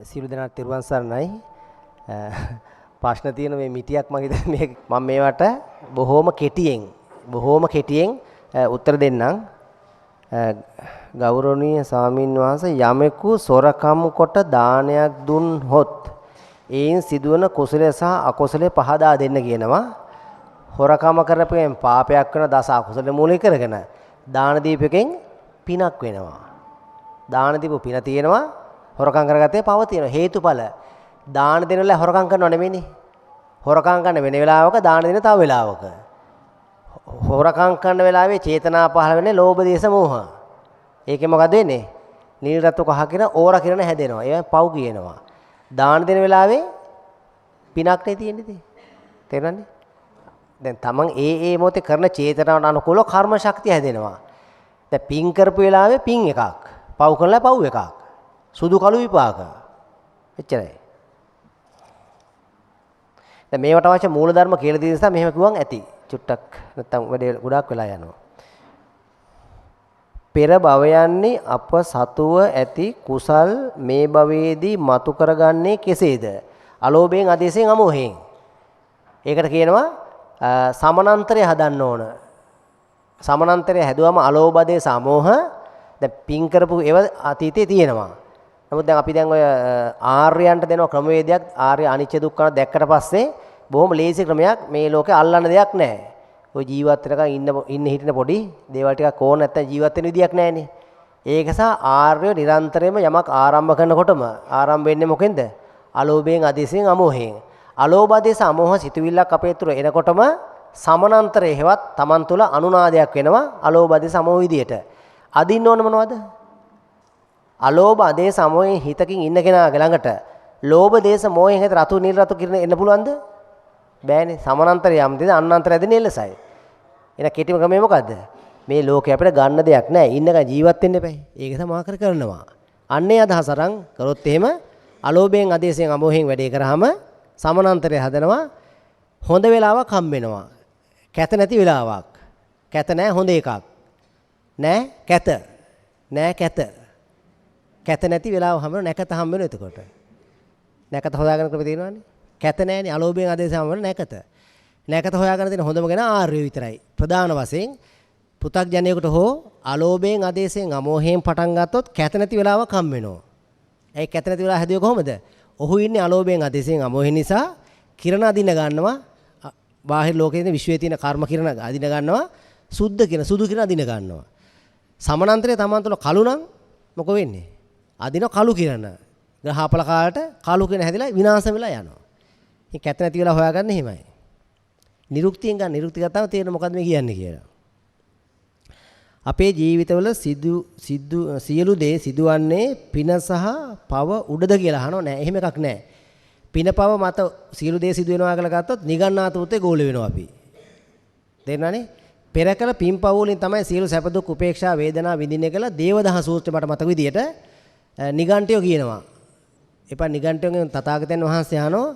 සියලු දෙනාට තෙරුවන් සරණයි. ප්‍රශ්න තියෙන මේ මිටියක් මම මේවට බොහොම කෙටියෙන් උත්තර දෙන්නම්. ගෞරවනීය ස්වාමින් වහන්සේ යමෙකු සොරකම් කොට දානයක් දුන්හොත් ඒන් සිදුවන කුසලය සහ අකුසලය පහදා දෙන්න කියනවා. හොරකම කරපෙන් පාපයක් වෙන දස අකුසල මූලික කරගෙන දාන දීපකෙන් පිනක් වෙනවා. දාන දීපු පින තියෙනවා. හොරකම් කරගත්තේ පව තියෙනවා. හේතුඵල දාන දෙන වෙලාව හොරකම් කරනව නෙමෙයිනේ. හොරකම් කරන වෙන වෙලාවක දාන දෙන තව වෙලාවක. හොරකම් කරන වෙලාවේ චේතනා පහළ වෙන්නේ ලෝභ දේශ මෝහ. ඒකේ මොකද වෙන්නේ? නිල් රතු කහ කියන ඕර කිරණ හැදෙනවා. ඒ පව් කියනවා. දාන දෙන වෙලාවේ පිනක් නේ තියෙන්නේ. තේරෙනවද? දැන් තමන් ඒ මොහොතේ කරන චේතනාවට අනුකූලව කර්ම ශක්තිය හැදෙනවා. දැන් පින් කරපු වෙලාවේ පින් එකක්. පව් කරලා පව් එකක්. සුදු කළු විපාක. එච්චරයි. දැන් මේවට අවශ්‍ය මූල ධර්ම කියලා දෙන නිසා මෙහෙම කිව්වන් ඇති. චුට්ටක් නැත්තම් වැඩේ ගොඩාක් වෙලා යනවා. පෙර භවයන්හි අප සතුව ඇති කුසල් මේ භවයේදී මතු කරගන්නේ කෙසේද? අලෝභයෙන්, ආදේශයෙන්, අමෝහයෙන්. ඒකට කියනවා සමනන්තරය හදන්න ඕන. සමනන්තරය හැදුවම අලෝභ, ආදේශ, අමෝහ දැන් පින් කරපු ඒවා අතීතේ තියෙනවා. නමුත් දැන් අපි දැන් ඔය ආර්යයන්ට දෙන ක්‍රමවේදයක් ආර්ය අනිච්ච දුක්ඛ දැක්කට පස්සේ බොහොම ලේසි ක්‍රමයක් මේ ලෝකේ අල්ලන්න දෙයක් නැහැ. ඔය ජීවත් වෙනකන් ඉන්න හිටින පොඩි දේවල් ටිකක් ඕන නැත්නම් ජීවත් වෙන විදියක් නැහැනේ. ඒක නිසා ආර්ය නිරන්තරයෙන්ම යමක් ආරම්භ කරනකොටම ආරම්භ වෙන්නේ මොකෙන්ද? අලෝභයෙන්, ආදේශයෙන්, අමෝහයෙන්. අලෝභ, ආදේශ, අමෝහ සිතුවිල්ලක් අපේ තුර එනකොටම සමනන්තරේ හෙවත් Taman තුල අනුනාදයක් වෙනවා අලෝභ, ආදේශ, අමෝහ විදියට. අදින්න ඕන මොනවද? අලෝභ, ආදේශ, අමෝහයෙන් හිතකින් ඉන්න කෙනාගේ ළඟට ලෝභ, දේශ, මෝහයෙන් හිත රතු නිල් රතු කිරණ එන්න පුළුවන්ද? බෑනේ. සමානන්තරය යම් දෙද අන්නාන්තරය දෙන්නේ එලසයි. එහෙනම් කෙටිම ක්‍රමය මොකද්ද? මේ ලෝකේ අපිට ගන්න දෙයක් නැහැ. ඉන්නකන් ජීවත් වෙන්න එපා. ඒක තමයි කරනවා. අන්නේ අදහස අරන් කරොත් එහෙම අලෝභයෙන්, ආදේශයෙන්, අමෝහයෙන් වැඩේ කරාම සමානන්තරය හදනවා. හොඳ වෙලාවක් හම් වෙනවා. කැත නැති වෙලාවක්. කැත නැහැ හොඳ එකක්. නෑ කැත. නෑ කැත. කැත නැති වෙලාව හැම නැකත හම් වෙනවා එතකොට. නැකත හොයාගෙන ක්‍රම තියෙනවනේ. කැත නැහැනේ අලෝභයෙන්, ආදේශයෙන් හම් වෙන නැකත. නැකත හොයාගෙන තියෙන හොඳම කෙනා ආර්ය විතරයි. ප්‍රධාන වශයෙන් පෘථග්ජනයෙකුට හෝ අලෝභයෙන්, ආදේශයෙන්, අමෝහයෙන් පටන් ගත්තොත් කැත නැති වෙලාවක් හම් වෙනවා. ඒ කැත නැති වෙලාව හැදුවේ කොහොමද? ඔහු ඉන්නේ අලෝභයෙන්, ආදේශයෙන්, අමෝහයෙන් නිසා කිරණ අදින ගන්නවා. බාහිර ලෝකයේ තියෙන විශ්වයේ තියෙන කර්ම කිරණ අදින ගන්නවා. සුද්ධ කිරණ, සුදු කිරණ අදින ගන්නවා. සමනන්තරය Taman තුල කළු නම් මොකෝ වෙන්නේ? අදින කළු කිරණ. ග්‍රහපල කාලට කළු කිරණ හැදිලා විනාශ වෙලා යනවා. මේ කැත නැති වෙලා හොයාගන්න එහෙමයි. නිරුක්තියෙන් ගන්න නිරුක්ති ගත්තාම තේරෙන මොකද්ද මේ කියන්නේ කියලා. අපේ ජීවිතවල සියලු දේ සිදුවන්නේ පින සහ පව උඩද කියලා අහනවා නෑ. එහෙම එකක් නෑ. පින පව මත සියලු දේ සිදු වෙනවා කියලා ගත්තොත් නිගන්නාත උතේ ගෝල වෙනවා අපි. තේරෙනවනේ? පෙර කළ පින්පව වලින් තමයි සියලු සැප දුක් උපේක්ෂා වේදනා විඳින්නේ කියලා දේවදහ සූත්‍රය මට මතක විදියට නිගණ්ඨයෝ කියනවා. එපා නිගණ්ඨයෝගෙන් තථාගතයන් වහන්සේ අහනවා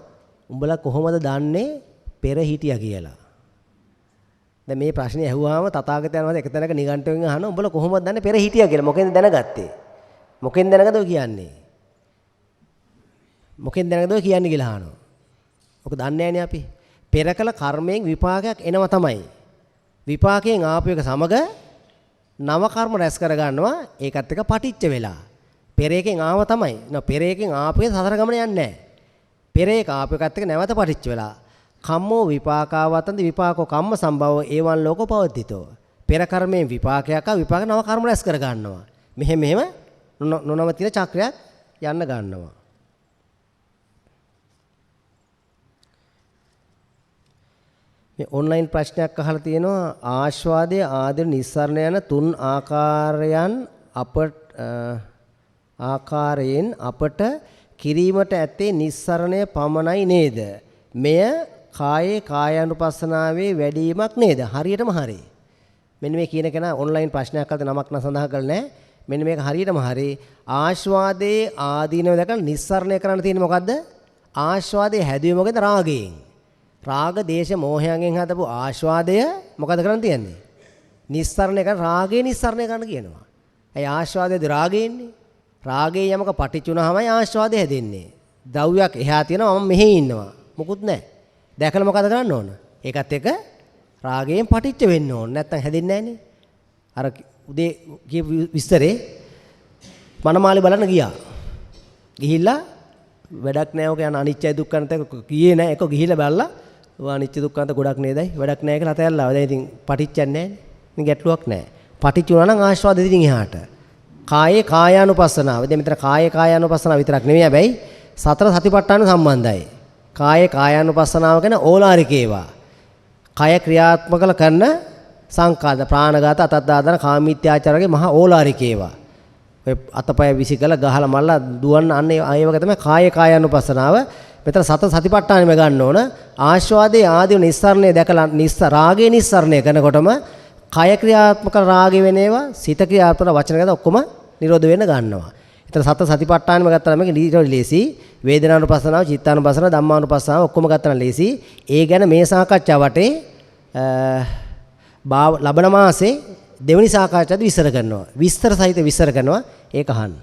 උඹලා කොහොමද දන්නේ පෙර හිටියා කියලා. දැන් මේ ප්‍රශ්නේ ඇහුවාම තථාගතයන් වහන්සේ එක තැනක නිගණ්ඨයෝගෙන් අහනවා උඹලා කොහොමද දන්නේ පෙර හිටියා කියලා. මොකෙන්ද දැනගත්තේ? මොකෙන් දැනගද ඔය කියන්නේ? මොකෙන් දැනගද ඔය කියන්නේ කියලා අහනවා. ඔක දන්නේ නැහැනේ අපි. පෙර කළ කර්මයෙන් විපාකයක් එනවා තමයි. විපාකයෙන් ආපු එක සමග නව කර්ම රැස් කර ගන්නවා. ඒකත් එක පටිච්ච වෙලා. පෙර එකෙන් ආව තමයි. පෙර එකෙන් ආපු එක සතර ගමන යන්නේ නැහැ. පෙර එක ආපු එකත් එක නැවත පටිච්ච වෙලා. කම්මෝ විපාකාවතන්ද විපාකෝ කම්ම සම්භව ඒවන් ලෝකෝ පවද්දිතෝ. පෙර කර්මයෙන් විපාකයක් ආ විපාක නව කර්ම රැස් කර ගන්නවා. මෙහෙම නොනවතින චක්‍රයක් යන්න ගන්නවා. මේ ඔන්ලයින් ප්‍රශ්නයක් අහලා තියෙනවා ආස්වාදය ආදර නිස්සරණ යන තුන් ආකාරයෙන් අපට කිරීමට ඇත්තේ නිස්සරණය පමණයි නේද? මෙය කායේ කායානුපස්සනාවේ වැඩිවීමක් නේද? හරියටම හරි. මෙන්න මේ කියන කෙනා ඔන්ලයින් ප්‍රශ්නයක් අහලා නමක් සඳහන් කරලා නැහැ. මෙන්න මේක හරියටම හරි. ආස්වාදයේ ආදීනව දැකලා නිස්සරණය කරන්න තියෙන්නේ මොකද්ද? ආස්වාදයේ හැදුවේ මොකද? රාගයෙන්. රාග දේශ මොහයන්ගෙන් හදපු ආස්වාදය මොකද කරන්න තියන්නේ? නිස්සරණය කරන රාගය නිස්සරණය කරන්න කියනවා. ඒ ආස්වාදයේදී රාගයෙන්නේ. රාගයේ යමක පටිච්ච වුණාමයි ආස්වාදය හැදෙන්නේ. ද්‍රව්‍යයක් එහා තියෙනවා මම මෙහි ඉන්නවා. මොකුත් නැහැ. දැකලා මොකද කරන්න ඕන? ඒකත් එක්ක රාගයෙන් පටිච්ච වෙන්න ඕන. නැත්තම් හැදෙන්නේ නැහනේ. අර උදේ කියපු විස්තරේ මනමාලි බලන්න ගියා. ගිහිල්ලා වැඩක් නැහැ ඔක යන අනිච්චයි දුක්ඛ නැත කියේ නැහැ. ඒක ගිහිල්ලා බලලා ඔය අනිච්ච දුක්ඛ නැත ගොඩක් නේදයි. වැඩක් නැහැ කියලා අතහැරලා. දැන් ඉතින් පටිච්චයක් නැහැ. ඉතින් ගැටලුවක් නැහැ. පටිච්ච වුණා නම් ආස්වාද දෙතින් එහාට. කායේ කායානුපස්සනාව. දැන් මෙතන කායේ කායානුපස්සනාව විතරක් නෙමෙයි හැබැයි සතර සතිපට්ඨාන සම්බන්ධයි. කායේ කායානුපස්සනාව කියන ඕලාරික ඒවා. කය ක්‍රියාත්මක කරන සංකාද ප්‍රාණඝාත අතද්දාදන කාමීත්‍යාචාරගේ මහා ඕලාරික ඒවා. ඔය අතපය විසිකලා ගහලා මල්ලා දුවන්න අන්න ඒ වගේ තමයි කායේ කායානුපස්සනාව. මෙතන සතර සතිපට්ඨානෙම ගන්න ඕන. ආස්වාදයේ ආදී නිස්සරණය දැකලා රාගයේ නිස්සරණය කරනකොටම කය ක්‍රියාත්මක රාගය වෙන ඒවා සිත ක්‍රියාත්මක වචන ගත ඔක්කොම නිරෝධ වෙන්න ගන්නවා. ඒතර සතර සතිපට්ඨානෙම ගත්තා මේක ලේසි. වේදනානුපස්සනාව, චිත්තානුපස්සනාව, ධම්මානුපස්සනාව ඔක්කොම ගත්තා ලේසි. ඒ ගැන මේ සාකච්ඡාව වටේ ලබන මාසේ දෙවෙනි සාකච්ඡාවේදී විස්තර කරනවා. විස්තර සහිත විස්තර කරනවා. ඒක අහන්න.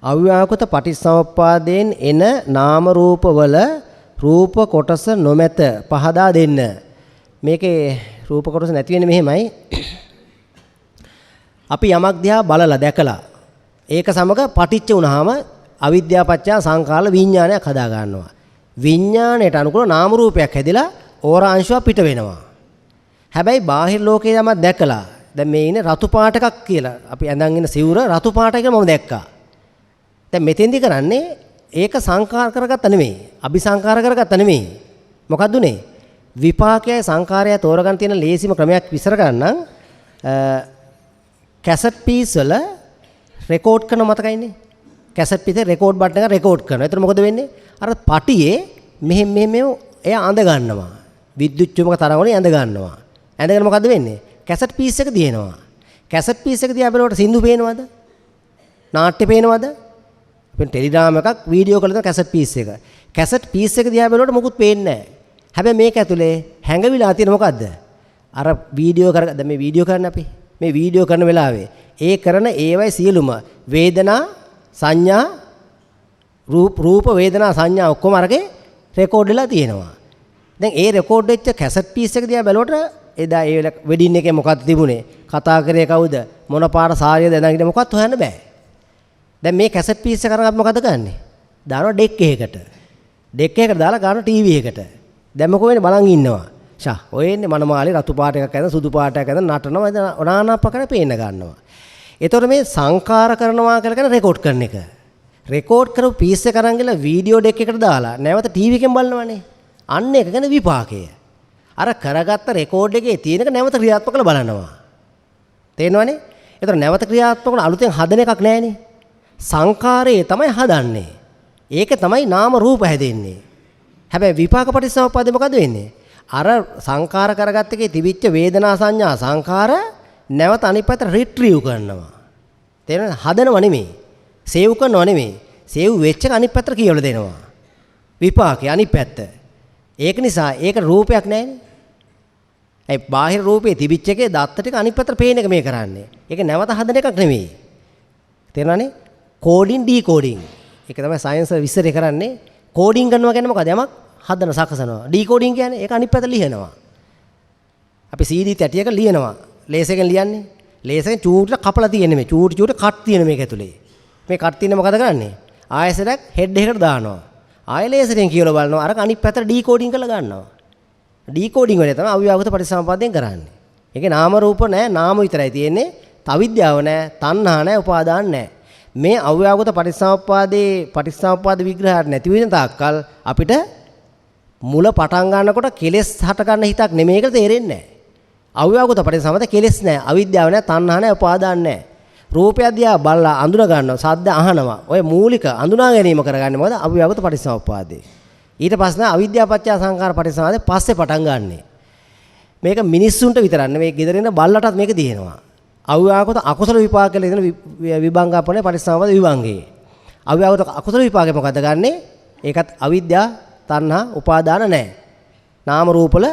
අව්‍යාකෘත පටිච්චසමුප්පාදයෙන් එන නාම රූපවල රූප කොටස නොමැත පහදා දෙන්න. මේකේ රූප කොටස නැති වෙන්නේ මෙහෙමයි. අපි යමක් දිහා බලලා දැකලා ඒක සමග පටිච්ච වුණාම අවිද්‍යාව පත්‍ය සංඛාර විඥානයක් හදා ගන්නවා. විඥාණයට අනුකූල නාම රූපයක් හැදිලා ඕරාංශුව පිට වෙනවා. හැබැයි බාහිර ලෝකේ යමක් දැකලා දැන් මේ ඉන්නේ රතු පාට එකක් කියලා. අපි ඇඳන් ඉන්න සිවුර රතු පාටයි කියලා මම දැක්කා. දැන් මෙතෙන්දි කරන්නේ ඒක සංඛාර කරගත්ත නෙමෙයි. අபிසංඛාර කරගත්ත නෙමෙයි. මොකක්ද උනේ? විපාකයයි සංඛාරයයි තෝරගන්න තියෙන ලේසිම ක්‍රමයක් විසර ගන්නම්. කැසට් පීස් වල රෙකෝඩ් කරන මතකයිනේ. කැසට් පීසේ රෙකෝඩ් බටන් එක රෙකෝඩ් කරනවා. එතන මොකද වෙන්නේ? අර පටියේ මෙහෙම එයා අඳ ගන්නවා. විද්‍යුත් චුම්බක තරංග වලින් අඳ ගන්නවා. ඇඳගෙන මොකද වෙන්නේ? කැසට් පීස් එක දිනනවා. කැසට් පීස් එක දිහා බලනකොට සින්දු පේනවද? නාට්‍ය පේනවද? අපෙන් ටෙලිග්‍රෑම් එකක් වීඩියෝ කරලා තියෙන කැසට් පීස් එක. කැසට් පීස් එක දිහා බලනකොට මොකුත් පේන්නේ නැහැ. හැබැයි මේක ඇතුලේ හැංගවිලා තියෙන මොකද්ද? අර වීඩියෝ දැන් මේ වීඩියෝ කරන්නේ අපි. මේ වීඩියෝ කරන වෙලාවේ ඒ කරන ඒවයි සියලුම වේදනා සංඥා රූප වේදනා සංඥා ඔක්කොම අරගේ රෙකෝඩ් වෙලා තියෙනවා. දැන් ඒ රෙකෝඩ් වෙච්ච කැසට් පීස් එක දිහා බලනකොට එදා ඒ වෙඩින් එකේ මොකක්ද තිබුණේ? කතා කරේ කවුද? මොන පාට සාරියද දැනගෙන මොකක්ද හොයන්න බෑ. දැන් මේ කැසට් පීස් එක අරගෙන මොකද කරන්නේ? දානවා ඩෙක් එකකට. ඩෙක් එකකට දාලා ගන්න ටීවී එකට. දැන් මොකෝ වෙන්නේ බලන් ඉන්නවා. ඔය එන්නේ මනමාලේ රතු පාට එකක් ඇඳ සුදු පාට එකක් ඇඳ නටනවා නානා ප්‍රකාර පේන්න ගන්නවා. ඒතකොට මේ සංකාර කරනවා කියලා කියන රෙකෝඩ් කරන එක. රෙකෝඩ් කරපු පීස් එක අරන් ගිහලා වීඩියෝ ඩෙක් එකට දාලා නැවත ටීවී එකෙන් බලනවනේ. අන්න ඒක ගැන විපාකය. අර කරගත්ත රෙකෝඩ් එකේ තියෙන එක නැවත ක්‍රියාත්මක කරලා බලනවා. තේරෙනවනේ? ඒතකොට නැවත ක්‍රියාත්මක කරන අලුතෙන් හදන එකක් නැහැනේ. සංකාරයේ තමයි හදන්නේ. ඒක තමයි නාම රූප හැදෙන්නේ. හැබැයි විපාක පටිච්චසමුප්පාදේ මොකද වෙන්නේ? අර සංකාර කරගත්ත එකේ තිබිච්ච වේදනා සංඥා සංකාර නැවත අනිත් පැත්තට රිට්‍රීව් කරනවා. තේරෙනවද? හදනව නෙමෙයි. සේව් කරනව නෙමෙයි. සේව් වෙච්ච එක අනිත් පැත්තට කියවලා දෙනවා. විපාකේ අනිත් පැත්ත. ඒක නිසා ඒක රූපයක් නැහැනේ. ඒ බාහිර රූපේ තිබිච්ච එකේ දත්ත ටික අනිත් පැත්තට පේන එක මේ කරන්නේ. ඒක නැවත හදන එකක් නෙමෙයි. තේරෙනවනේ? කෝඩින් ඩීකෝඩින්. ඒක තමයි සයන්ස් විස්තරය කරන්නේ. කෝඩින් කරනවා කියන්නේ මොකද? යමක් හදන සකසනවා. ඩීකෝඩින් කියන්නේ ඒක අනිත් පැත්තට ලියනවා. අපි CD තැටියක ලියනවා. ලේස් එකෙන් ලියන්නේ. ලේස් එකෙන් චූටි කපලා තියෙන්නේ මේ. චූටි කට් තියෙන මේක ඇතුලේ. මේ කට් තියෙන මොකද කරන්නේ? ආයෙසරක් හෙඩ් එකකට දානවා. ආයෙ ලේසරෙන් කියලා බලනවා. අර අනිත් පැත්තට ඩීකෝඩින් කරලා ගන්නවා. ඩීකෝඩින් වල තමයි අව්‍යාකෘත පටිච්චසමුප්පාදයෙන් කරන්නේ. ඒකේ නාම රූප නැහැ. නාම විතරයි තියෙන්නේ. අවිද්‍යාව නැහැ. තණ්හා නැහැ. උපාදාන නැහැ. මේ අව්‍යාකෘත පටිච්චසමුප්පාද විග්‍රහයක් නැති වෙන තාක්කල් අපිට මුල පටන් ගන්නකොට කෙලෙස් හට ගන්න හිතක් නෙමෙයි කියලා තේරෙන්නේ නැහැ. අව්‍යාකෘත පටිච්චසමුප්පාද කෙලෙස් නැහැ. අවිද්‍යාව නැහැ. තණ්හා නැහැ. උපාදාන නැහැ. රූපය දිහා බලලා අඳුන ගන්නවා. සද්ද අහනවා. ඔය මූලික අඳුනා ගැනීම කරගන්නේ මොකද? අව්‍යාකෘත පටිච්චසමුප්පාදේ. ඊට පස්සේ අවිද්‍යාව පත්‍ය සංඛාර පටිච්චසමුප්පාදේ පස්සේ පටන් ගන්නෙ. මේක මිනිස්සුන්ට විතරක් නෙමෙයි ගෙදර ඉන්න බල්ලටත් මේක දිනනවා. අව්‍යාකෘත අකුසල විපාක කියලා ඉතන විභංගාපනේ පටිච්චසමුප්පාද විභංගේ. අව්‍යාකෘත අකුසල විපාකේ මොකද ගන්නෙ? ඒකත් අවිද්‍යාව, තණ්හා, උපාදාන නැහැ. නාම රූපවල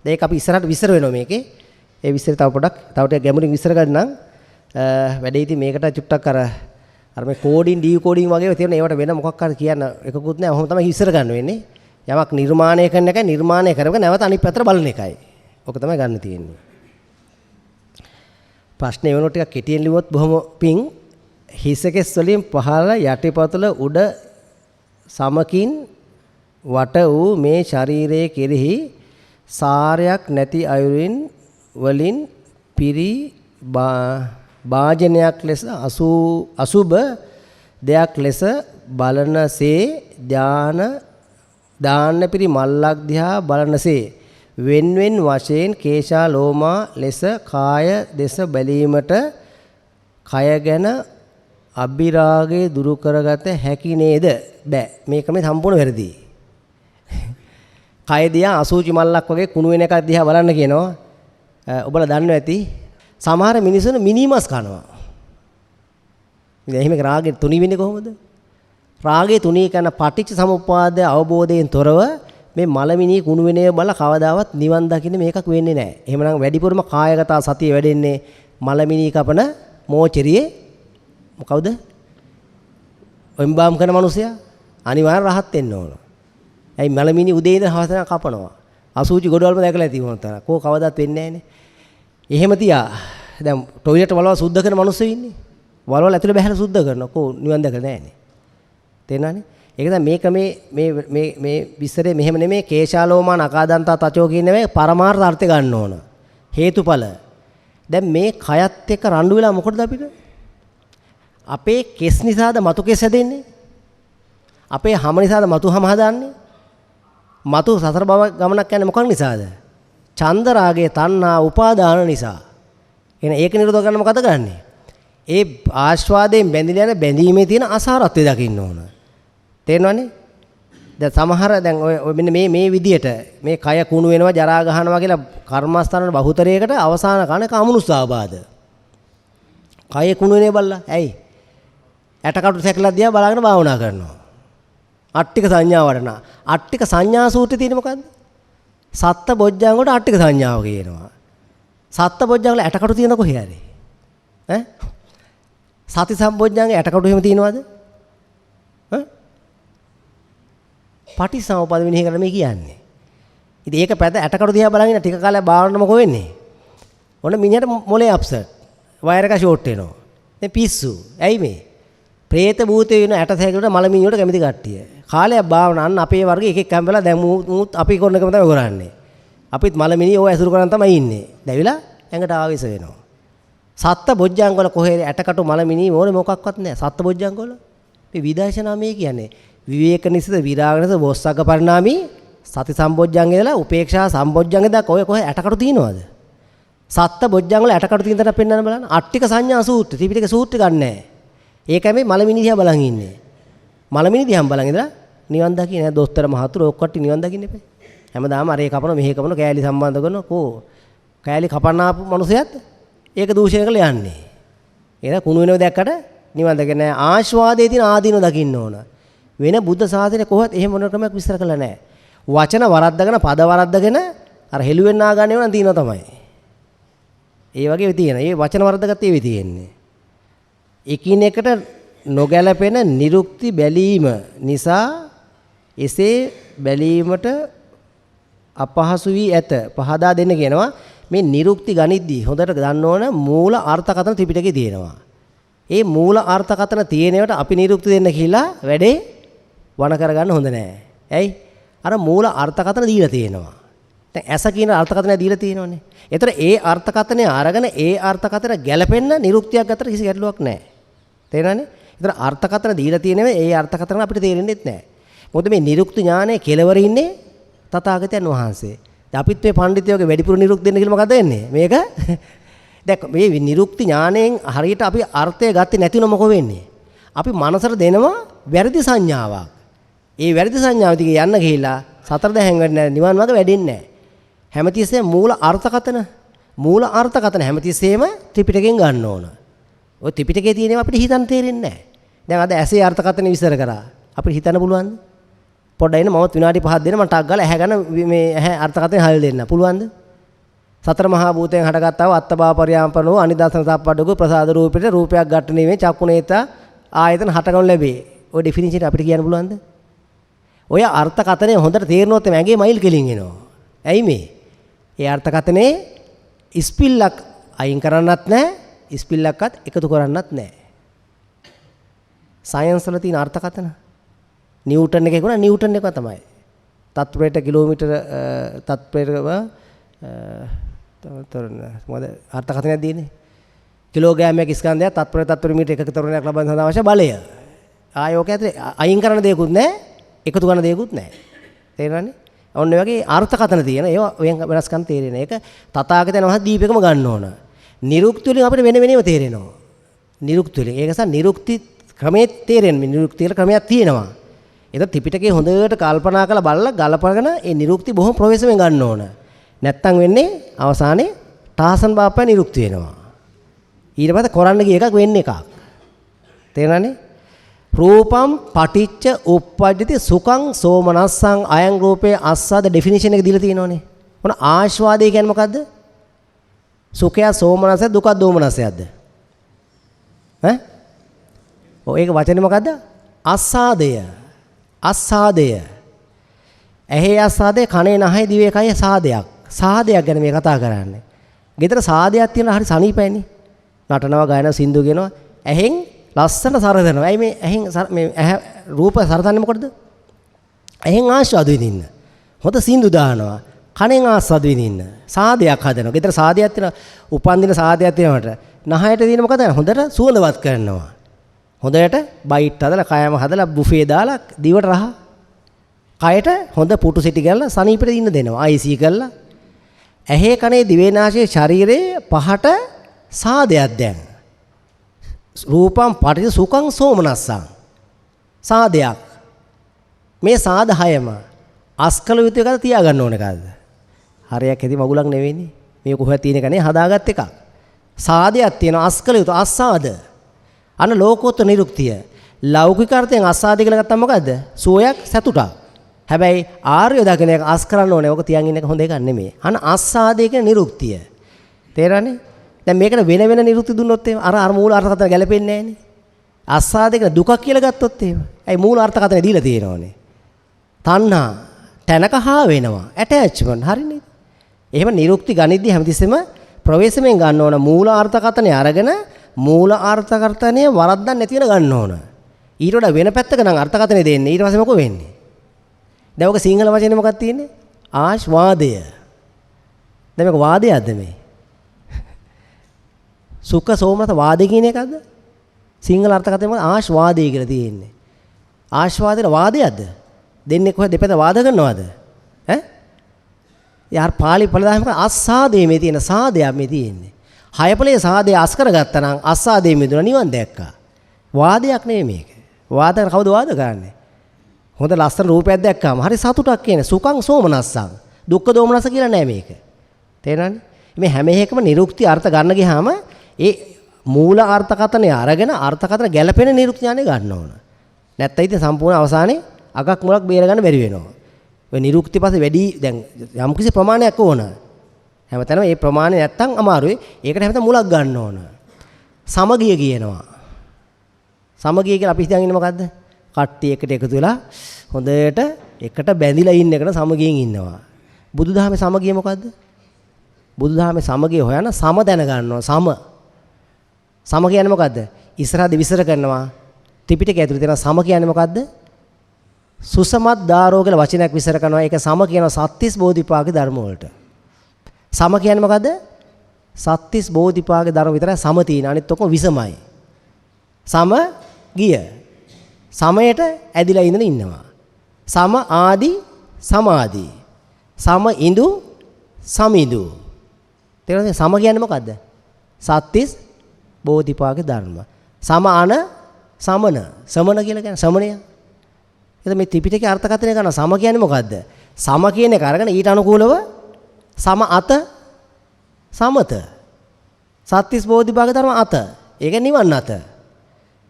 ඒක අපි ඉස්සරහට විස්තර වෙනවා මේකේ. ඒ විස්තර තව පොඩක් තව ටික ගැඹුරින් විස්තර ගන්නම්. වැඩේ ඉතින් මේකට චුට්ටක් අර මේ කෝඩින් ඩිකෝඩින් වගේ තියෙන ඒවට වෙන මොකක් හරි කියන්න එකකුත් නැහැ. ඔහොම තමයි ඉස්සර ගන්න වෙන්නේ. යමක් නිර්මාණය කරන එකයි නිර්මාණය කරවක නැවත අනිත් පැත්තට බලන එකයි. ඔක තමයි ගන්න තියෙන්නේ. ප්‍රශ්නේ වෙනකොට ටිකක් කෙටියෙන් ලිව්වොත් බොහොම පිං හිසකෙස් වලින් පහළ යටිපතුල උඩ සමකින් වට වූ මේ ශරීරයේ කෙරෙහි සාරයක් නැති අයුරින් වලින් පිරි භාජනයක් ලෙස අසුබ දෙයක් ලෙස බලනසේ දාන්න පිරි මල්ලක් දිහා බලනසේ වෙන්වෙන් වශයෙන් කේශා ලෝමා ලෙස කාය දෙස බැලීමට කය ගැන අභිරාගය දුරු කරගත හැකි නේද? බෑ. මේක මේ සම්පූර්ණ වැරදි. කය දිහා අසූචි මල්ලක් වගේ කුණු වෙන එකක් දිහා බලන්න කියනවා. ඔබලා දන්නවා ඇති. සමහර මිනිස්සුන් මිනිමස් කනවා. ඉතින් එහෙම රාගේ තුනී වෙන්නේ කොහොමද? රාගේ තුනී කරන පටිච්ච සමුප්පාද අවබෝධයෙන් තොරව මේ මලමිනී කුණු වෙනේ බල කවදාවත් නිවන් දකින්න මේකක් වෙන්නේ නැහැ. එහෙමනම් වැඩිපුරම කායගත සතිය වැඩෙන්නේ මලමිනී කපන මෝචරියේ මොකවද? එම්බාම් කරන මිනිසයා අනිවාර්ය රහත් වෙන්න ඕන. ඇයි මලමිනී උදේ ඉඳන් හවස වෙනකම් කපනවා. අසූචි ගොඩවල්ම දැකලා ඇති වුණා තරම්. කෝ කවදාවත් වෙන්නේ නැහනේ. එහෙම තියා දැන් টয়ලට් වලව සුද්ධ කරන මිනිස්සු ඉන්නේ. වලවල් ඇතුලේ බහැලා සුද්ධ කරනවා. කෝ නිවන් දැකලා නැහනේ. තේරෙනවනේ? ඒක දැන් මේ විස්තරේ මෙහෙම නෙමෙයි කේශාලෝමා නකාදන්තා තචෝ කියන නෙමෙයි පරමාර්ථ අර්ථය ගන්න ඕන. හේතුඵල. දැන් මේ කයත් එක්ක රණ්ඩු වෙලා මොකටද අපිට? අපේ කෙස් නිසාද මතු කෙස් හැදෙන්නේ? අපේ හැම නිසාද මතු හැම හදන්නේ? මතු සතර බව ගමනක් යන්නේ මොකක් නිසාද? චන්ද රාගයේ තණ්හා උපාදාන නිසා. එහෙනම් ඒක නිරෝධ කරන්න මොකද කරන්නේ? ඒ ආස්වාදයෙන් බැඳිලා යන බැඳීමේ තියෙන අසාරත්වය දකින්න ඕන. තේරෙනවනේ? දැන් සමහර දැන් ඔය මෙන්න මේ විදියට මේ කය කුණු වෙනවා ජරා ගහනවා කියලා කර්මස්ථාන බහුතරයකට අවසාන කන කාමනුස්සාබාධ. කය කුණු වෙනේ බල්ලා. ඇයි? ඇටකටු සැකලා දිහා බලාගෙන භාවනා කරනවා. අට්ටික සංඥා වඩනවා. අට්ටික සංඥා සූත්‍රයේ තියෙන මොකද්ද? සත්ත බොජ්ජංග වලට අට්ටික සංඥාව කියනවා. සත්ත බොජ්ජංග වල ඇටකටු තියෙන කොහේ හරි? ඈ? සති සම්බොජ්ජංගේ ඇටකටු එහෙම තියෙනවද? ඈ? පටිසමුප්පාද විනය කරලා මේ කියන්නේ. ඉතින් ඒක පැත ඇටකටු දිහා බලගෙන ටික කාලයක් භාවනාවට මොකෝ වෙන්නේ? ඔන්න මිනිහට මොලේ අප්සෙට්. වයර් එක ෂෝට් වෙනවා. දැන් පිස්සු. ඇයි මේ? പ്രേත භූතේ වෙන ඇට සැකලට මලමිණියට කැමති කට්ටිය. කාලයක් භාවනා අන්න අපේ වර්ගයේ එකෙක් කැම්බලා දැන් මූත් අපි කරන එකම තමයි කරන්නේ. අපිත් මලමිණිය ඕව ඇසුරු කරන් තමයි ඉන්නේ. දැවිලා ඇඟට ආවේශ වෙනවා. සත්ත බොජ්ජංග වල කොහේ ඇටකටු මලමිණිය ඕනේ මොකක්වත් නැහැ. සත්ත බොජ්ජංග වල මේ විදර්ශනා මේ කියන්නේ විවේක නිසිත විරාග නිසිත වොස්සග්ග පරිණාමී සති සම්බොජ්ජංගේ ඉඳලා උපේක්ෂා සම්බොජ්ජංගේ දක්වා ඔය කොහේ ඇටකටු තියෙනවද? සත්ත බොජ්ජංග වල ඇටකටු තියෙන තැන පෙන්වන්න බලන්න. අට්ටික සංඥා සූත්‍ර ත්‍රිපිටක සූත්‍ර ගන්නෑ. ඒකයි මේ මලමිණි දිහා බලන් ඉන්නේ. මලමිණි දිහාම බලන් ඉඳලා නිවන් දකින්න නෑ. දොස්තර මහතුරු ඔක්කොට නිවන් දකින්න එපා. හැමදාම අරේ කපන මෙහෙ කපන කෑලි සම්බන්ධ කරන කෝ කෑලි කපන්න ආපු මිනිසයත් ඒක දූෂණය කරලා යන්නේ. ඒක කුණු වෙනව දැක්කට නිවන් දකින්න නෑ. ආස්වාදයේ තියෙන ආදීනව දකින්න ඕන. වෙන බුද්ධ ශාසනය කොහොමද එහෙම මොන ක්‍රමයක් විස්තර කළා නෑ. වචන වරද්දගෙන පද වරද්දගෙන අර හෙළුවෙන් නා ගන්න ඒවා තියෙනවා තමයි. ඒ වගේ තියෙන. ඒ වචන වරද්දගත්ත ඒවි තියෙන්නේ. එකිනෙකට නොගැලපෙන නිරුක්ති බැලීම නිසා එසේ බැලීමට අපහසු වී ඇත. පහදා දෙන්න කියනවා. මේ නිරුක්ති ගනිද්දී හොඳට ගන්න ඕන මූල අර්ථකථන ත්‍රිපිටකේ තියෙනවා. ඒ මූල අර්ථකථන තියෙනවට අපි නිරුක්ති දෙන්න කියලා වැඩේ වණ කරගන්න හොඳ නෑ. ඇයි? අර මූල අර්ථකථන දීලා තියෙනවා. දැන් ඇස කියන අර්ථකථනය දීලා තියෙනවනේ. ඒතර ඒ අර්ථකථනය අරගෙන ඒ අර්ථකථන ගැලපෙන්න නිරුක්තියක් ගත්තට කිසි ගැටලුවක් නෑ. තේරෙනවනේ? ඒතර අර්ථකථන දීලා තියෙනවේ ඒ අර්ථකථන අපිට තේරෙන්නෙත් නෑ. මොකද මේ නිරුක්ති ඥානයේ කෙලවර ඉන්නේ තථාගතයන් වහන්සේ. දැන් අපිත් මේ පඬිතුයෝගේ වැඩිපුර නිරුක්ති දෙන්න කියලා මොකද වෙන්නේ? මේක දැන් මේ නිරුක්ති ඥාණයෙන් හරියට අපි අර්ථය ගත්තේ නැතිනම් මොකෝ වෙන්නේ? අපි මනසට දෙනවා වැරදි සංඥාවක්. ඒ වැරදි සංඥාව දිගේ යන්න ගිහිල්ලා සතර දැහැන් වෙන්නේ නිවන් මාර්ග වැඩෙන්නේ නැහැ. හැමතිස්සෙම මූල අර්ථකථන හැමතිස්සෙම ත්‍රිපිටකයෙන් ගන්න ඕන. ඔය ත්‍රිපිටකයේ තියෙනවා අපිට හිතන්න තේරෙන්නේ නැහැ. දැන් අද ඇසේ අර්ථකථන විස්තර කරා. අපිට හිතන්න පුළුවන්ද? පොඩ්ඩක් ඉන්න මමත් විනාඩි 5ක් දෙන්න මම ටක් ගාලා ඇහැ ගන්න මේ ඇහැ අර්ථකථන හල් දෙන්න. පුළුවන්ද? සතර මහා භූතයෙන් හටගත්තා වූ අත්තභාව පරියාම්පනෝ අනිදර්ශන සප්පඩුක ප්‍රසාද රූපෙට රූපයක් ඝට්ටණීමේ චක්කුනේතා ආයතන හටගනු ලැබේ. ඔය ඩෙෆිනිෂන් අපිට කියන්න පුළුවන්ද? ඔය අර්ථකථනය හොඳට තේරෙනොත් එමේ ඇඟේ මයිල් කෙලින් එනවා. ඇයි මේ? ඒ අර්ථකථනේ ඉස්පිල්ලක් අයින් කරන්නත් නැහැ, ඉස්පිල්ලක්වත් එකතු කරන්නත් නැහැ. සයන්ස් වල තියෙන අර්ථකථන නිව්ටන් එකේ ගුණ නිව්ටන් එක තමයි. තත්පරයට කිලෝමීටර තත්පරයව මොකද අර්ථකථනයක් දෙන්නේ? කිලෝග්‍රෑමයක් ස්කන්ධයක් තත්පර මීටර එකක තරණයක් ලබන සඳහා අවශ්‍ය බලය. ආයෝක ඇතුලේ අයින් කරන දෙයක්වත් නැහැ, එකතු කරන දෙයක්වත් නැහැ. තේරෙනවනේ? ඔන්න ඔය වගේ අර්ථකථන තියෙන ඒවා වෙනස්කම් තේරෙන. ඒක තථාගතයන් වහන්සේ දීපේකම ගන්න ඕන. නිරුක්ති වලින් අපිට වෙන වෙනම තේරෙනවා. නිරුක්ති වලින්. ඒක නිසා නිරුක්ති ක්‍රමයේ තේරෙන්නේ. නිරුක්ති කියලා ක්‍රමයක් තියෙනවා. ඒක ත්‍රිපිටකයේ හොඳට කල්පනා කරලා බලලා ගලපගෙන ඒ නිරුක්ති බොහොම ප්‍රවේශමෙන් ගන්න ඕන. නැත්තම් වෙන්නේ අවසානයේ ටාසන් බාප්පා නිරුක්ති වෙනවා. ඊට පස්සේ කරන්න ගිය එකක් වෙන්නේ එකක්. තේරෙනවනේ? රූපම් පටිච්ච උප්පජ්ජති සුඛං සෝමනස්සං අයං රූපේ අස්සාද ඩෙෆිනිෂන් එක දීලා තියෙනවනේ. මොන ආශ්වාදය කියන්නේ මොකද්ද? සුඛය සෝමනස්සය දුක දෝමනස්සයක්ද? ඈ? ඔය ඒක වචනේ මොකද්ද? අස්සාදය. අස්සාදය. ඇහි අස්සාදේ කනේ නහයි දිවේ කය සාදයක්. සාදයක් ගැන මේ කතා කරන්නේ. ගෙදර සාදයක් තියෙනවා හරි සනීපයිනේ. නටනවා ගායනා සින්දු කියනවා. ඇහෙන් ලස්සන සරදනවා. ඇයි මේ ඇහෙන් මේ රූප සරදන්නේ මොකටද? ඇහෙන් ආස්වාද විඳින්න. හොඳ සින්දු දානවා. කනෙන් ආස්වාද විඳින්න. සාදයක් හදනවා. ගෙදර සාදයක් තියෙනවා. උපන්දින සාදයක් තියෙනවට නහයට දින මොකද? හොඳට සුවඳවත් කරනවා. හොඳට බයිට් හදලා කයම හදලා බුෆේ දාලා දිවට රහ. කයට හොඳ පුටු සිටි කරලා සනීපෙට ඉන්න දෙනවා. IC කරලා. ඇහි කනේ දිවේ නාසයේ ශරීරයේ පහට සාදයක් දැන්. රූපම් පටිච්ච සුඛං සෝමනස්සං. සාදයක්. මේ සාද හයම අස්කල යුතු එකද තියාගන්න ඕන එකද? හරයක් ඇති මගුලක් නෙවෙයිනේ. මේ කොහෙද තියෙන එක නේ හදාගත් එකක්. සාදයක් තියෙනවා අස්කල යුතු අස්සාද. අන්න ලෝකෝත්තර නිරුක්තිය. ලෞකික අර්ථයෙන් අස්සාද කියලා ගත්තම මොකද්ද? සුවයක් සතුටක්. හැබැයි ආර්ය දකින එක අස් කරන්න ඕනේ. ඔක තියන් ඉන්න එක හොඳ එකක් නෙමෙයි. අන්න අස්සාදේ කියන නිරුක්තිය. තේරෙන්නේ? දැන් මේකට වෙන වෙන නිරුක්ති දුන්නොත් එහෙම අර මූල අර්ථකථන ගැලපෙන්නේ නැහනේ. අස්සාදේ කියන දුකක් කියලා ගත්තොත් එහෙම. ඇයි මූල අර්ථකථන දීලා තියෙනවනේ. තණ්හා තැනක හා වෙනවා. ඇටැච්මන්ට් හරිනේ. එහෙම නිරුක්ති ගනිද්දී හැමතිස්සෙම ප්‍රවේශමෙන් ගන්න ඕන මූල අර්ථකථනය අරගෙන මූල අර්ථකථනය වරද්දන්න නැති වෙන ගන්න ඕන. ඊට වඩා වෙන පැත්තක නම් අර්ථකථනය දෙන්නේ. ඊට පස්සේ මොකෝ වෙන්නේ? දැන් ඔක සිංහල වචනේ මොකක්ද තියෙන්නේ? ආශ්වාදය. දැන් මේක වාදයක්ද මේ? සුඛ සෝමනස වාදේ කියන එකද? සිංහල අර්ථකථනය මොකද? ආශ්වාදය කියලා තියෙන්නේ. ආශ්වාදේට වාදයක්ද? දෙන්නේ කොහෙද දෙපැත්ත වාද කරනවද? ඈ? යාර පාලි පළදාම අස්සාදේ මේ තියෙන සාදයක් මේ තියෙන්නේ. හයපලේ සාදේ අස් කරගත්තා නම් අස්සාදේ මිදුණා නිවන් දැක්කා. වාදයක් නෙමෙයි මේක. වාද කරන කවුද වාද කරන්නේ? හොඳ ලස්සන රූපයක් දැක්කම හරි සතුටක් කියන්නේ සුඛං සෝමනස්සං. දුක්ඛ දෝමනස කියලා නෑ මේක. තේරෙනවද? මේ හැම එකකම නිරුක්ති අර්ථ ගන්න ගියාම ඒ මූල අර්ථකථනය අරගෙන අර්ථකථන ගැලපෙන නිරුක්ති ඥානෙ ගන්න ඕන. නැත්නම් ඉතින් සම්පූර්ණ අවසානයේ අගක් මුලක් බේර ගන්න බැරි වෙනවා. ඔය නිරුක්ති පස්සේ වැඩි දැන් යම් කිසි ප්‍රමාණයක් ඕන. හැමතැනම මේ ප්‍රමාණය නැත්තම් අමාරුයි. ඒකට හැමතැනම මුලක් ගන්න ඕන. සමගිය කියනවා. සමගිය කියලා අපි හිතන් ඉන්නේ මොකද්ද? කට්ටිය එකට එකතු වෙලා හොඳට එකට බැඳිලා ඉන්න එකට සමගියෙන් ඉන්නවා. බුදුදහමේ සමගිය මොකද්ද? බුදුදහමේ සමගිය හොයන සම දැන ගන්නවා. සම කියන්නේ මොකද්ද? ඉස්සරහද විස්තර කරනවා. ත්‍රිපිටකය ඇතුළේ තියෙන සම කියන්නේ මොකද්ද? සුසමත් දාරෝ කියලා වචනයක් විස්තර කරනවා. ඒක සම කියන සත්‍තිස් බෝධිපාක්ෂික ධර්ම වලට. සම කියන්නේ මොකද්ද? සත්‍තිස් බෝධිපාක්ෂික ධර්ම විතරයි සම තියෙන. අනිත් ඔක්කොම විසමයි. සම ගිය. සමයට ඇදිලා ඉන්නවා. සම ආදි සමාදි. සම ඉඳු සමිඳු. තේරෙනවද? සම කියන්නේ මොකද්ද? සත්‍තිස් බෝධිපාක්ෂික ධර්ම. සම අන සමන. සමන කියලා කියන්නේ සමනය. එතකොට මේ ත්‍රිපිටකයේ අර්ථකථනය කරන සම කියන්නේ මොකද්ද? සම කියන එක අරගෙන ඊට අනුකූලව සම අත සමත. සත්‍තිස් බෝධිපාක්ෂික ධර්ම අත. ඒක නිවන් අත.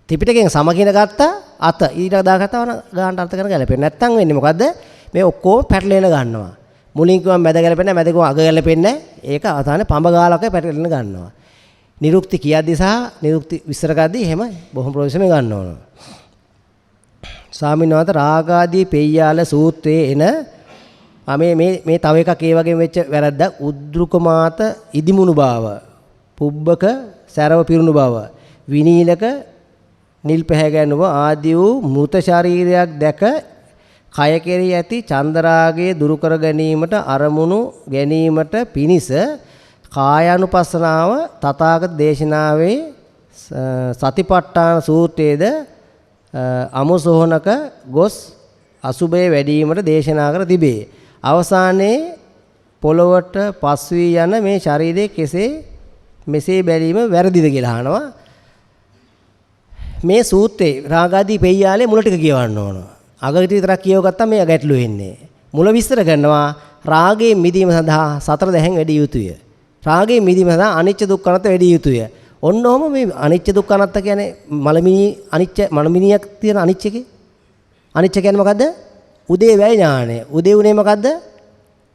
ත්‍රිපිටකයෙන් සම කියන ගත්තා අත ඊට දාගත්තා වන ගානට අර්ථ කරන ගැලපෙන්නේ. නැත්තම් වෙන්නේ මොකද්ද? මේ ඔක්කොම පැටලෙන ගන්නවා. මුලින් කිව්වම මැද ගැලපෙන්නේ මැද කිව්වම අග ගැලපෙන්නේ ඒක අවසානයේ පඹ ගාලක පැටලෙන්න ගන්නවා. නිරුක්ති කියද්දි සහ නිරුක්ති විස්තර කරද්දී එහෙම බොහොම ප්‍රවේශමෙන් ගන්න ඕන. ස්වාමීන් වහන්සේ රාගාදී පෙය්‍යාල සූත්‍රයේ එන මේ තව එකක් ඒ වගේම වෙච්ච වැරද්දක් උද්රුකමාත ඉදිමුණු බව පුබ්බක සරව පිරුණු බව විනීලක නිල් පැහැගැන්නුව ආදී වූ මෘත ශරීරයක් දැක කය කෙරෙහි ඇති චන්දරාගයේ දුරු කර ගැනීමට අරමුණු ගැනීමට පිණිස කායානුපස්සනාව තථාගත දේශනාවේ සතිපට්ඨාන සූත්‍රයේද අමුසෝහනක ගොස් අසුභය වැඩිවීමට දේශනා කර තිබේ. අවසානයේ පොළොවට පස් වී යන මේ ශරීරයේ මෙසේ බැලීම වැරදිද කියලා අහනවා. මේ සූත්‍රේ රාගාදී පෙය්‍යාලේ මුල ටික කියවන්න ඕන. අග විතරක් කියව ගත්තා මේ ගැටලු වෙන්නේ. මුල විස්තර කරනවා රාගයේ මිදීම සඳහා සතර දැහැන් වැඩි යුතුය. රාගයේ මිදීම සඳහා අනිච්ච දුක්ඛ අනාත්ම වැඩි යුතුය. ඔන්න ඔහම මේ අනිච්ච දුක්ඛ අනාත්ම කියන්නේ මලමිනියක් තියෙන අනිච්ච එකේ. අනිච්ච කියන්නේ මොකද්ද? උදේ වැය ඥානය. උදේ උනේ මොකද්ද?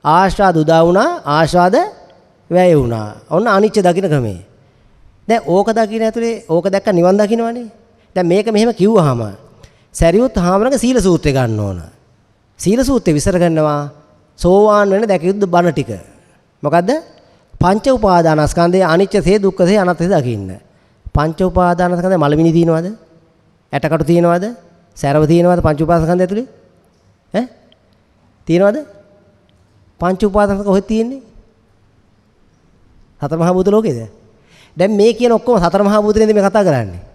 ආශාද උදා වුණා, ආශාද වැය වුණා. ඔන්න අනිච්ච දකින්න ක්‍රමය. දැන් ඕක දකින්න ඇතුලේ ඕක දැක්ක නිවන් දකින්නවනේ. දැන් මේක මෙහෙම කිව්වහම සරියුත් හාමරගේ සීල සූත්‍රය ගන්න ඕන. සීල සූත්‍රය විස්තර කරනවා සෝවාන් වෙන දැක යුද්ධ බණ ටික. මොකද්ද? පංච උපාදානස්කන්ධයේ අනිච්චසේ දුක්ඛසේ අනාත්මසේ දකින්න. පංච උපාදානස්කන්ධයේ මලමිනි තියෙනවද? ඇටකටු තියෙනවද? සැරව තියෙනවද පංච උපාදානස්කන්ධය ඇතුලේ? ඈ? තියෙනවද? පංච උපාදානස්කන්ධ කොහෙද තියෙන්නේ? සතර මහා භූත ලෝකේද? දැන් මේ කියන ඔක්කොම සතර මහා භූතේද මේ කතා කරන්නේ?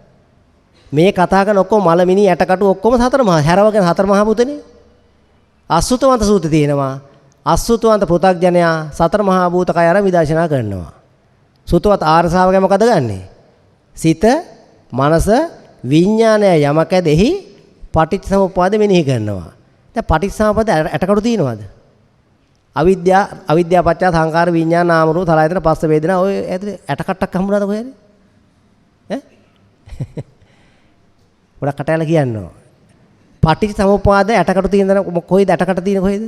මේ කතා කරන ඔක්කොම මලමිනි ඇටකටු ඔක්කොම සතර මහා හැරවගෙන සතර මහා භූතනේ. අසුතවන්ත සූත්‍රය තියෙනවා. අසුතවන්ත පෘථග්ජනයා සතර මහා භූත කය අර විදර්ශනා කරනවා. සුතවත් ආර්ය ශ්‍රාවකයා මොකද ගන්නෙ? සිත, මනස, විඥානය යමක දෙහි පටිච්චසමුප්පාද මෙනෙහි කරනවා. දැන් පටිච්චසමුප්පාද ඇටකටු තියෙනවද? අවිද්‍යාව පත්‍ය සංකාර විඥාන නාම රූප සලආයතන පස්ස වේදනා ඔය ඇතුලේ ඇටකටක් හම්බුණාද කොහෙද? ඈ? ගොඩක් කටයලා කියනවා. පටිච්චසමුප්පාද ඇටකටු තියෙන කොහෙද? ඇටකට තියෙන කොහෙද?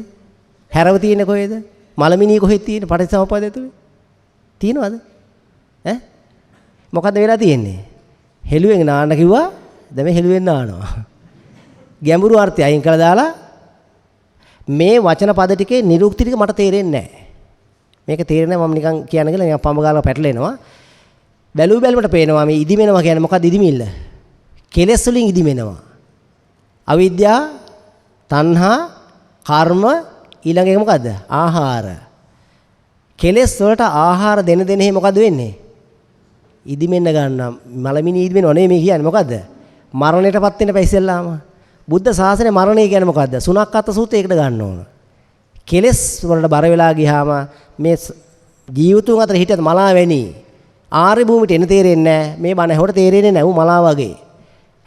හැරව තියෙන්නේ කොහෙද? මලමිනී කොහෙද තියෙන්නේ? පටිච්චසමුප්පාදය ඇතුලේ තියෙනවද? ඈ? මොකද්ද වෙලා තියෙන්නේ? හෙළුවෙන් නාන්න කිව්වා. දැන් මේ හෙළුවෙන් නානවා. ගැඹුරු අර්ථය අයින් කළා දාලා මේ වචන පද ටිකේ නිරුක්ති ටික මට තේරෙන්නේ නැහැ. මේක තේරෙන්නේ මම නිකන් කියන ගල නිකන් පඹ ගාලා පැටලෙනවා. බැලු බැලමට පේනවා මේ ඉදිමෙනවා කියන්නේ මොකක්ද ඉදිමිල්ල? කෙලෙස් වලින් ඉදිමෙනවා. අවිද්‍යාව, තණ්හා, කර්ම ඊළඟ එක මොකද්ද? ආහාර. කෙලෙස් වලට ආහාර දෙන දෙනේ මොකද වෙන්නේ? ඉදිමෙන්න ගන්නවා. මලමිනි ඉදිමෙනව නෙමෙයි මේ කියන්නේ මොකද්ද? මරණයටපත් වෙන්න බෑ ඉස්සෙල්ලාම. බුද්ධ ශාසනයේ මරණය කියන්නේ මොකද්ද? සුණක්කත් සූත්‍රයකට ගන්න ඕන. කෙලෙස් වලට බර වෙලා ගියාම මේ ජීවිතුන් අතර හිටියත් මලා වෙනි. ආර්ය භූමියට එන තේරෙන්නේ නැහැ. මේ බණ ඇහුවට තේරෙන්නේ නැහැ. ඌ මලා වගේ.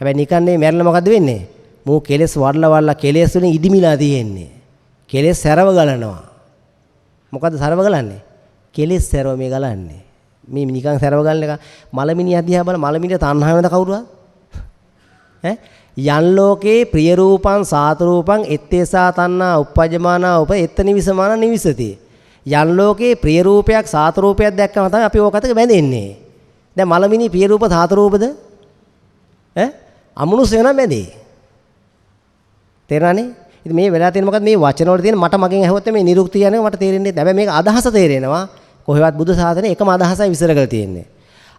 හැබැයි නිකන්නේ මැරෙලා මොකද්ද වෙන්නේ? මූ කෙලෙස් වඩලා කෙලෙස් වලින් ඉදිමිලා තියෙන්නේ. කෙලෙස් සැරව ගලනවා. මොකද්ද සැරව ගලන්නේ? කෙලෙස් සැරව මේ ගලන්නේ. මේ නිකන් සැරව ගලන එක මලමිනිය අධ්‍යා බල මලමිනිය තණ්හා වෙනද කවුරුවත්? ඈ යන් ලෝකේ ප්‍රිය රූපං සාත රූපං එත්තේසා තණ්හා උපජ්ජමානා උප එත්ත නිවිසමාන නිවිසති. යන් ලෝකේ ප්‍රිය රූපයක් සාත රූපයක් දැක්කම තමයි අපි ඕකටක බැඳෙන්නේ. දැන් මලමිනී ප්‍රිය රූප සාත රූපද? ඈ අමනුෂ්‍ය වෙනා බැඳේ. තේරෙනවනේ? ඉතින් මේ වෙලා තියෙන මොකද මේ වචන වල තියෙන මට මගෙන් ඇහුවොත් මේ නිරුක්තිය යනවා මට තේරෙන්නේ නැහැ. හැබැයි මේක අදහස තේරෙනවා. කොහෙවත් බුදු සාසනේ එකම අදහසයි විස්තර කරලා තියෙන්නේ.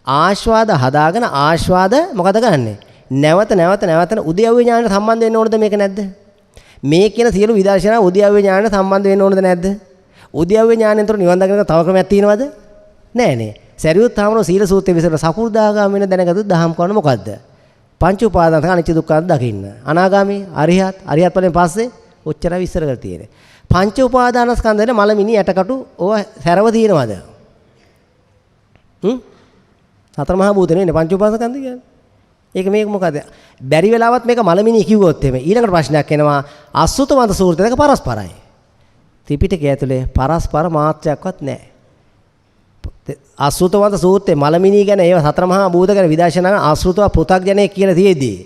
ආශ්වාද හදාගෙන ආශ්වාද මොකද කරන්නේ? නැවත උද්‍යව්‍ය ඥානයට සම්බන්ධ වෙන්න ඕනද මේක නැද්ද? මේ කියන සියලු විදර්ශනා උද්‍යව්‍ය ඥානයට සම්බන්ධ වෙන්න ඕනද නැද්ද? උද්‍යව්‍ය ඥානයෙන් තොර නිවන් දකින්න තව ක්‍රමයක් තියෙනවද? නෑනේ. සරියුත් හාමුදුරුවෝ සීල සූත්‍රයේ විසර සකු르දාගාමී වෙන දැනගත්තු දහම් කරන මොකද්ද? පංච උපාදාන අනිච්ච දුක්ඛ දකින්න. අනාගාමී අරිහත් ඵලයෙන් පස්සේ ඔච්චරයි විස්තර කරලා තියෙන්නේ. පංච උපාදානස්කන්ධයේ මලමිනි ඇටකටු ඕව සැරව තියෙනවද? සතර මහා භූත නෙවෙයි පංච උපාදානස්කන්ධ කියන්නේ. ඒක මේක මොකද? බැරි වෙලාවත් මේක මලමිනි කිව්වොත් එමේ ඊළඟට ප්‍රශ්නයක් එනවා අසුතවන්ත සූත්‍රයක පරස්පරයි. ත්‍රිපිටකය ඇතුලේ පරස්පර මාත්‍රයක්වත් නැහැ. අසුතවන්ත සූත්‍රයේ මලමිනී ගැන ඒව සතර මහා භූත ගැන විදර්ශනා කරන ආශ්‍රිතව පෘථග්ජනයේ කියලා තියෙද්දී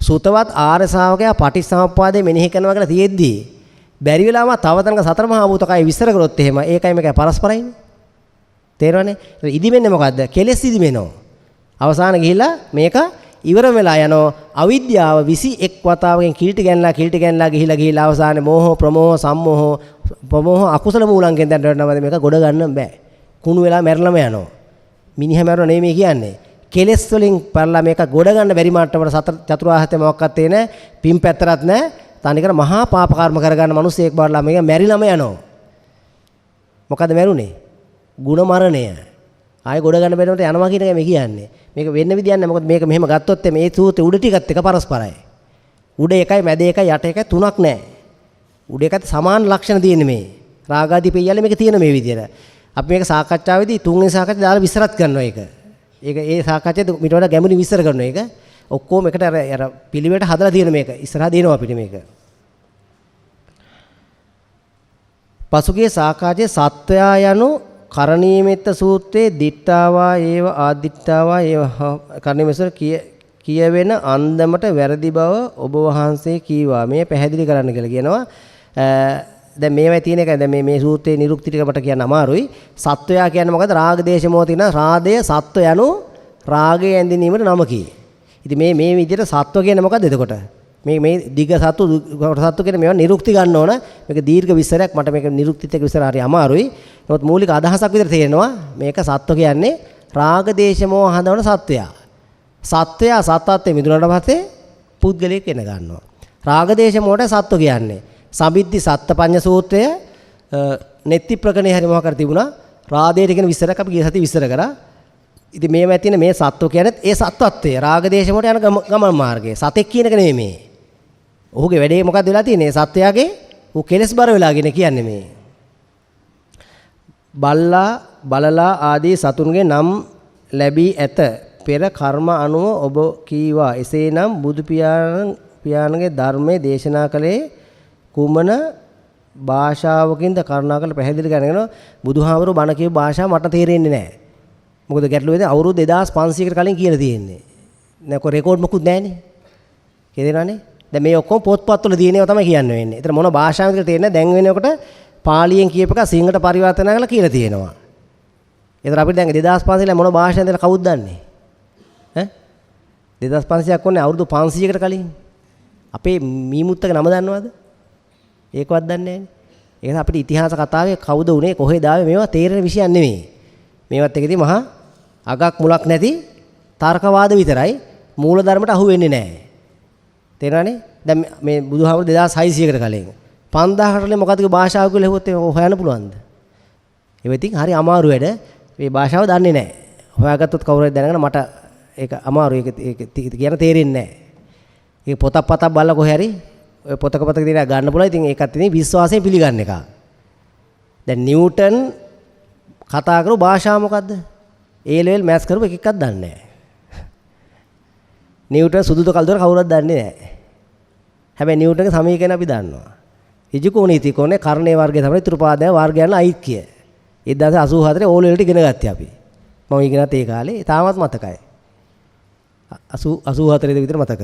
සුතවත් ආර්ය ශ්‍රාවකයා පටිච්චසමුප්පාදේ මෙනෙහි කරනවා කියලා තියෙද්දී බැරි වෙලාම තව තැනක සතර මහා භූතකය විස්තර කරොත් එහෙම ඒකයි මේකයි පරස්පරයිනේ. තේරෙනවනේ? ඉදිමෙන්නේ මොකද්ද? කෙලෙස් ඉදිමෙනවා. අවසාන ගිහිලා මේක ඉවර වෙලා යනවා. අවිද්‍යාව 21 වතාවකින් කිල්ටි ගැන්ලා ගිහිලා අවසානයේ මෝහ ප්‍රමෝහ සම්මෝහ ප්‍රමෝහ අකුසල මූලංගෙන් දැන් රැඳෙනවද මේක ගොඩ ගන්න බෑ. කුණු වෙලා මැරලම යනවා. මිනිහා මැරුණා නෙමෙයි කියන්නේ. කෙලෙස් වලින් පරලා මේක ගොඩ ගන්න බැරි මට්ටමට සතර චතුරාර්ය මොකක්වත් තේනේ පින් පැත්තරත් නැහැ. තනිකර මහා පාප කර්ම කරගන්න මිනිස්සෙක් බාරලා මේක මැරිලම යනවා. මොකද මැරුණේ? ಗುಣ මරණය. ආයෙ ගොඩ ගන්න බැරිවට යනවා කියන එක මේ කියන්නේ. මේක වෙන්න විදියක් නැහැ. මොකද මේක මෙහෙම ගත්තොත් මේ සූත්‍රේ උඩ ටිකත් එක පරස්පරයි. උඩ එකයි මැද එකයි යට එකයි තුනක් නැහැ. උඩ එකත් සමාන ලක්ෂණ තියෙන්නේ මේ. රාගාදී පියයල්ල මේක තියෙන මේ විදියට. අපි මේක සාකච්ඡාවේදී තුන්වෙනි සාකච්ඡාවේ දාලා විස්තරත් කරනවා ඒක. ඒක ඒ සාකච්ඡාවේ ඊට වඩා ගැඹුරින් විස්තර කරනවා ඒක. ඔක්කොම එකට අර පිළිවෙලට හදලා තියෙන මේක. ඉස්සරහා දෙනවා අපිට මේක. පසුගිය සාකච්ඡාවේ සත්වයා යනු කරණීයමෙත්ත සූත්‍රයේ දිට්ඨාවා ඒව ආදිට්ඨාවා ඒව කරණීයමෙසර කියවෙන අන්දමට වැරදි බව ඔබ වහන්සේ කීවා. මේ පැහැදිලි කරන්න කියලා කියනවා. දැන් මේවයි තියෙන එක දැන් මේ සූත්‍රයේ නිරුක්ති ටික මට කියන්න අමාරුයි. සත්වයා කියන්නේ මොකද? රාග දේශ මොහ තියෙන රාදය සත්ව යනු රාගයේ ඇඳිනීමට නමකි. ඉතින් මේ විදිහට සත්ව කියන්නේ මොකද්ද එතකොට? මේ දිග සත්තු කියන මේවා නිරුක්ති ගන්න ඕන. මේක දීර්ඝ විස්තරයක් මට මේක නිරුක්තිත් එක්ක විස්තර හරි අමාරුයි. නමුත් මූලික අදහසක් විතර තේරෙනවා. මේක සත්ව කියන්නේ රාග දේශ මොහ හදවන සත්වයා. සත්වයා සත්ත්වයේ මිදුණාට පස්සේ පුද්ගලයෙක් වෙන ගන්නවා. රාග දේශ මොහට සත්ව කියන්නේ. සම්බිද්දි සත්පඤ්ඤ සූත්‍රය නෙත්ති ප්‍රකරණේ හරි මොකක් කර තිබුණා. රාදේට කියන විස්තරයක් අපි ගිය සතියේ විස්තර කරා. ඉතින් මේවා තියෙන මේ සත්ව කියන්නේ ඒ සත්වත්වයේ රාග දේශ මොහට යන ගමන මාර්ගයේ. සතෙක් කියන එක නෙමෙයි මේ. ඔහුගේ වැඩේ මොකක්ද වෙලා තියෙන්නේ? සත්වයාගේ ඌ කෙලස් බර වෙලාගෙන කියන්නේ මේ. බලලා ආදී සතුන්ගේ නම් ලැබී ඇත. පෙර කර්ම අනුව ඔබ කීවා. එසේනම් බුදු පියාණන්ගේ ධර්මයේ දේශනා කළේ කුමන භාෂාවකින්ද කරුණාකර පැහැදිලි කරගෙන බුදුහාමුදුරුවෝ බණ කියපු භාෂාව මට තේරෙන්නේ නැහැ. මොකද ගැටලුවේදී අවුරුදු 2500කට කලින් කියලා තියෙන්නේ. නැකො රෙකෝඩ් මොකුත් නැහැනේ. කියදේනවනේ. දැන් මේ ඔක්කොම පොත්පත්වල තියෙන ඒවා තමයි කියන්න වෙන්නේ. ඒතර මොන භාෂාවකද තේරෙන්නේ? දැන් වෙනකොට පාලියෙන් කියප එක සිංහලට පරිවර්තන කරලා කියලා තියෙනවා. ඒතර අපිට දැන් 2500 මොන භාෂාවෙන්ද කවුද දන්නේ? ඈ 2500ක් වුණේ අවුරුදු 500කට කලින්. අපේ මීමුත්තක නම දන්නවද? ඒකවත් දන්නේ නැහැනේ. ඒක අපිට ඉතිහාස කතාවේ කවුද උනේ කොහෙද ආවේ මේවා තේරෙන විෂයක් නෙමෙයි. මේවත් එකදී මහා අගක් මුලක් නැති තර්කවාද විතරයි මූල ධර්මයට අහු වෙන්නේ නැහැ. තේරෙනවනේ? දැන් මේ බුදුහාමුදුරු 2600කට කලින් 5000කට කලින් මොකද්ද භාෂාව කියලා හෙව්වොත් හොයන්න පුළුවන්ද? ඒක ඉතින් හරි අමාරු වැඩ. මේ භාෂාව දන්නේ නැහැ. හොයාගත්තොත් කවුරු හරි දැනගෙන මට ඒක අමාරුයි. ඒක කියන තේරෙන්නේ නැහැ. ඒක පොතක් බලලා කොහේ හරි ඔය පොතක තියෙන ගන්න පුළුවන්. ඉතින් ඒකත් ඉතින් විශ්වාසයෙන් පිළිගන්න එක. දැන් නිව්ටන් කතා කරපු භාෂාව මොකද්ද? A level maths කරපු එකක්වත් දන්නේ නැහැ. නිව්ටන් සුදුද කල්දොර කවුරුත් දන්නේ නැහැ. හැබැයි නිව්ටන්ගේ සමීකරණ අපි දන්නවා. ඍජුකෝණීති කෝණේ කර්ණේ වර්ගය තමයි ත්‍රිපාදය වර්ගයන්ලා ඓක්‍ය. 1984 ඕල් වලට ඉගෙන ගත්තේ අපි. මම ඉගෙනත් ඒ කාලේ තාමත් මතකයි. 84 විතර මතකද?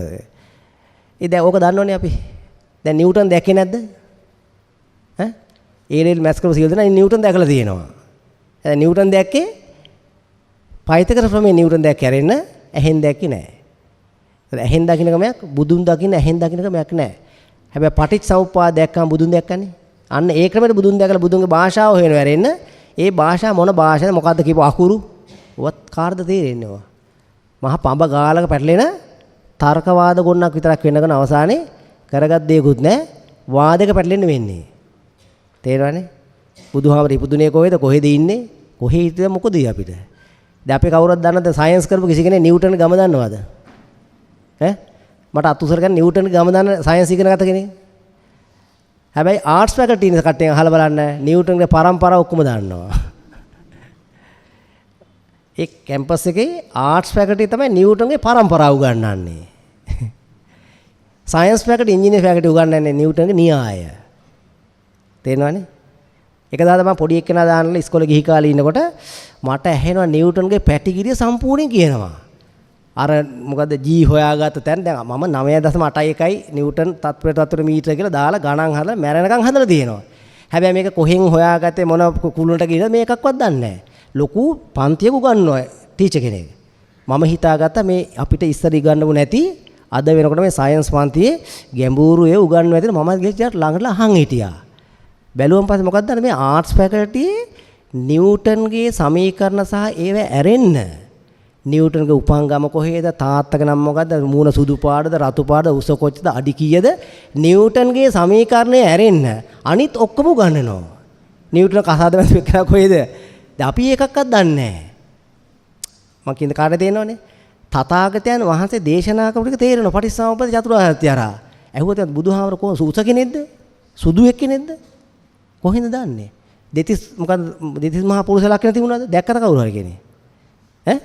දැන් ඕක දන්නවනේ අපි. දැන් නිව්ටන් දැක්කේ නැද්ද? ඈ? A level maths කරපු සියලු දෙනා නිව්ටන් දැකලා තියෙනවා. දැන් නිව්ටන් දැක්කේ පයිතගොරස් ප්‍රමේය නිව්ටන් දැක්කේ ඇරෙන්න ඇහෙන් දැක්කේ නැහැ. ඇහෙන් දකින්න ක්‍රමයක් බුදුන් දකින්න ඇහෙන් දකින්න ක්‍රමයක් නැහැ. හැබැයි පටිච්චසමුප්පාද දැක්කම බුදුන් දැක්කනේ. අන්න ඒ ක්‍රමයට බුදුන් දැකලා බුදුන්ගේ භාෂාව හොයනවා ඇරෙන්න. ඒ භාෂාව මොන භාෂාවද මොකද්ද කියපු අකුරු? ඔවත් කාර්ද තේරෙන්නේ ඔවා. මහා පඹ ගාලක පැටලෙන තර්කවාද ගොන්නක් විතරක් වෙනකන් අවසානයේ කරගත් දෙයක්වත් නැහැ. වාදයක පැටලෙන්න වෙන්නේ. තේරෙනවනේ? බුදුහාමර ඉපදුනේ කොහෙද? කොහෙද ඉන්නේ? කොහේ ඉතින් මොකද අපිට? දැන් අපි කවුරුත් දන්නද සයන්ස් කරපු කිසි කෙනෙක් නිව්ටන් ගම දන්නවද? ඈ මට අතුසර ගන්න නිව්ටන් ගම දන්න සයන්ස් ඉගෙන ගත කෙනෙක්. හැබැයි ආර්ට්ස් ෆැකල්ටි ඉන්න කට්ටිය අහලා බලන්න නිව්ටන්ගේ පරම්පරාව ඔක්කොම දන්නවා. ඒ කැම්පස් එකේ ආර්ට්ස් ෆැකල්ටි තමයි නිව්ටන්ගේ පරම්පරාව උගන්වන්නේ. සයන්ස් ෆැකල්ටි ඉංජිනේර ෆැකල්ටි උගන්වන්නේ නිව්ටන්ගේ න්‍යාය. තේරෙනවනේ? එක දාලා මම පොඩි එක්කෙනා දාන්නලා ඉස්කෝලේ ගිහි කාලේ ඉන්නකොට මට ඇහෙනවා නිව්ටන්ගේ පැටිගිරිය සම්පූර්ණයෙන් කියනවා. අර මොකද G හොයාගත්ත තැන දැන් මම 9.81 නිව්ටන් තත්පර මීටර කියලා දාලා ගණන් හදලා මැරෙනකන් හදලා තියෙනවා. හැබැයි මේක කොහෙන් හොයාගත්තේ මොන කුළුණට ගිහලා මේකක්වත් දන්නේ නැහැ. ලොකු පන්තියක උගන්වනවා ටීචර් කෙනෙක්. මම හිතාගත්තා මේ අපිට ඉස්සර ඉගන්වු නැති අද වෙනකොට මේ සයන්ස් පන්තියේ ගැඹුරු ඒ උගන්වන ඇතින මම ගිහින් ළඟට අහන් හිටියා. බැලුවම පස්සේ මොකක්ද මේ ආර්ට්ස් ෆැකල්ටියේ නිව්ටන්ගේ සමීකරණ සහ ඒව ඇරෙන්න නිව්ටන්ගේ උපංගම කොහේද තාත්තගේ නම මොකද්ද මූණ සුදු පාටද රතු පාටද උස කොච්චද අඩි කීයද නිව්ටන්ගේ සමීකරණය ඇරෙන්න අනිත් ඔක්කොම උගන්වනවා. නිව්ටන් කසාද බැඳපු එක කොහේද? දැන් අපි එකක්වත් දන්නේ නැහැ. මම කියන කාරණේ තේරෙනවනේ. තථාගතයන් වහන්සේ දේශනා කරපු එක තේරෙනවා පටිච්චසමුප්පාද චතුරාර්ය සත්‍ය හරහා. ඇහුවද බුදුහාමර කොහොම සූස කෙනෙක්ද? සුදු එක්කෙනෙක්ද? කොහෙන්ද දන්නේ? දෙතිස් මොකද දෙතිස් මහා පුරුෂ ලක්ෂණ තිබුණාද? දැක්කද කවුරු හරි කෙනෙක්? ඈ?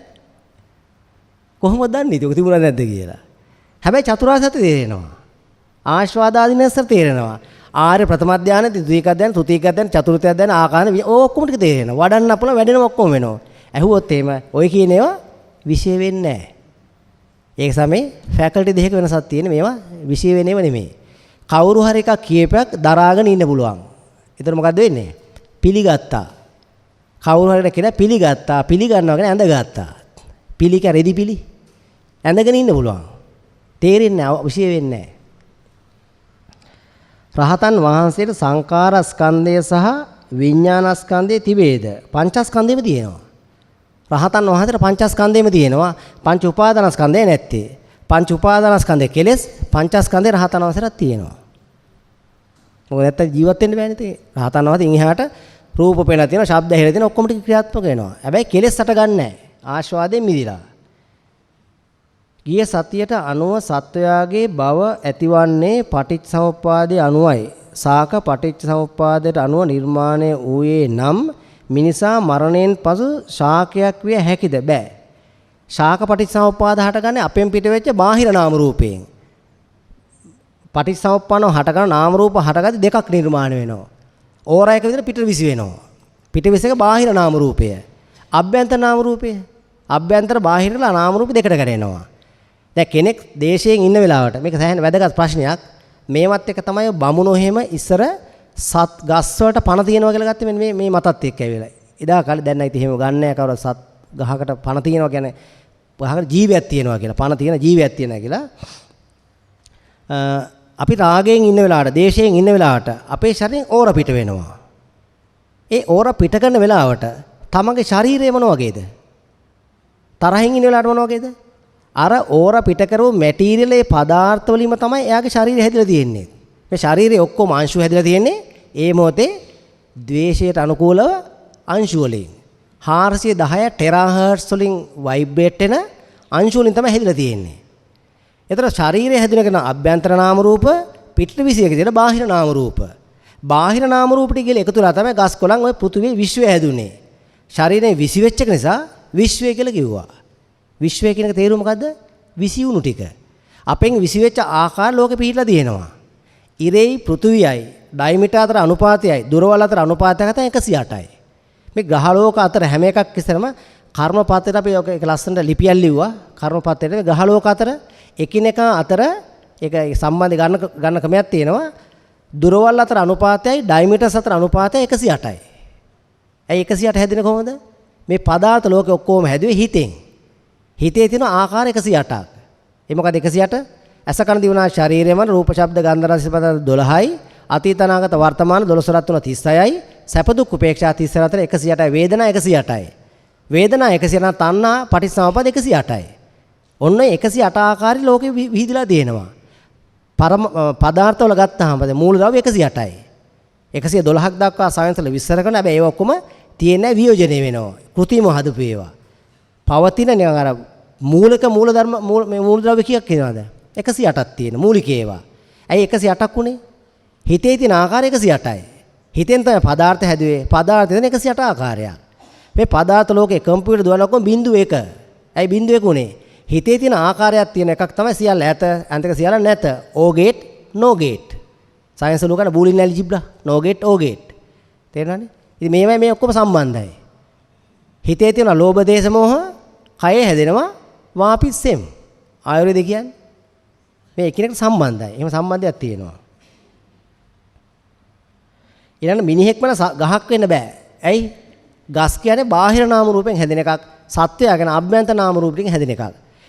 කොහොමද දන්නේ ඒක තිබුණා නැද්ද කියලා? හැබැයි චතුරාර්ය සත්‍ය තේරෙනවා. ආශ්වාදාදීනස්ස තේරෙනවා. ආර්ය ප්‍රථම ධානය, ද්විතීක ධානය, තෘතීක ධානය, චතුර්ථ ධානය ආකාර ඔක්කොම ටික තේරෙනවා. වඩන්න අපල වැඩෙනව ඔක්කොම වෙනවා. ඇහුවොත් එහෙම ඔය කියන ඒවා විශේෂ වෙන්නේ නැහැ. ඒක සමේ ෆැකල්ටි දෙකක වෙනසක් තියෙන මේවා විශේෂ වෙනේව නෙමෙයි. කවුරු හරි එකක් කියපයක් දරාගෙන ඉන්න පුළුවන්. ඒතර මොකද්ද වෙන්නේ? පිළිගත්තා. කවුරු හරි කෙනා පිළිගත්තා. පිළිගන්නවා කියන්නේ ඇඳගත්තා. පිළික රෙදි පිළි. ඇඳගෙන ඉන්න පුළුවන්. තේරෙන්නේ විශේෂ වෙන්නේ නැහැ. රහතන් වහන්සේට සංකාර ස්කන්ධය සහ විඥාන ස්කන්ධය තිබේද? පංචස්කන්ධෙම තියෙනවා. රහතන් වහන්සේට පංචස්කන්ධෙම තියෙනවා. පංච උපාදානස්කන්ධය නැත්තේ. පංච උපාදානස්කන්ධය කෙලෙස් පංචස්කන්ධය රහතන් වහන්සේට තියෙනවා. මොකද නැත්තම් ජීවත් වෙන්න බෑනේ තේ. රහතන් වහන්සේ ඉන්හිහාට රූප පේන තියෙනවා, ශබ්ද ඇහෙලා තියෙනවා, ඔක්කොම ටික ක්‍රියාත්මක වෙනවා. හැබැයි කෙලෙස් හට ගන්න නැහැ. ආශ්වාදයෙන් මිදිලා. ගිය සතියට අනුව සත්වයාගේ භව ඇතිවන්නේ පටිච්චසමුප්පාදයේ අනුවයි. සාක පටිච්චසමුප්පාදයට අනුව නිර්මාණය වූයේ නම් මිනිසා මරණයෙන් පසු ශාකයක් විය හැකිද? බෑ. ශාක පටිච්චසමුප්පාද හටගන්නේ අපෙන් පිට වෙච්ච බාහිර නාම රූපයෙන්. පටිච්චසමුප්පාදව හටගන්න නාම රූප හටගatti දෙකක් නිර්මාණය වෙනවා. ඕරා එක විදිහට පිට විසි වෙනවා. පිට විස එක බාහිර නාම රූපය. අභ්‍යන්තර නාම රූපය. අභ්‍යන්තර බාහිරලා නාම රූප දෙකට කැඩෙනවා. දැන් කෙනෙක් දේශයෙන් ඉන්න වෙලාවට මේක සෑහෙන වැදගත් ප්‍රශ්නයක්. මේවත් එක තමයි බමුණෝ එහෙම ඉස්සර සත් ගස් වලට පණ තියනවා කියලා ගත්තේ මේ මතත් එක්ක ඇවිල්ලා. එදා කාලේ දැන් නැති එහෙම ගන්න නැහැ කවුරු සත් ගහකට පණ තියනවා කියන්නේ ගහකට ජීවියක් තියනවා කියලා. පණ තියන ජීවියක් තියනවා කියලා. අපි රාගයෙන් ඉන්න වෙලාවට, දේශයෙන් ඉන්න වෙලාවට අපේ ශරීරයෙන් ඕර පිට වෙනවා. ඒ ඕර පිට කරන වෙලාවට තමගේ ශරීරය මොන වගේද? තරහින් ඉන්න වෙලාවට මොන වගේද? අර ඕර පිට කරව මැටීරියල් ඒ පදාර්ථ වලින්ම තමයි එයාගේ ශරීරය හැදිලා තියෙන්නේ. මේ ශරීරයේ ඔක්කොම අංශු හැදිලා තියෙන්නේ ඒ මොහොතේ ද්වේෂයට අනුකූලව අංශු වලින්. 410 ටෙරාහර්ට්ස් වලින් වයිබ්‍රේට් වෙන අංශු වලින් තමයි හැදිලා තියෙන්නේ. ඒතර ශරීරය හැදිනකන අභ්‍යන්තර නාම රූප, පිට විසියක තියෙන බාහිර නාම රූප. බාහිර නාම රූප ටික කියලා එකතු වෙලා තමයි ගස් කොළන් ඔය පෘථිවියේ විශ්වය හැදුනේ. ශරීරයෙන් විසි වෙච්ච එක නිසා විශ්වය කියලා කිව්වා. විශ්වය කියන එක තේරුම මොකද්ද? විසියුණු ටික. අපෙන් විසි වෙච්ච ආකාර ලෝකෙ පිහිටලා තියෙනවා. ඉරේයි පෘථිවියයි ඩයිමීටර් අතර අනුපාතයයි දුරවල් අතර අනුපාතය ගත 108යි. මේ ග්‍රහලෝක අතර හැම එකක් ඉස්සරම කර්මපතේට අපි ඒක ලස්සනට ලිපියක් ලිව්වා. කර්මපතේට ග්‍රහලෝක අතර එකිනෙකා අතර ඒක සම්බන්ධ ගන්න ක්‍රමයක් තියෙනවා. දුරවල් අතර අනුපාතයයි ඩයිමීටර්ස් අතර අනුපාතය 108යි. ඇයි 108 හැදෙන්නේ කොහොමද? මේ පදාර්ථ ලෝකෙ ඔක්කොම හැදුවේ හිතෙන්. හිතේ තියෙන ආකාර 108ක්. ඒ මොකද 108? ඇස කන දිවනා ශරීරයම රූප ශබ්ද ගන්ධ රස ස්පර්ශ 12යි. අතීත අනාගත වර්තමාන 12 3 36යි. සැප දුක් උපේක්ෂා 34 අතර 108යි. වේදනා 108යි. වේදනා 108 තණ්හා පටිච්චසමුප්පාද 108යි. ඔන්න 108 ආකාරي ලෝකෙ විහිදලා තියෙනවා. පදාර්ථ වල ගත්තාම මූලද්‍රව්‍ය 108යි. 112ක් දක්වා සයන්ස් වල විස්තර කරන හැබැයි ඒව ඔක්කොම තියෙන්නේ වියෝජනය වෙනවා. කෘතිම හදපු ඒවා. පවතින නිකන් අර මූලික මූලධර්ම මූලද්‍රව්‍ය කීයක් කියනවාද? 108ක් තියෙන මූලික ඒවා. ඇයි 108ක් උනේ? හිතේ තියෙන ආකාරය 108යි. හිතෙන් තමයි පදාර්ථ හැදුවේ. පදාර්ථ දෙන 108 ආකාරයක්. මේ පදාර්ථ ලෝකේ කම්පියුටර් දුවන ඔක්කොම බිංදු 1. ඇයි බිංදු 1 උනේ? හිතේ තියෙන ආකාරයක් තියෙන එකක් තමයි සියල්ල ඇත, අන්තික සියල්ල නැත. O gate, no gate. Science වල කරන බූලින් ඇල්ජිබ්‍රා, no gate, O gate. තේරෙනවනේ? ඉතින් මේ ඔක්කොම සම්බන්ධයි. හිතේ තියෙන ලෝභ දේශ මොහ කයේ හැදෙනවා වාපිත් සෙම්. ආයුර්වේද කියන්නේ මේ එකිනෙකට සම්බන්ධයි. එහෙම සම්බන්ධයක් තියෙනවා. ඊළඟ මිනිහෙක්ම ගහක් වෙන්න බෑ. ඇයි? ගස් කියන්නේ බාහිර නාම රූපෙන් හැදෙන එකක්. සත්වය කියන්නේ අභ්‍යන්තර නාම රූපෙන් හැදෙන එකක්.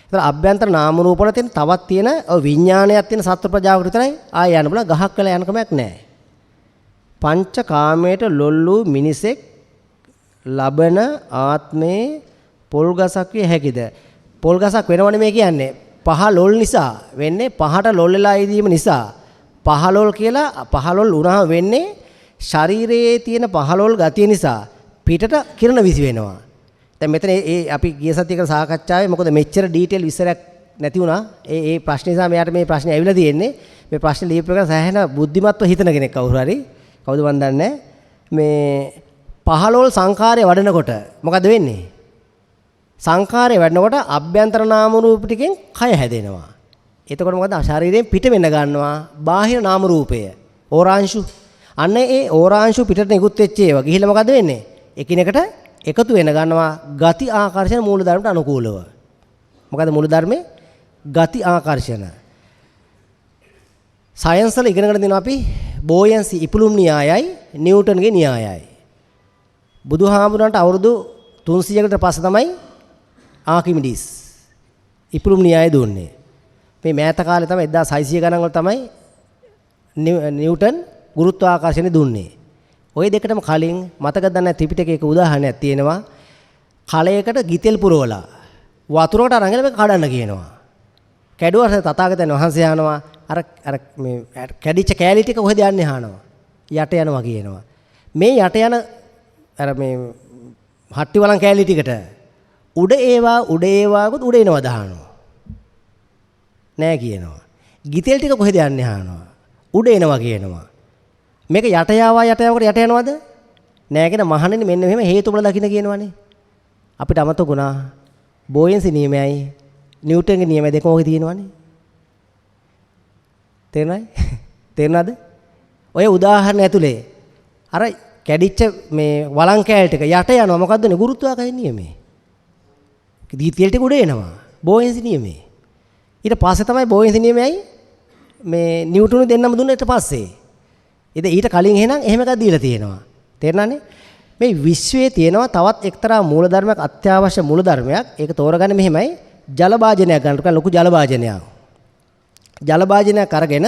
ඒතර අභ්‍යන්තර නාම රූප වල තියෙන තවත් තියෙන විඥානයක් තියෙන සත්ව ප්‍රජාවකට විතරයි ආය යන්න බල ගහක් වෙලා යන කමක් නැහැ. පංච කාමයට ලොල්ලු මිනිසෙක් ලබන ආත්මේ පොල් ගසක් විය හැකිද? පොල් ගසක් වෙනවනේ මේ කියන්නේ. පහ ලොල් නිසා වෙන්නේ පහට ලොල් වෙලා ඉදීම නිසා පහලොල් කියලා පහලොල් උනහම වෙන්නේ ශරීරයේ තියෙන පහලොල් ගතිය නිසා පිටට කිරණ විසි වෙනවා. දැන් මෙතන අපි ගිය සතියේක සාකච්ඡාවේ මොකද මෙච්චර ඩීටේල් විස්තරයක් නැති වුණා. ඒ ප්‍රශ්න නිසා මෙයාට මේ ප්‍රශ්නේ ඇවිල්ලා තියෙන්නේ. මේ ප්‍රශ්නේ ලියපු එක සෑහෙන බුද්ධිමත්ව හිතන කෙනෙක් කවුරු හරි. කවුද මන් දන්නේ මේ පහලොල් සංඛාරය වඩනකොට මොකද වෙන්නේ? සංඛාරය වැඩනකොට අභ්‍යන්තර නාම රූප ටිකෙන් කය හැදෙනවා. එතකොට මොකද ශරීරයෙන් පිට වෙන්න ගන්නවා බාහිර නාම රූපය. ඕරාංශු. අන්න ඒ ඕරාංශු පිටට නිකුත් වෙච්ච ඒවා ගිහිල්ලා මොකද වෙන්නේ? එකිනෙකට එකතු වෙන ගන්නවා ගති ආකර්ෂණ මූල ධර්මයට අනුකූලව. මොකද මූල ධර්මේ ගති ආකර්ෂණ. සයන්ස් වල ඉගෙනගෙන දෙනවා අපි බෝයන්සි ඉපුලුම් න්‍යායයි නිව්ටන්ගේ න්‍යායයි. බුදුහාමුදුරන්ට අවුරුදු 300කට පස්සේ තමයි ආකිමිඩිස් ඉපුලුම් න්‍යාය දුන්නේ. මේ මෑත කාලේ තමයි 1600 ගණන් වල තමයි නිව්ටන් ගුරුත්වාකර්ෂණය දුන්නේ. ওই දෙකටම කලින් මතක දන්න ත්‍රිපිටකයක උදාහරණයක් තියෙනවා. කලයකට ගිතෙල් පුරවලා වතුරකට අරගෙන මේක කඩන්න කියනවා. කැඩුවාට තථාගතයන් වහන්සේ අහනවා අර මේ කැඩිච්ච කෑලි ටික කොහෙද යන්නේ අහනවා. යට යනවා කියනවා. මේ යට යන අර මේ හට්ටි වලන් කෑලි ටිකට උඩ ඒවාකුත් උඩ එනවා දහනවා. නෑ කියනවා. ගිතෙල් ටික කොහෙද යන්නේ අහනවා. උඩ එනවා කියනවා. මේක යට යාවකට යට යනවද? නෑ කියන මහණෙනි මෙන්න මෙහෙම හේතුඵල දකින්න කියනවනේ. අපිට අමතකුණා බෝයන්සි නියමයයි නිව්ටන්ගේ නියමය දෙකම ඔකේ තියෙනවනේ. තේරුණාද? ඔය උදාහරණ ඇතුලේ අර කැඩිච්ච මේ වලං කෑල් ටික යට යනවා මොකද්ද නේ ගුරුත්වාකර්ෂණ නියමේ. දීතියල් ටික උඩ එනවා බෝයන්සි නියමේ. ඊට පස්සේ තමයි බෝයන්සි නියමයයි මේ නිව්ටන් දෙන්නම දුන්න ඊට පස්සේ. ඉතින් ඊට කලින් එහෙනම් එහෙම එකක් දීලා තියෙනවා. තේරුණානේ? මේ විශ්වයේ තියෙනවා තවත් එක්තරා මූලධර්මයක් අත්‍යවශ්‍ය මූලධර්මයක්. ඒක තෝරගන්න මෙහෙමයි. ජල භාජනයක් ගන්නකොට ලොකු ජල භාජනයක්. ජල භාජනයක් අරගෙන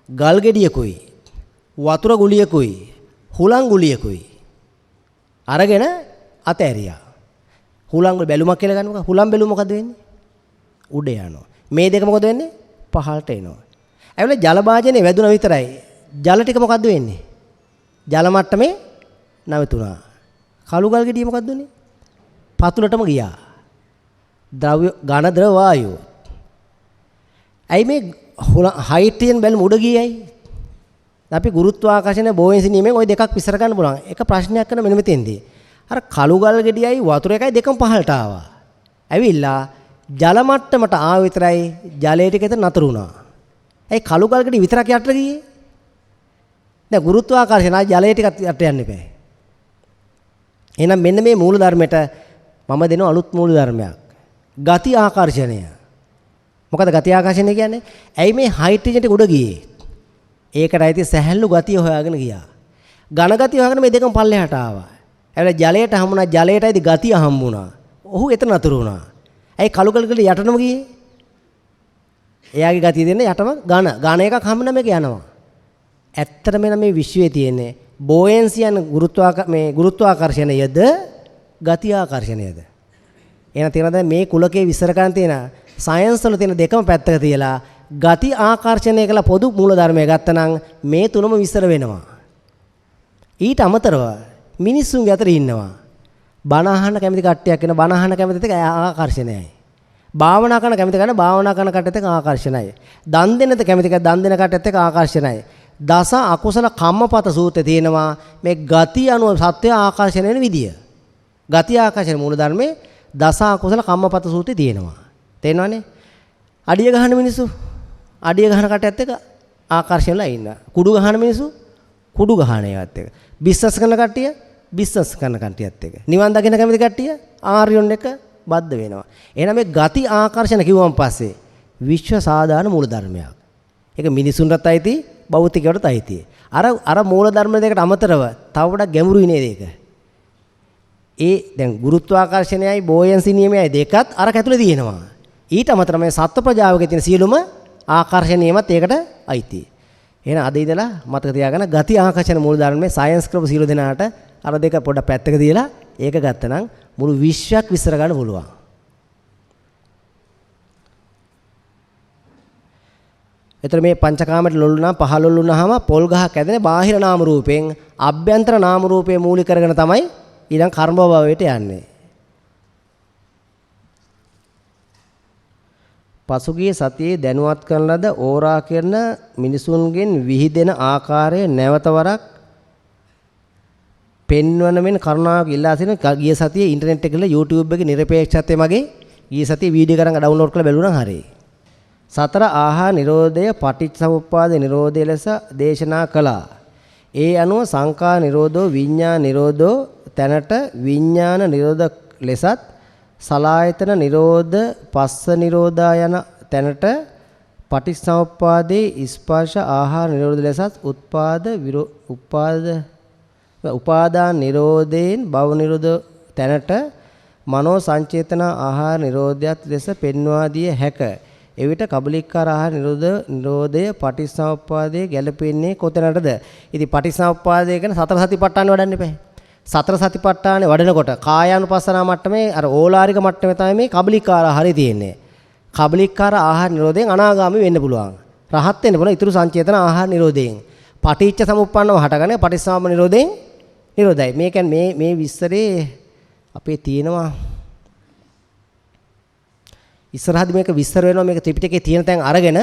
ගල් ගෙඩියකුයි වතුර ගුලියකුයි හුලං ගුලියකුයි අරගෙන අතෑරියා. හුලං බැලුමක් කියලා ගන්නකොට හුලං බැලුම මොකද වෙන්නේ? උඩ යනවා. මේ දෙක මොකද වෙන්නේ? පහළට එනවා. ඇවිල්ලා ජල භාජනේ වැදුනා විතරයි. ජල ටික මොකද්ද වෙන්නේ? ජල මට්ටමේ නැවතුණා. කළු ගල් ගෙඩිය මොකද්ද උනේ? පතුලටම ගියා. ද්‍රව්‍ය ඝන ද්‍රව වායුව. ඇයි මේ හයිඩ්‍රජන් බැලුම උඩ ගියයි? අපි ගුරුත්වාකර්ෂණ බෝයන්සි නියමයෙන් ওই දෙකක් විසර ගන්න පුළුවන්. එක ප්‍රශ්නයක් කරන මෙන්න මෙතෙන්දී. අර කළු ගල් ගෙඩියයි වතුර එකයි දෙකම පහළට ආවා. ඇවිල්ලා ජල මට්ටමට ආව විතරයි ජලයේ ටික එතන නතර වුණා. ඒ කළු ගල් ගෙඩිය විතරක් යටට ගියේ. දැන් ගුරුත්වාකර්ෂණ ජලයේ ටිකක් යට යන්න එපා. එහෙනම් මෙන්න මේ මූල ධර්මයට මම දෙන අලුත් මූල ධර්මයක්. ගති ආකර්ෂණය. මොකද ගති ආකර්ෂණය කියන්නේ? ඇයි මේ හයිඩ්‍රජන් ටික උඩ ගියේ? ඒකටයි ඉතින් සැහැල්ලු ගතිය හොයාගෙන ගියා. ඝන ගතිය හොයාගෙන මේ දෙකම පල්ලෙහාට ආවා. හැබැයි ජලයට හම්බුණා ජලයටයි ගතිය හම්බුණා. ඔහු එතන නතර වුණා. ඇයි කළු ගල් ගෙඩිය යටටම ගියේ? එයාගේ ගතිය දෙන්නේ යටම ඝන එකක් හම්බුනා මේක යනවා. ඇත්තටම මේ විශ්වයේ තියෙන්නේ බෝයන්සි යන ගුරුත්වාකර්ෂණයද ගති ආකර්ෂණයද? එහෙනම් තේරෙනවද මේ කුලකේ විස්තර කරන් තියෙන සයන්ස් වල තියෙන දෙකම පැත්තක තියලා ගති ආකර්ෂණය කළ පොදු මූල ධර්මය ගත්තනම් මේ තුනම විස්තර වෙනවා. ඊට අමතරව මිනිස්සුන්ගේ අතර ඉන්නවා බණ අහන්න කැමති කට්ටියක් වෙන බණ අහන්න කැමති තේ ආකර්ෂණයයි. භාවනා කරන කැමති කරන භාවනා කරන කට්ටියත් එක්ක ආකර්ෂණයි. දන් දෙන්නත් කැමති කර දන් දෙන කට්ටියත් එක්ක ආකර්ෂණයි. දස අකුසල කම්මපත සූත්‍රයේ තියෙනවා මේ ගති අනුව සත්‍ය ආකර්ෂණය වෙන විදිය. ගති ආකර්ෂණ මූල ධර්මයේ දස අකුසල කම්මපත සූත්‍රයේ තියෙනවා. තේරෙනවනේ? අඩිය ගහන මිනිස්සු අඩිය ගහන කට්ටියත් එක්ක ආකර්ෂණලා ඉන්නවා. කුඩු ගහන මිනිස්සු කුඩු ගහන ඒවත් එක්ක. බිස්නස් කරන කට්ටිය බිස්නස් කරන කට්ටියත් එක්ක. නිවන් දකින්න කැමති කට්ටිය ආර්යොන් එක්ක බද්ධ වෙනවා. එහෙනම් මේ ගති ආකර්ෂණ කිව්වන් පස්සේ විශ්ව සාධාරණ මූල ධර්මයක්. ඒක මිනිසුන්ටත් අයිති, භෞතිකයටත් අයිති. අර මූල ධර්ම දෙකට අමතරව තව වඩා ගැඹුරුයි නේද ඒක? දැන් ගුරුත්වාකර්ෂණයයි බෝයන්සි නියමයයි දෙකත් අරක ඇතුලේ තියෙනවා. ඊට අමතරව මේ සත්ත්ව ප්‍රජාවකේ තියෙන සියලුම ආකර්ෂණීයමත් ඒකට අයිති. එහෙනම් අද ඉඳලා මතක තියාගන්න ගති ආකර්ෂණ මූල ධර්මයේ සයන්ස් කරපු සියලු දෙනාට අර දෙක පොඩ්ඩක් පැත්තක තියලා ඒක ගත්තනම් මුළු විශ්වයක් විස්තර ගන්න පුළුවන්. එතන මේ පංචකාමයට ලොල්ුණා පහළොල්ුණාම පොල් ගහක් ඇදෙන බාහිර නාම රූපයෙන් අභ්‍යන්තර නාම රූපයේ මූලික කරගෙන තමයි ඊළඟ කර්ම භවයට යන්නේ. පසුගිය සතියේ දැනුවත් කරන ලද ඕරා කරන මිනිසුන්ගෙන් විහිදෙන ආකාරය නැවත වරක් පෙන්වන මෙන් කරුණාවක් ඉල්ලා සිටින ගිය සතියේ ඉන්ටර්නෙට් එකේ YouTube එකේ නිරපේක්ෂත්වයේ මගේ ගිය සතියේ වීඩියෝ කරන් ඩවුන්ලෝඩ් කරලා බැලුවා නම් හරියි. සතර ආහාර නිරෝධය පටිච්චසමුප්පාද නිරෝධය ලෙස දේශනා කළා. ඒ අනුව සංඛාර නිරෝධෝ විඥාන නිරෝධෝ තැනට විඥාන නිරෝධ ලෙසත් සලායතන නිරෝධ පස්ස නිරෝධා යන තැනට පටිච්චසමුප්පාදේ ස්පර්ශ ආහාර නිරෝධ ලෙසත් උපාදාන නිරෝධයෙන් භව නිරෝධ තැනට මනෝ සංචේතන ආහාර නිරෝධයත් ලෙස පෙන්වා දිය හැක. එවිට කබලිකාර ආහාර නිරෝධය පටිච්චසමුප්පාදයේ ගැලපෙන්නේ කොතැනටද? ඉතින් පටිච්චසමුප්පාදය කියන සතර සතිපට්ඨාන වඩන්න එපා. සතර සතිපට්ඨානේ වඩනකොට කායානුපස්සනා මට්ටමේ අර ඕලාරික මට්ටමේ තමයි මේ කබලිකාර ආහාරය තියෙන්නේ. කබලිකාර ආහාර නිරෝධයෙන් අනාගාමී වෙන්න පුළුවන්. රහත් වෙන්න පුළුවන් ඊතුරු සංචේතන ආහාර නිරෝධයෙන්. පටිච්ච සමුප්පන්නව හටගන්නේ පටිච්චසමුප්පන්න නිරෝධයෙන් නිරෝධයි. මේ කියන්නේ මේ විස්තරේ අපේ තියෙනවා ඉස්සරහදී මේක විස්තර වෙනවා මේක ත්‍රිපිටකයේ තියෙන තැන් අරගෙන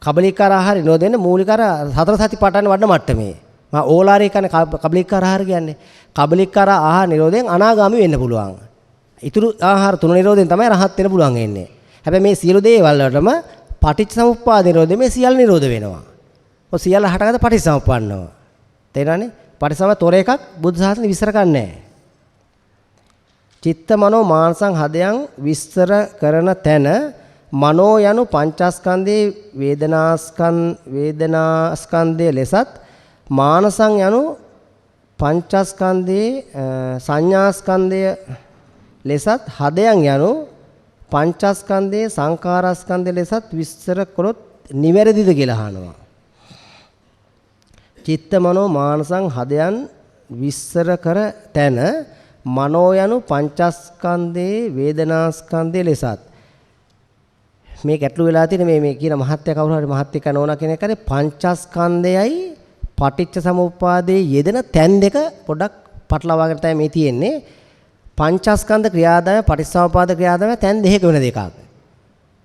කබලිකාර ආහාර නිරෝධයෙන් මූලික අර සතර සතිපට්ඨාන වඩන මට්ටමේ. මා ඕලාරික කියන්නේ කබලිකාර ආහාර කියන්නේ. කබලිකාර ආහාර නිරෝධයෙන් අනාගාමී වෙන්න පුළුවන්. ඊතුරු ආහාර තුන නිරෝධයෙන් තමයි රහත් වෙන්න පුළුවන් වෙන්නේ. හැබැයි මේ සියලු දේවල් වලටම පටිච්චසමුප්පාද නිරෝධයෙන් මේ සියල්ල නිරෝධ වෙනවා. ඔය සියල්ල හටගත්ත පටිච්චසමුප්පන්නව. තේරෙනවනේ? පටිච්චසමුප්පාද තොර එකක් බුද්ධ ශාසනය විස්තර කරන්නේ නැහැ. චිත්ත මනෝ මානසං හදයන් විස්තර කරන තැන මනෝ යනු පංචස්කන්ධේ වේදනාස්කන්ධය ලෙසත් මානසං යනු පංචස්කන්ධේ සංඥාස්කන්ධය ලෙසත් හදයන් යනු පංචස්කන්ධේ සංඛාරස්කන්ධය ලෙසත් විස්තර කළොත් නිවැරදිද කියලා අහනවා. චිත්ත මනෝ මානසං හදයන් විස්තර කර තැන මනෝ යනු පංචස්කන්ධේ වේදනාස්කන්ධය ලෙසත් මේ ගැටළු වෙලා තියෙන මේ කියන මහත්ය කවුරු හරි මහත්ය කනෝනා කෙනෙක් හරි පංචස්කන්ධයයි පටිච්ච සමුප්පාදයේ යෙදෙන තැන් දෙක පොඩක් පටලවාගෙන තමයි මේ තියෙන්නේ. පංචස්කන්ධ ක්‍රියාදාම පටිච්චසමුප්පාද ක්‍රියාදාම තැන් දෙකක වෙන දෙකක්.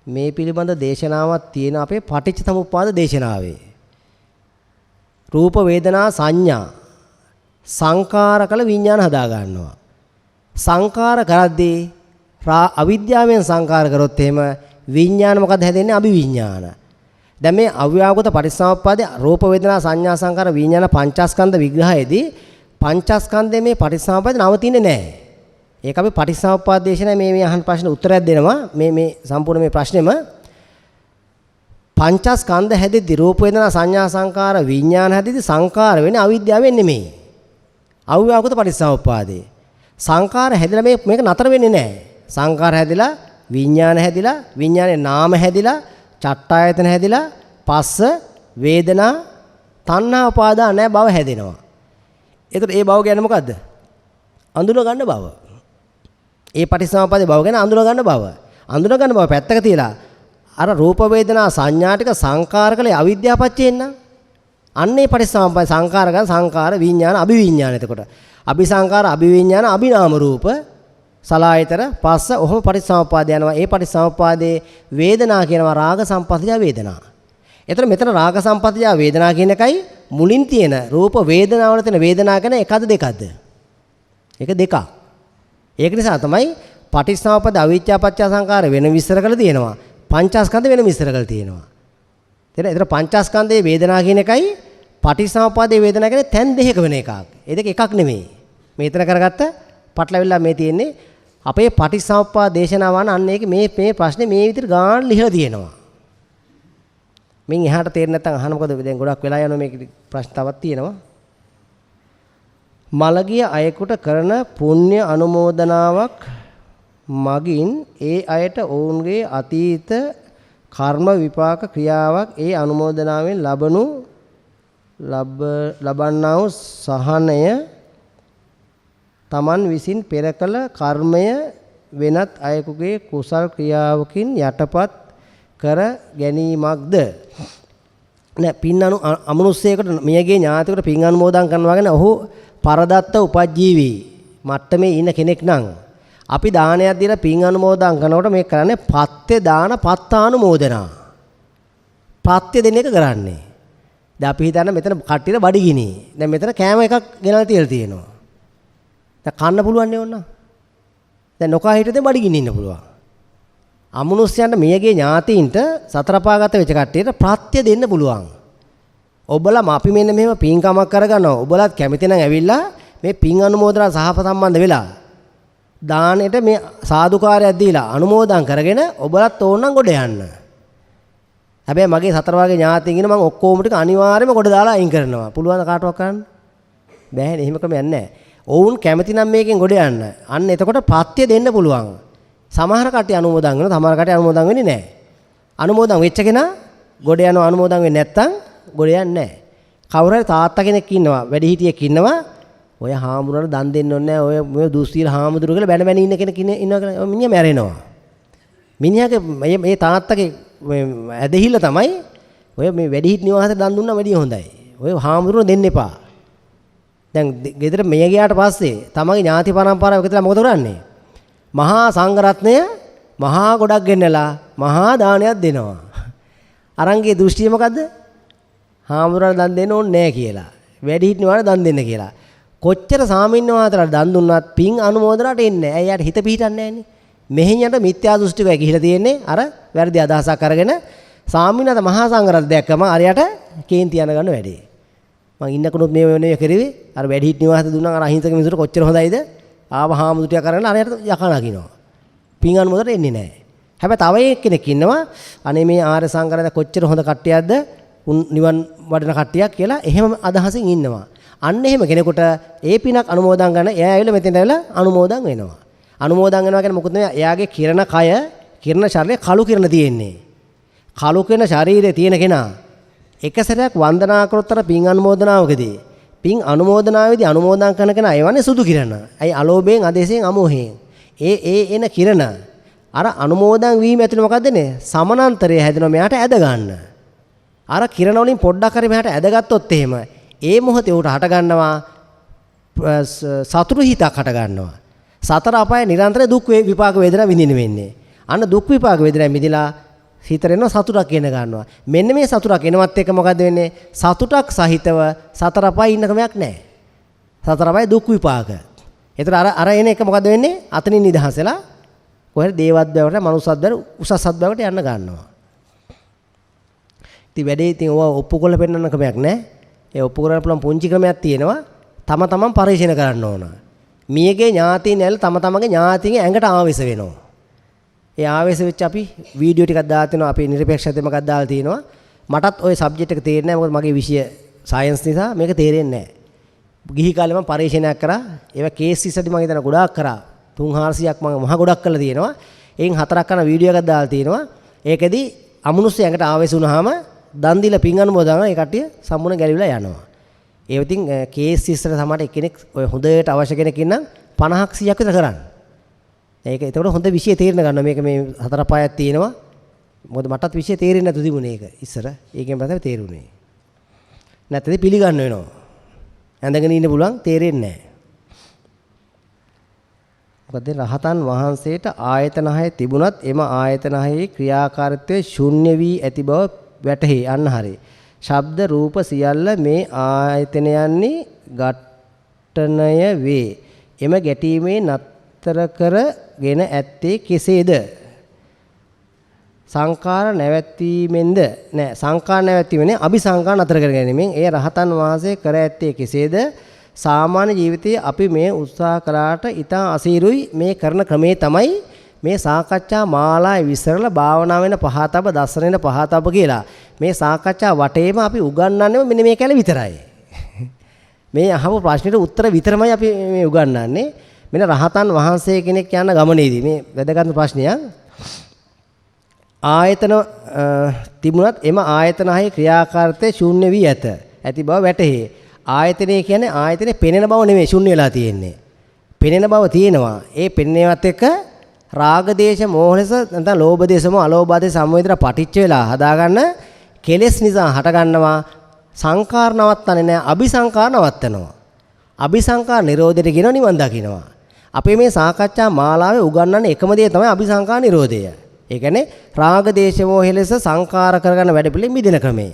මේ පිළිබඳ දේශනාවක් තියෙන අපේ පටිච්ච සමුප්පාද දේශනාවේ. රූප වේදනා සංඥා සංකාර කළ විඥාන හදා ගන්නවා. සංකාර කරද්දී අවිද්‍යාවෙන් සංකාර කරොත් එහෙම විඥාන මොකද හැදෙන්නේ? අභිවිඥාන. දැන් මේ අව්‍යාකෘත පටිච්චසමුප්පාදේ රූප වේදනා සංඥා සංකාර විඥාන පංචස්කන්ධ විග්‍රහයේදී පංචස්කන්ධයේ මේ පටිච්චසමුප්පාදේ නවතින්නේ නැහැ. ඒක අපි පටිච්චසමුප්පාද දේශනාවේ මේ අහන ප්‍රශ්න උත්තරයක් දෙනවා. මේ සම්පූර්ණ මේ ප්‍රශ්නේම පංචස්කන්ධ හැදෙද්දී රූප වේදනා සංඥා සංකාර විඥාන හැදෙද්දී සංකාර වෙන්නේ අවිද්‍යාවෙන් නෙමෙයි. අව්‍යාකෘත පටිච්චසමුප්පාදේ. සංකාර හැදිලා මේක නතර වෙන්නේ නැහැ. සංකාර හැදිලා විඥාන හැදිලා විඥානේ නාම හැදිලා චට්ඨායතන හැදිලා පස්ස වේදනා තණ්හා උපාදාන නැහැ භව හැදෙනවා. ඒතකොට ඒ භව කියන්නේ මොකද්ද? අඳුන ගන්න භව. ඒ පටිච්චසමුප්පාදේ භව කියන්නේ අඳුන ගන්න භව. අඳුන ගන්න භව පැත්තක තියලා අර රූප වේදනා සංඥා ටික සංකාරකලේ අවිද්‍යාපච්චයෙන් නම් අන්නේ පටිච්චසමුප්පාද සංකාර ගන්න සංකාර විඥාන අභිවිඥාන. එතකොට අபிසංකාර අභිවිඥාන අභිනාම රූප සලායතර පස්ස ඔහොම පටිච්චසමුප්පාද යනවා. ඒ පටිච්චසමුප්පාදේ වේදනා කියනවා රාග සම්පස්සජා වේදනා. එතන මෙතන රාග සම්පස්සජා වේදනා කියන එකයි මුලින් තියෙන රූප වේදනා වල තියෙන වේදනා ගැන එකද දෙකද? ඒක දෙකක්. ඒක නිසා තමයි පටිච්චසමුප්පාද අවිච්ඡාපච්චා සංකාර වෙන විස්තර කරලා තියෙනවා. පංචස්කන්ධ වෙන විස්තර කරලා තියෙනවා. තේරෙනවද? ඒතර පංචස්කන්ධයේ වේදනා කියන එකයි පටිච්චසමුප්පාදයේ වේදනා කියන්නේ තැන් දෙකක වෙන එකක්. ඒ දෙක එකක් නෙමෙයි. මේ ඊතර කරගත්ත පටලවිලා මේ තියෙන්නේ අපේ පටිච්චසමුප්පාද දේශනාවන් අන්න ඒක මේ ප්‍රශ්නේ මේ විදිහට ගාන ලිහලා තියෙනවා. මින් එහාට තේරෙන්නේ නැත්නම් අහන්න මොකද දැන් ගොඩක් වෙලා යනවා මේක ප්‍රශ්න තවත් තියෙනවා. මළගිය අයෙකුට කරන පුණ්‍ය අනුමෝදනාවක් මගින් ඒ අයට ඔවුන්ගේ අතීත කර්ම විපාක ක්‍රියාවක් ඒ අනුමෝදනාවෙන් ලබන්නා වූ සහනය තමන් විසින් පෙර කළ කර්මය වෙනත් අයෙකුගේ කුසල් ක්‍රියාවකින් යටපත් කර ගැනීමක්ද නෑ පින් අමනුෂ්‍යයකට මියගේ ඥාතිකට පින් අනුමෝදන් කරනවා කියන්නේ ඔහු පරදත්ත උපජීවී මට්ටමේ ඉන්න කෙනෙක් නම් අපි දානයක් දීලා පින් අනුමෝදන් කරනකොට මේ කරන්නේ පත්‍ය දාන පත්තානුමෝදනා පත්‍ය දෙන එක කරන්නේ දැන් අපි හිතන්න මෙතන කට්ටියට බඩගිනි දැන් මෙතන කෑම එකක් ගෙනල්ලා තියලා තියෙනවා දැන් කන්න පුළුවන් නේ ඕන්න දැන් නොකා හිටියද බඩගිනි ඉන්න පුළුවන් අමනුෂ්‍යයන්ට මියගේ ඥාතීන්ට සතරපාගත වෙච්ච කට්ටියට ප්‍රත්‍ය දෙන්න පුළුවන්. ඔබලම අපි මෙන්න මෙහෙම පින්කමක් කරගන්නවා. ඔබලත් කැමති නම් ඇවිල්ලා මේ පින් අනුමෝදනා සහසම්බන්ධ වෙලා දානෙට මේ සාදුකාරයක් දීලා අනුමෝදන් කරගෙන ඔබලත් ඕනනම් ගොඩ යන්න. හැබැයි මගේ සතර වාගේ ඥාතීන් ඉන්න මම ඔක්කොම ටික අනිවාර්යයෙන්ම ගොඩ දාලා අයින් කරනවා. පුළුවන් කාටවත් කරන්න? බෑනේ. එහෙම ක්‍රමයක් නැහැ. ඔවුන් කැමති නම් මේකෙන් ගොඩ යන්න. අන්න එතකොට ප්‍රත්‍ය දෙන්න පුළුවන්. සමහර කට්ටිය අනුමෝදන් වෙනවා සමහර කට්ටිය අනුමෝදන් වෙන්නේ නැහැ. අනුමෝදන් වෙච්ච කෙනා ගොඩ යනවා අනුමෝදන් වෙන්නේ නැත්තම් ගොඩ යන්නේ නැහැ. කවුරු හරි තාත්තා කෙනෙක් ඉන්නවා වැඩිහිටියෙක් ඉන්නවා ඔය හාමුදුරන්ට දන් දෙන්න ඕනේ නැහැ. ඔය දුස්සීල හාමුදුරු කියලා බැන බැන ඉන්න කෙනෙක් ඉන්නවා කියලා මිනිහා මැරෙනවා. මිනිහාගේ මේ තාත්තගේ ඇදහිල්ල තමයි ඔය මේ වැඩිහිටි නිවාසයට දන් දුන්නා වැඩිය හොඳයි. ඔය හාමුදුරුවෝ දෙන්න එපා. දැන් ගෙදර මෙය ගියාට පස්සේ තමගේ ඥාති පරම්පරාව එකතලා මොකද කරන්නේ? මහා සංඝරත්නය මහා ගොඩක් ගෙන්නලා මහා දානයක් දෙනවා. අරන්ගේ දෘෂ්ටිය මොකද්ද? හාමුදුරන් දන් දෙන්න ඕනේ නැහැ කියලා. වැඩිහිටි නිවාසයට දන් දෙන්න කියලා. කොච්චර සාමින්නවාතරට දන් දුන්නත් පින් අනුමෝදනට එන්නේ නැහැ. එයාට හිත පිහිටන්නේ නැහනේ. මෙහෙණියට මිත්‍යා දෘෂ්ටිකයි ගිහිලා තියෙන්නේ. අර වැරදි අදහසක් අරගෙන සාමින්නත මහා සංඝරත්නය දැක්කම අරයට කේන්ති යන ගන්න වැඩේ. මං ඉන්නකොනුත් මේ වෙනේ කරේ. අර වැඩිහිටි නිවාසයට දුන්නා අර අහිංසක මිනිසුන්ට කොච්චර හොඳයිද? ආව හාමුදුරුවෝ කරගෙන අරයට යකා නගිනවා. පින් අනුමෝදනට එන්නේ නැහැ. හැබැයි තව කෙනෙක් ඉන්නවා අනේ මේ ආර්ය සංඝරත්නය කොච්චර හොඳ කට්ටියක්ද නිවන් වඩන කට්ටියක් කියලා එහෙම අදහසින් ඉන්නවා. අන්න එහෙම කෙනෙකුට ඒ පිනක් අනුමෝදන් ගන්න එයා ඇවිල්ලා මෙතෙන්ට ඇවිල්ලා අනුමෝදන් වෙනවා. අනුමෝදන් වෙනවා කියන්නේ මොකද නෙවෙයි එයාගේ කිරණ කය කිරණ ශරීරය කළු කිරණ තියෙන්නේ. කළු කිරණ ශරීරයේ තියෙන කෙනා එක සැරයක් වන්දනා කරොත් අර පින් අනුමෝදනාවකදී පින් අනුමෝදනාවේදී අනුමෝදන් කරන කෙනා එවන්නේ සුදු කිරණ. අයි අලෝභයෙන් ආදේශයෙන් අමෝහයෙන්. එන කිරණ අර අනුමෝදන් වීම ඇතුළේ මොකද්දනේ? සමානන්තරය හැදෙනවා මෙයාට ඇද ගන්න. අර කිරණ වලින් පොඩ්ඩක් හරි මෙයාට ඇදගත්තොත් එහෙම ඒ මොහොතේ උට හට ගන්නවා සතුරු හිතක් හට ගන්නවා. සතර අපාය නිරන්තර දුක් විපාක වේදනා විඳින්න වෙන්නේ. අන්න දුක් විපාක වේදනා මිදලා හිතරෙනවා සතුටක් එන ගන්නවා. මෙන්න මේ සතුටක් එනවත් එක මොකද වෙන්නේ? සතුටක් සහිතව සතර අපාය ඉන්න ක්‍රමයක් නැහැ. සතර අපාය දුක් විපාක. ඒතර අර එන එක මොකද වෙන්නේ? අතනින් නිදහස් වෙලා කොහෙද දේවත් බවට මනුස්සත් බවට උසස් සත් බවට යන්න ගන්නවා. ඉතින් වැඩේ ඉතින් ඔය ඔප්පු කරලා පෙන්නන ක්‍රමයක් නැහැ. ඒ ඔප්පු කරලා පුළුවන් පුංචි ක්‍රමයක් තියෙනවා. තම තමන් පරිශීලනය කරන්න ඕන. මියගේ ඥාතීන් ඇවිල්ලා තම තමන්ගේ ඥාතීන්ගේ ඇඟට ආවේශ වෙනවා. ඒ ආවේශ වෙච්ච අපි වීඩියෝ ටිකක් දාලා තිනවා. අපි නිර්පේක්ෂව එකක් දාලා තිනවා. මටත් ওই සබ්ජෙක්ට් එක තේරෙන්නේ නැහැ. මොකද මගේ විෂය සයන්ස් නිසා මේක තේරෙන්නේ නැහැ. ගිහි කාලේ මම පරිශීලනයක් කරා. ඒවා කේස් ඉස්සරදී මම හිතන ගොඩාක් කරා. 300ක් මම මහ ගොඩක් කරලා තියෙනවා. එයින් 4ක් කරන වීඩියෝ එකක් දාලා තිනවා. ඒකෙදි අමනුෂ්‍ය ඇඟට ආවේශ වුණාම දන් දීලා පින් අනුමෝදන් ඒ කට්ටිය සම්මුණ ගැලවිලා යනවා. ඒ ඉතින් කේස් ඉස්සර සමහරට එක්කෙනෙක් ඔය හොඳට අවශ්‍ය කෙනෙක් ඉන්නම් 50ක් 100ක් විතර කරන්න. ඒක ඒතකොට හොඳ විෂය තේරෙන ගන්නවා. මේක මේ හතර පායක් තියෙනවා. මොකද මටත් විෂය තේරෙන්නේ නැතු තිබුණේ ඒක ඉස්සර. ඒකෙන් පස්සේ තේරුණේ. නැත්නම් පිළිගන්න වෙනවා. ඇඳගෙන ඉන්න පුළුවන් තේරෙන්නේ නැහැ. මොකද රහතන් වහන්සේට ආයතන 6 තිබුණත් එම ආයතන 6 ක්‍රියාකාරීත්වය ශුන්‍ය වී ඇති බව වැටහි. අන්න හරි. ශබ්ද රූප සියල්ල මේ ආයතනයන්හි ඝට්ටණය වේ. එම ගැටීමේ නතර කරගෙන ඇත්තේ කෙසේද? සංකාර නැවැත්වීමෙන්ද? නෑ සංකාර නැවැත්වීමනේ අபிසංකාර නතර කර ගැනීමෙන්. එය රහතන් වහන්සේ කර ඇත්තේ කෙසේද? සාමාන්‍ය ජීවිතයේ අපි මේ උත්සාහ කළාට ඉතා අසීරුයි මේ කරන ක්‍රමේ තමයි මේ සාකච්ඡා මාලාවේ විස්තරලා භාවනා වෙන පහතබ දර්ශන වෙන පහතබ කියලා. මේ සාකච්ඡා වටේම අපි උගන්වන්නේ මෙන්න මේ කැල විතරයි. මේ අහපු ප්‍රශ්නෙට උත්තර විතරමයි අපි මේ උගන්වන්නේ. මෙන්න රහතන් වහන්සේ කෙනෙක් යන ගමනේදී මේ වැදගත් ප්‍රශ්නයක්. ආයතන තිබුණත් එම ආයතන හයේ ක්‍රියාකාරීත්වය ශූන්‍ය වී ඇත. ඇති බව වැටහි. ආයතනය කියන්නේ ආයතනේ පෙනෙන බව නෙමෙයි ශූන්‍ය වෙලා තියෙන්නේ. පෙනෙන බව තියෙනවා. ඒ පෙනෙනවත් එක්ක රාග දේශ මොහ ලෙස නැත්නම් ලෝභ දේශ මොහ අලෝභ දේශ සම්වේදනා පටිච්ච වෙලා හදාගන්න කෙලෙස් නිසා හට ගන්නවා. සංකාර නවත්තන්නේ නැහැ. අபிසංකාර නවත්තනවා. අபிසංකාර නිරෝධයට කියන නිවන් දකින්නවා. අපේ මේ සාකච්ඡා මාලාවේ උගන්වන්නේ එකම දේ තමයි අபிසංකාර නිරෝධය. ඒ කියන්නේ රාග දේශ මොහ ලෙස සංකාර කරගන්න වැඩ පිළිවෙල මිදෙන ක්‍රමය.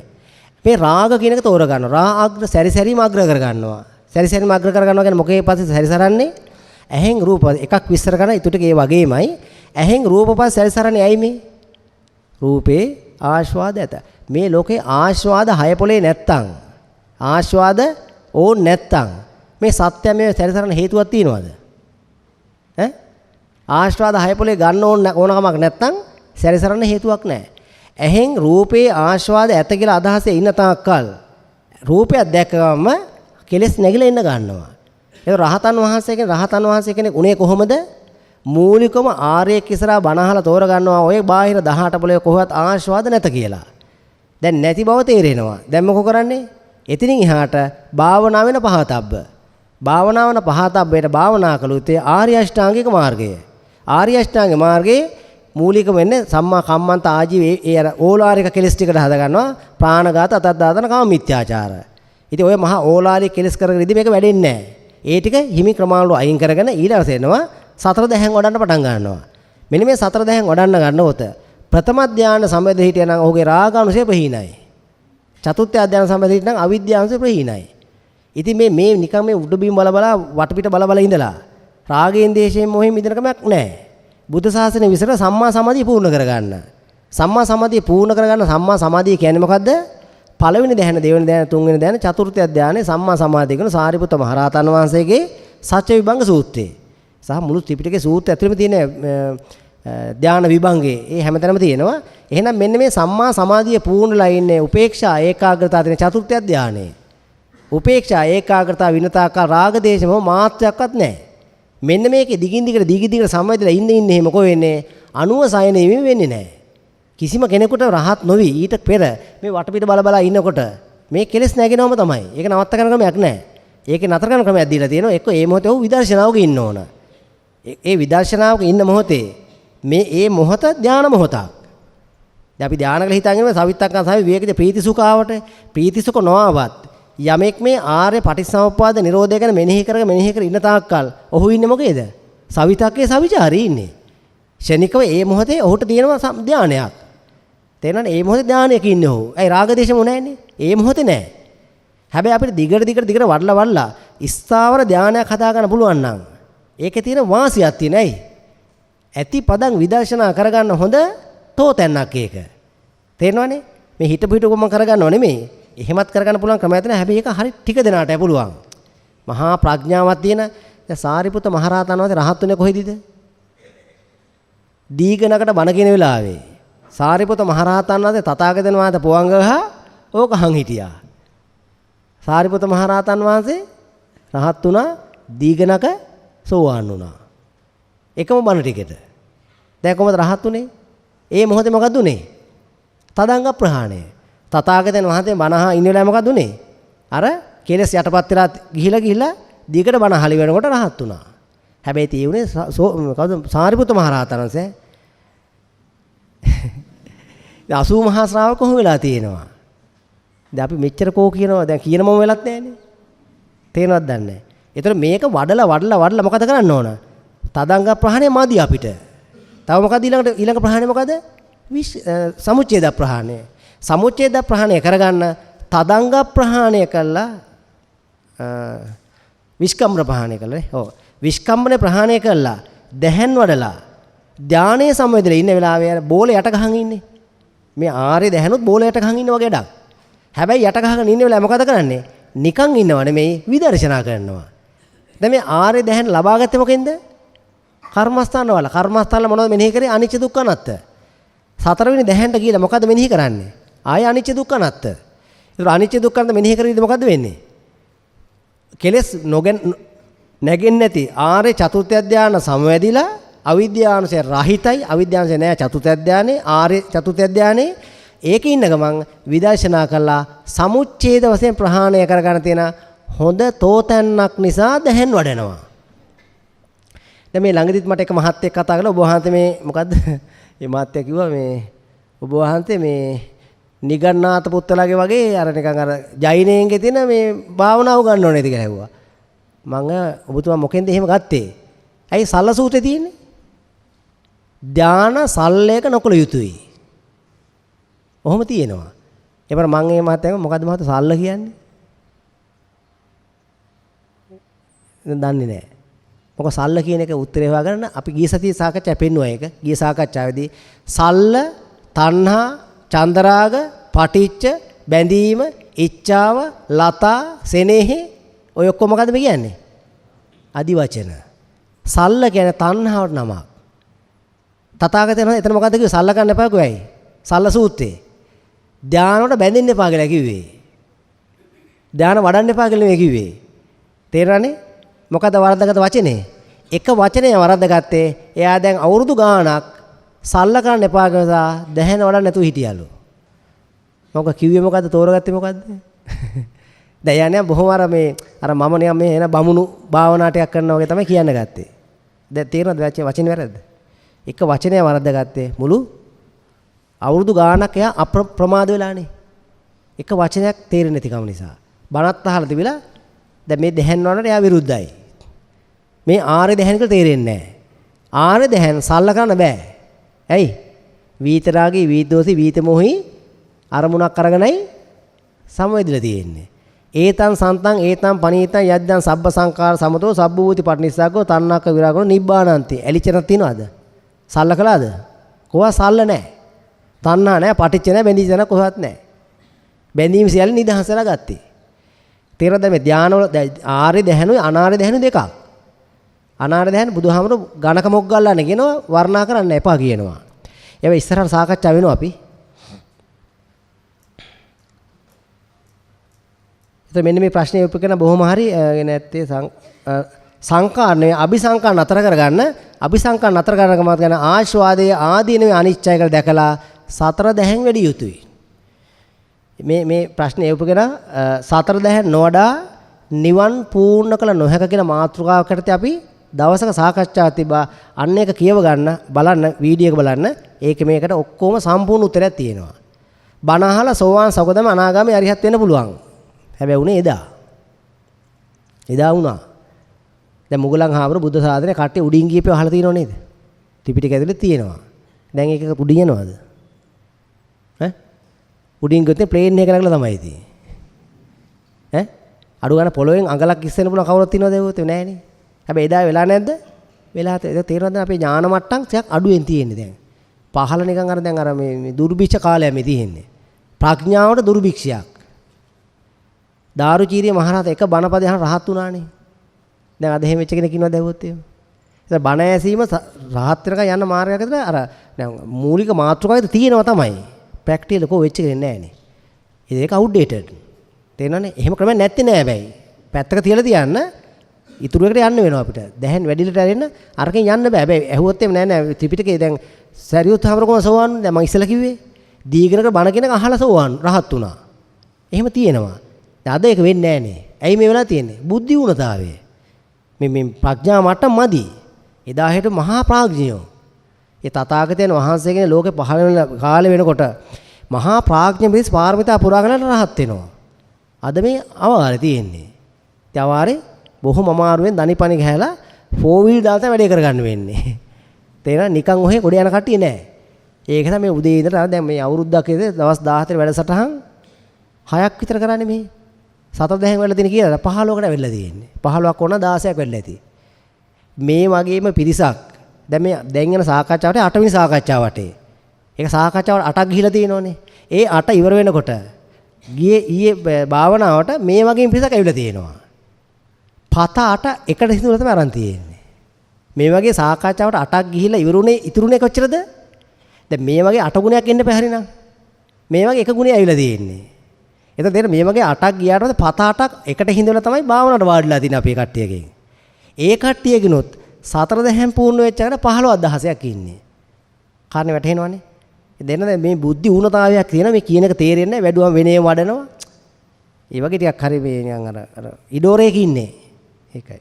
මේ රාග කියන එක තෝර ගන්නවා. රාග සැරිසැරීම අග්‍ර කර ගන්නවා. සැරිසැරීම අග්‍ර කර ගන්නවා කියන්නේ මොකේ පස්සේ සැරිසරන්නේ? ඇහෙන් රූප එකක් විස්තර කරන ඊටට ඒ වගේමයි. ඇහෙන් රූප පස්සේ සැරිසරන්නේ ඇයි මේ? රූපේ ආස්වාද ඇත. මේ ලෝකේ ආස්වාද හය පොලේ නැත්තම් ආස්වාද ඕන් නැත්තම් මේ සත්‍ය මේ සැරිසරන හේතුවක් තියනවද? ඈ? ආස්වාද හය පොලේ ගන්න ඕනකමක් නැත්තම් සැරිසරන හේතුවක් නැහැ. ඇහෙන් රූපේ ආස්වාද ඇත කියලා අදහසේ ඉන්න තාක්කල් රූපයක් දැක්කම කෙලස් නැగిලා ඉන්න ගන්නවා. ඒක රහතන් වහන්සේ කෙනෙක් උනේ කොහොමද? මූලිකම ආර්යෙක් ඉස්සරහා බණහලා තෝර ගන්නවා ඔය බාහිර 18 පොලේ කොහොවත් ආස්වාද නැත කියලා. දැන් නැති බව තේරෙනවා. දැන් මොකෝ කරන්නේ? එතනින් එහාට භාවනා වෙන පහතබ්බ. භාවනාවන පහතබ්බේට භාවනා කළොත් ආර්ය අෂ්ටාංගික මාර්ගය. ආර්ය අෂ්ටාංගික මාර්ගයේ මූලිකම වෙන්නේ සම්මා කම්මන්ත ආජීව ඒ අර ඕලාරික කෙලස් ටිකට හද ගන්නවා. ප්‍රාණඝාත අතද්දාතන කාම මිත්‍යාචාර. ඉතින් ඔය මහා ඕලාරික කෙලස් කරගෙන ඉඳි මේක වැඩෙන්නේ නැහැ. ඒ ටික හිමි ක්‍රමාවල අයින් කරගෙන ඊළඟට එනවා සතර දහයන් වඩන්න පටන් ගන්නවා. මෙන්න මේ සතර දහයන් වඩන්න ගන්නකොට ප්‍රථම ධානය සම්බන්ධ හිටියනම් ඔහුගේ රාගානුසය ප්‍රහීනයි. චතුර්ථ ධානය සම්බන්ධ හිටියනම් අවිද්‍යානුසය ප්‍රහීනයි. ඉතින් මේ නිකන් මේ උඩ බිම් බල වටපිට බල ඉඳලා රාගයෙන් දේශයෙන් මොහෙන් මිදෙන කමක් නැහැ. බුද්ධ ශාසනය විසර සම්මා සමාධිය පූර්ණ කරගන්න. සම්මා සමාධිය පූර්ණ කරගන්න සම්මා සමාධිය කියන්නේ මොකද්ද? පළවෙනි ධ්‍යාන, දෙවෙනි ධ්‍යාන, තුන්වෙනි ධ්‍යාන, චතුර්ථ ධ්‍යානෙ සම්මා සමාධිය කියන සාරිපුත්ත මහරහතන් වහන්සේගේ සත්‍ය විභංග සූත්‍රය. සහ මුළු ත්‍රිපිටකයේ සූත්‍ර ඇතුළෙම තියෙන ධ්‍යාන විභංගේ ඒ හැමතැනම තියෙනවා. එහෙනම් මෙන්න මේ සම්මා සමාධිය පූර්ණලා ඉන්නේ උපේක්ෂා ඒකාග්‍රතාව තියෙන චතුර්ථ ධ්‍යානෙ. උපේක්ෂා ඒකාග්‍රතාව විනතාකා රාග දේශ මොහ මාත්‍රයක්වත් නැහැ. මෙන්න මේකේ දිගින් දිගට සම්වැදලා ඉන්න එහෙම කො වෙන්නේ? අනුව සයනෙමින් වෙන්නේ නැහැ. කිසිම කෙනෙකුට රහත් නොවි ඊට පෙර මේ වටපිට බල ඉන්නකොට මේ කෙලෙස් නැගෙනවම තමයි. ඒක නවත්ත ගන්න ක්‍රමයක් නැහැ. ඒකේ නතර කරන ක්‍රමයක් දීලා තියෙනවා. එක්ක ඒ මොහොතේ ඔහු විදර්ශනාවක ඉන්න ඕන. ඒ විදර්ශනාවක ඉන්න මොහොතේ මේ මොහොත ධානා මොහොතක්. දැන් අපි ධානයකට හිතාගෙන සවිත්තක්කන් සමි විවේකද ප්‍රීතිසුඛාවට ප්‍රීතිසුඛ නොආවත් යමෙක් මේ ආර්ය පටිච්චසමුප්පාද නිරෝධය ගැන මෙනෙහි කර ඉන්න තාක්කල් ඔහු ඉන්නේ මොකේද? සවිතක්කේ සවිචාරී ඉන්නේ. ෂණිකව ඒ මොහොතේ ඔහුට තියෙනවා ධානයක්. තේරෙනවද? ඒ මොහොතේ ධානයක ඉන්නේ ඔහු. ඒ රාග දේශ මො නැන්නේ. ඒ මොහොතේ නැහැ. හැබැයි අපිට දිගට වඩලා ස්ථාවර ධානයක් හදා ගන්න පුළුවන් නම් ඒකේ තියෙන වාසියක් තියෙන ඇයි? ඇති පදන් විදර්ශනා කරගන්න හොඳ තෝතැන්නක් ඒක. තේරෙනවනේ? මේ හිතපු මම කරගන්නව නෙමෙයි. එහෙමත් කරගන්න පුළුවන් ක්‍රමයක් තියෙනවා. හැබැයි ඒක හරි ටික දෙනාට පුළුවන්. මහා ප්‍රඥාවක් තියෙන දැන් සාරිපුත්ත මහරහතන් වහන්සේ රහත් වෙන්නේ කොහෙදද? දීඝනකට බණ කියන වෙලාවේ සාරිපුත්ත මහරහතන් වහන්සේ තථාගතයන් වහන්සේ පොවංග ගහ ඕක හං හිටියා. සාරිපුත්ත මහරහතන් වහන්සේ රහත් වුණා දීඝනක සෝවාන් වුණා. එකම බණ ටිකට. දැන් කොහොමද රහත් උනේ? ඒ මොහොතේ මොකද උනේ? තදංග ප්‍රහාණය. තථාගතයන් වහන්සේ බණහා ඉන්න වෙලාවේ මොකද උනේ? අර කෙලස් යටපත් වෙලා ගිහිලා දීකට බණ අහලි වෙනකොට රහත් වුණා. හැබැයි tie උනේ කවුද? සාරිපුත්ත මහරහතන් වහන්සේ. දැන් 80 මහා ශ්‍රාවක කොහොම වෙලා තියෙනවා? දැන් අපි මෙච්චර කෝ කියනවා දැන් කියන මොම වෙලත් නැහැනේ. තේරෙනවද දන්නේ නැහැ. ඒතර මේක වඩලා මොකද කරන්න ඕන? තදංග ප්‍රහාණය මදි අපිට. තව මොකද ඊළඟ ප්‍රහාණය මොකද? සමුච්ඡේද ප්‍රහාණය. සමුච්ඡේද ප්‍රහාණය කරගන්න තදංග ප්‍රහාණය කළා විස්කම්බන ප්‍රහාණය කළා. ඔව්. විස්කම්බන ප්‍රහාණය කළා දැහැන් වඩලා ධානයේ සම්වේදලා ඉන්න වෙලාවේ බෝලේ යට ගහන් ඉන්නේ. මේ ආරේ දැහැනුත් බෝලේ යට ගහන් ඉන්න වගේ ඩක්. හැබැයි යට ගහගෙන ඉන්න වෙලාවේ මොකද කරන්නේ? නිකන් ඉන්නව නෙමෙයි විදර්ශනා කරනවා. දැන් මේ ආර්ය දැහැන් ලබාගත්තේ මොකෙන්ද? කර්මස්ථාන වල. කර්මස්ථාන වල මොනවද මෙනෙහි කරේ? අනිච්ච දුක්ඛ අනාත්ත. සතරවෙනි දැහැන්ට ගිහලා මොකද්ද මෙනෙහි කරන්නේ? ආය අනිච්ච දුක්ඛ අනාත්ත. ඒතර අනිච්ච දුක්ඛ අනාත්ත මෙනෙහි කරේද මොකද්ද වෙන්නේ? කෙලස් නැගෙන්නේ නැති ආර්ය චතුර්ථ ධානය සමවැදිලා අවිද්‍යානුසය රහිතයි. අවිද්‍යානුසය නෑ චතුර්ථ ධානයේ ආර්ය චතුර්ථ ධානයේ ඒකේ ඉන්න ගමන් විදර්ශනා කළා සමුච්ඡේද වශයෙන් ප්‍රහාණය කරගන්න තියෙන හොඳ තෝතැන්නක් නිසා දැහැන් වඩනවා. දැන් මේ ළඟදිත් මට එක මහත්තයෙක් කතා කළා ඔබ වහන්සේ මේ මොකද්ද? මේ මහත්තයා කිව්වා මේ ඔබ වහන්සේ මේ නිගණ්ණාත පුත්තලාගේ වගේ අර නිකන් අර ජෛනයන්ගේ තියෙන මේ භාවනාව ගන්න ඕනේද කියලා ඇහුවා. මම ඔබතුමා මොකෙන්ද එහෙම ගත්තේ? ඇයි සල්ල සූත්‍රේ තියෙන්නේ? ධාන සල්ලයක නොකළ යුතුයි. ඔහොම තියෙනවා. ඒපර මම මේ මහත්තයා මොකද්ද මහත්තයා සල්ල කියන්නේ? දන්නේ නැහැ. මොකද සල්ල කියන එක උත්තරේ හොයාගන්න අපි ගිය සතියේ සාකච්ඡා පෙන්නුවා ඒක. ගිය සාකච්ඡාවේදී සල්ල, තණ්හා, චන්දරාග, පටිච්ච, බැඳීම, ඉච්ඡාව, ලතා, සෙනෙහි ඔය ඔක්කොම මොකද්ද මේ කියන්නේ? අදි වචන. සල්ල කියන්නේ තණ්හාවට නමක්. තථාගතයන් එතන මොකද්ද කිව්වේ? සල්ල ගන්න එපා කිව්වයි. සල්ල සූත්‍රේ. ධානයට බැඳෙන්න එපා කියලා කිව්වේ. ධාන වඩන්න එපා කියලා නෙමෙයි කිව්වේ. තේරෙනවනේ? මොකද වරද්දාගත්ත වචනේ? එක වචනේ වරද්දාගත්තේ. එයා දැන් අවුරුදු ගාණක් සල්ල කරන්න එපා කියලා දැහැන වඩන්න නැතුව හිටියලු. මොකද කිව්වේ මොකද්ද? තෝරගත්තේ මොකද්ද? දැන් යන්නේ බොහොම අර මම නිකන් මේ එන බමුණු භාවනා ටිකක් කරනවා වගේ තමයි කියන්න ගත්තේ. දැන් තේරෙනවද වචනේ වැරද්ද? එක වචනය වරද්දාගත්තේ මුළු අවුරුදු ගාණක් එයා අප්‍රමාද වෙලානේ. එක වචනයක් තේරෙන්නේ නැතිකම නිසා. බණත් අහලා තිබිලා දැන් මේ දැහැන් වලට එයා විරුද්ධයි. මේ ආර්ය දැහැන් කියලා තේරෙන්නේ නැහැ. ආර්ය දැහැන් සල්ල කරන්න බෑ. ඇයි? වීතරාගී, වීදෝසි, වීතමෝහි අරමුණක් අරගෙනයි සමවැදිලා තියෙන්නේ. ඒතං සන්තං ඒතං පනීතං යද්දං සබ්බ සංකාර සමතෝ සබ්බූති පටිනිස්සග්ගෝ තණ්හක විරාගෝ නිබ්බානන්ති. එලිචරක් තියනවද? සල්ල කළාද? කොහොම සල්ල නැහැ. තණ්හා නැහැ, පටිච්ච නැහැ, බැඳීම නැහැ, කොහොමත් නැහැ. බැඳීම සියල්ල නිදහසලා ගත්තේ. තේරෙනවද මේ ධානවල ආර්ය දැහැනුයි අනාර්ය දැහැනු දෙකක්. අනාර්ය දැහැන බුදුහාමුදුරු ගණක මොග්ගල්ලානේ කියනවා වර්ණනා කරන්න එපා කියනවා. ඒවා ඉස්සරහට සාකච්ඡා වෙනවා අපි. එතකොට මෙන්න මේ ප්‍රශ්නේ උපකරන බොහොම හරි නැත්තේ සංකාර නෙවෙයි අபிසංකාර නතර කරගන්න. අபிසංකාර නතර කරගම ගැන ආශ්වාදයේ ආදීනවේ අනිච්චය කියලා දැකලා සතර දැහැන් වැඩි යුතුයි. මේ ප්‍රශ්නේ උපකරන සතර දැහැන් නොවඩා නිවන් පූර්ණ කළ නොහැක කියන මාතෘකාවකට අපි දවසක සාකච්ඡාවක් තිබ්බා. අන්න ඒක කියව ගන්න බලන්න වීඩියෝ එක බලන්න. ඒක මේකට ඔක්කොම සම්පූර්ණ උත්තරයක් තියෙනවා. බණ අහලා සෝවාන් සකදම අනාගාමී අරිහත් වෙන්න පුළුවන්. හැබැයි උනේ එදා වුණා. දැන් මුගලන් හාමුදුරු බුද්ධ සාධනේ කට්ටිය උඩින් ගියපේ අහලා තියෙනව නේද? ත්‍රිපිටකය ඇතුලේ තියෙනවා. දැන් ඒක උඩින් යනවද? ඈ? උඩින් ගියොත් ප්ලේන් එක නැගලා තමයි තියෙන්නේ. ඈ? අඩු ගන්න පොළොවෙන් අඟලක් ඉස්සෙන්න පුළුවන් කවුරුත් ඉන්නවද ඒකත් නෑනේ. හැබැයි එදා වෙලා නැද්ද? වෙලා ඒක තේරෙනවද අපේ ඥාන මට්ටම් ටිකක් අඩුවෙන් තියෙන්නේ දැන්. පහළ නිකන් අර දැන් අර මේ දුර්භික්ෂ කාලයක් මේ තියෙන්නේ. ප්‍රඥාවට දුර්භික්ෂයක්. දාරුචීරිය මහරහත එක බණපදේ අහන රහත් වුණානේ. දැන් අද එහෙම වෙච්ච කෙනෙක් ඉන්නවද ඇහුවොත් එහෙම? ඒක බණ ඇසීම රහත් වෙනකන් යන මාර්ගයක් ඇතුළේ අර දැන් මූලික මාතෘකාවද තියෙනවා තමයි. ප්‍රැක්ටිකල් කො වෙච්ච කෙනෙක් නෑනේ. ඒක අවුට්ඩේටඩ්. තේරෙනවනේ? එහෙම ක්‍රමයක් නැත්තේ නෑ හැබැයි. පැත්තක තියලා තියන්න ඉතුරු එකට යන්න වෙනවා අපිට. දැන් වැඩිලට ඇරෙන්න අරකින් යන්න බෑ. හැබැයි ඇහුවොත් එහෙම නෑ ත්‍රිපිටකේ දැන් සරියුත් හාමුදුරුවෝ සෝවාන් දැන් මම ඉස්සෙල්ලා කිව්වේ දීගණක බණ කෙනෙක් අහලා සෝවාන් රහත් වුණා. එහෙම තියෙනවා. අද ඒක වෙන්නේ නෑනේ. ඇයි මේ වෙලා තියෙන්නේ? බුද්ධි වුණතාවය. මේ ප්‍රඥා මට්ටම මදි. එදා හෙට මහා ප්‍රඥයෝ. ඒ තථාගතයන් වහන්සේගේ ලෝකේ පහළ වෙන කාලේ වෙනකොට මහා ප්‍රඥ මිනිස් පාරමිතා පුරාගෙන රහත් වෙනවා. අද මේ අවාරේ තියෙන්නේ. ඒ අවාරේ බොහොම අමාරුවෙන් දනිපනි ගහලා 4 wheel දාලා වැඩේ කරගන්න වෙන්නේ. තේරෙනවද? නිකන් ඔහේ ගොඩ යන කට්ටිය නෑ. ඒක තමයි මේ උදේ ඉඳලා දැන් මේ අවුරුද්දක් ඉඳලා දවස් 14 වැඩසටහන් 6ක් විතර කරන්නේ මේ. සතර දැහැන් වෙලා තියෙන කියලා 15කට වෙලා තියෙන්නේ. 15ක් ඕන 16ක් වෙලා ඇති. මේ වගේම පිරිසක් දැන් යන සාකච්ඡාවට 8 වෙනි සාකච්ඡාවට. ඒක සාකච්ඡාවට 8ක් ගිහිලා තියෙනෝනේ. ඒ 8 ඉවර වෙනකොට ඊයේ භාවනාවට මේ වගේ පිරිසක් ඇවිල්ලා තියෙනවා. 7-8 එකට හිතුවලා තමයි අරන් තියෙන්නේ. මේ වගේ සාකච්ඡාවට 8ක් ගිහිල්ලා ඉවරුනේ ඉතුරුනේ කොච්චරද? දැන් මේ වගේ 8 ගුණයක් එන්න බෑ හරිනම්. මේ වගේ එක ගුණයක් ඇවිල්ලා තියෙන්නේ. එතකොට දෙන්න මේ වගේ 8ක් ගියාට පස්සේ 7-8ක් එකට හිඳවලා තමයි භාවනාවට වාඩිලා තියෙන්නේ අපේ කට්ටියගෙන්. ඒ කට්ටියකිනුත් 4 දහම් පූර්ණ වෙච්ච අයට 15000ක් ඉන්නේ. කාරණේ වැටහෙනවනේ. දෙන්න මේ බුද්ධි ඌනතාවයක් තියෙන මේ කියන එක තේරෙන්නේ නැහැ වැඩුවම වෙනේම වඩනවා. ඒ වගේ ටිකක් හරි මේ නිකන් අර ඉඩෝරේක ඉන්නේ. ඒකයි.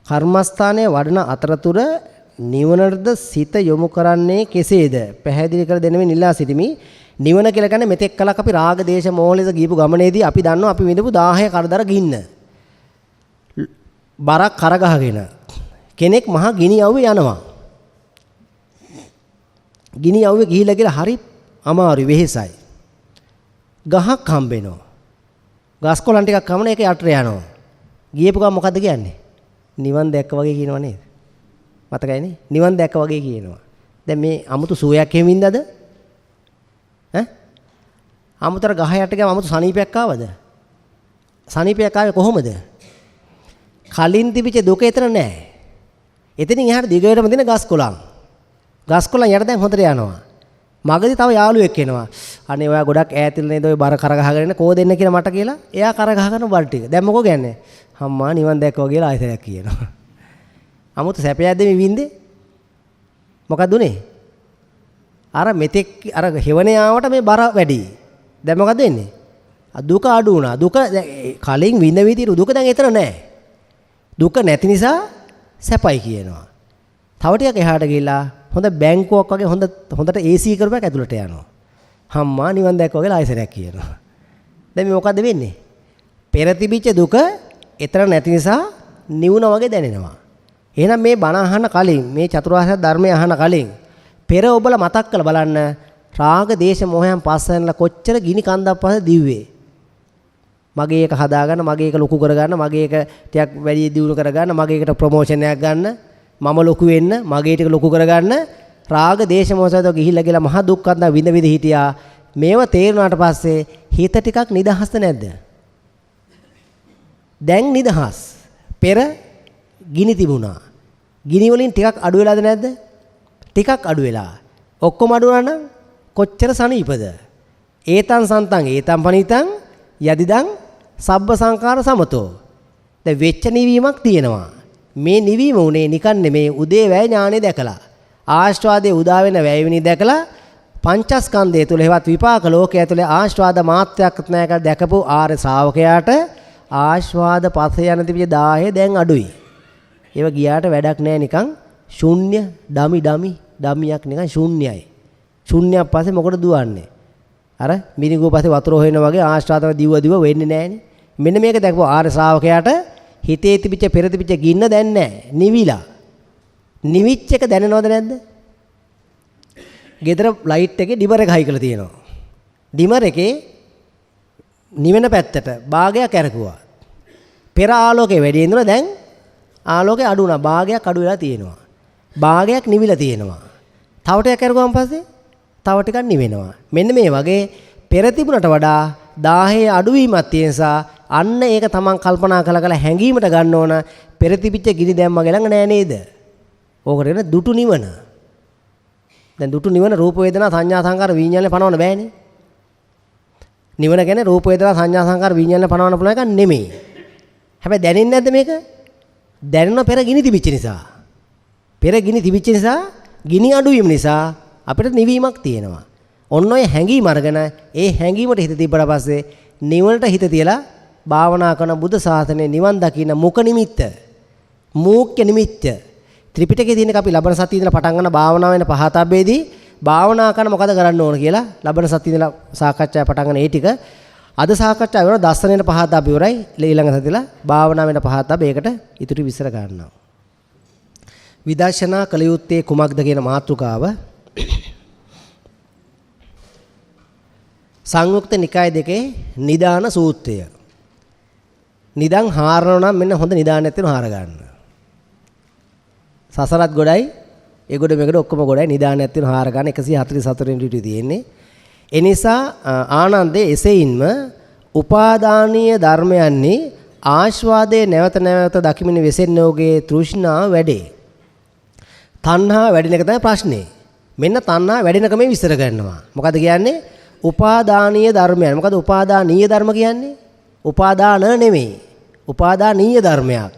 කර්මස්ථානයේ වඩන අතරතුර නිවනටද සිත යොමු කරන්නේ කෙසේද? පැහැදිලි කර දෙන්න මේ නිලා සිටිමි. නිවන කියලා කියන්නේ මෙතෙක් කලක් අපි රාග දේශ මොහ ලෙස ගියපු ගමනේදී අපි දන්නවා අපි විඳපු 10 කරදර ගින්න. බරක් කරගහගෙන කෙනෙක් මහා ගිනි අවුවේ යනවා. ගිනි අවුවේ ගිහිලා කියලා හරි අමාරු වෙහෙසයි. ගහක් හම්බෙනවා. ගස් කොළන් ටිකක් කමන ඒක යටට යනවා. ගියපු ගම මොකද්ද කියන්නේ? නිවන් දැක්ක වගේ කියනව නේද? මතකයිනේ? නිවන් දැක්ක වගේ කියනවා. දැන් මේ අමුතු සුවයක් එහෙම වින්දාද? ඈ? අමුතර ගහ යට ගියාම අමුතු සනීපයක් ආවද? සනීපයක් ආවේ කොහොමද? කලින් තිබිච්ච දුක එතන නැහැ. එතනින් එහාට දිගටම දෙන ගස් කොළන්. ගස් කොළන් යට දැන් හොඳට යනවා. මගදී තව යාළුවෙක් එනවා. අනේ ඔයා ගොඩක් ඈතින් නේද ඔය බර කර ගහගෙන ඉන්නේ කෝ දෙන්න කියලා මට කියලා. එයා කර ගහගෙන බර ටික. දැන් මොකෝ කියන්නේ? අම්මා නිවන් දැක්කෝ කියලා ආයෙත් කියනවා. 아무ත සැපයක්ද මේ වින්දේ? මොකක්ද උනේ? අර මෙතෙක් අර හෙවණේ ආවට මේ බර වැඩි. දැන් මොකද වෙන්නේ? දුක අඩු වුණා. දුක කලින් විඳ විදිහට දුක දැන් එතන නැහැ. දුක නැති නිසා සැපයි කියනවා. තව ටිකක් එහාට ගිහිල්ලා හොඳ බැංකුවක් වගේ හොඳට AC කරපයක් ඇතුළට යනවා. අම්මා නිවන් දැක්කෝ කියලා ආයෙත් කියනවා. දැන් මේ මොකද්ද වෙන්නේ? පෙර තිබිච්ච දුක එතන නැති නිසා නිවුණ වගේ දැනෙනවා. එහෙනම් මේ බණ අහන කලින් මේ චතුරාර්ය ධර්මය අහන කලින් පෙර ඔබලා මතක් කරලා බලන්න රාග දේශ මොහයන් පස්සෙන්ලා කොච්චර ගිනි කන්දක් පස්සේ දිව්වේ. මගේ එක හදාගන්න, මගේ එක ලොකු කරගන්න, මගේ එක ටිකක් වැඩි දියුණු කරගන්න, මගේ එකට ප්‍රොමෝෂන් එකක් ගන්න, මම ලොකු වෙන්න, මගේ ටික ලොකු කරගන්න රාග දේශ මොහයන්ට ගිහිල්ලා ගිහලා මහ දුක් කන්ද විඳ හිටියා. මේව තේරුණාට පස්සේ හිත ටිකක් නිදහස්ද නැද්ද? දැන් නිදහස්. පෙර ගිනි තිබුණා. ගිනි වලින් ටිකක් අඩු වෙලාද නැද්ද? ටිකක් අඩු වෙලා. ඔක්කොම අඩු වුණා නම් කොච්චර සනීපද? ඒතං සන්තං ඒතං පනිතං යදිදං සබ්බ සංකාර සමතෝ. දැන් වෙච්ච නිවීමක් තියෙනවා. මේ නිවීම උනේ නිකන් නෙමේ උදේ වැය ඥානෙ දැකලා. ආශ්වාදයේ උදා වෙන වැයවිනි දැකලා පංචස්කන්ධය තුල හේවත් විපාක ලෝකයේ තුල ආශ්වාද මාත්‍රයක් නැහැ කියලා දැකපු ආර්ය ශ්‍රාවකයාට ආශ්වාද පස්සේ යන තිබිච්ච 10 දැන් අඩුයි. ඒව ගියාට වැඩක් නැහැ නිකන් ශුන්‍ය ඩමියක් නිකන් ශුන්‍යයි. ශුන්‍යයක් පස්සේ මොකටද දුවන්නේ? අර මිනිගුව පස්සේ වතුර හොයනා වගේ ආශ්වාදව දිව වෙන්නේ නැහනේ. මෙන්න මේක දැක්කෝ ආර්ය ශ්‍රාවකයාට හිතේ තිබිච්ච පෙර තිබිච්ච ගින්න දැන් නැහැ. නිවිලා. නිවිච් එක දැනනවද නැද්ද? ගෙදර ලයිට් එකේ ඩිමර් එක හයි කරලා තියෙනවා. ඩිමර් එකේ නිවෙන පැත්තට භාගයක් අරකුවා. පෙර ආලෝකේ වැඩි වෙනවා දැන් ආලෝකේ අඩු වුණා. භාගයක් අඩු වෙලා තියෙනවා. භාගයක් නිවිලා තියෙනවා. තව ටිකක් අරගුවාන් පස්සේ තව ටිකක් නිවෙනවා. මෙන්න මේ වගේ පෙර තිබුණට වඩා 10 අඩුවීමක් තියෙන නිසා අන්න ඒක තමන් කල්පනා කළා හැංගීමට ගන්න ඕන පෙර තිබිච්ච ගිනි දැන් මගේ ළඟ නෑ නේද? ඕකට කියන දුටු නිවන. දැන් දුටු නිවන රූප වේදනා සංඥා සංකාර විඤ්ඤාණය පනවන්න බෑනේ. නිවන කියන්නේ රූප වේදනා සංඥා සංකාර විඤ්ඤාණය පනවන්න පුළුවන් එකක් නෙමෙයි. හැබැයි දැනෙන්නේ නැද්ද මේක? දැනෙන පෙර ගිනි තිබිච්ච නිසා. පෙර ගිනි තිබිච්ච නිසා ගිනි අඩුවීම නිසා අපිට නිවීමක් තියෙනවා. ඔන්න ඔය හැඟීම අරගෙන ඒ හැඟීමට හිත තිබ්බට පස්සේ නිවනට හිත තියලා භාවනා කරන බුද්ධ ශාසනයේ නිවන් දකින්න මුඛ නිමිත්ත, මූක්‍ය නිමිත්ත ත්‍රිපිටකයේ තියෙන අපි ලබන සතියේ ඉඳලා පටන් ගන්න භාවනාව වෙන පහතබ්බේදී භාවනා කරන මොකද කරන්න ඕන කියලා ලබන සතියේ ඉඳලා සාකච්ඡා පටන් ගන්න ඒ ටික අද සාකච්ඡා වෙන දස්සනෙන පහතබ්බ ඉවරයි ඊළඟ සතියේලා භාවනාව වෙන පහතබ්බ ඒකට ඉතුරු විස්තර ගන්නවා. විදර්ශනා කළ යුත්තේ කුමක්ද කියන මාතෘකාව සංයුක්ත නිකාය දෙකේ නිදාන සූත්‍රය. නිදන් හාරනවා නම් මෙන්න හොඳ නිදානයක් තියෙනවා හාර ගන්න. සසරත් ගොඩයි ඒ ගොඩ මේකට ඔක්කොම ගොඩයි නිදානයක් තියෙන 4 ගන්න 144 වෙනි ඩියුටි තියෙන්නේ. ඒ නිසා ආනන්දේ එසේින්ම උපාදානීය ධර්මයන්හි ආස්වාදයේ නැවත නැවත දකිමින් වෙසෙන්නෝගේ තෘෂ්ණාව වැඩේ. තණ්හා වැඩෙන එක තමයි ප්‍රශ්නේ. මෙන්න තණ්හා වැඩෙන ක්‍රමය විස්තර කරනවා. මොකද කියන්නේ? උපාදානීය ධර්මයන්. මොකද උපාදානීය ධර්ම කියන්නේ? උපාදාන නෙමෙයි. උපාදානීය ධර්මයක්.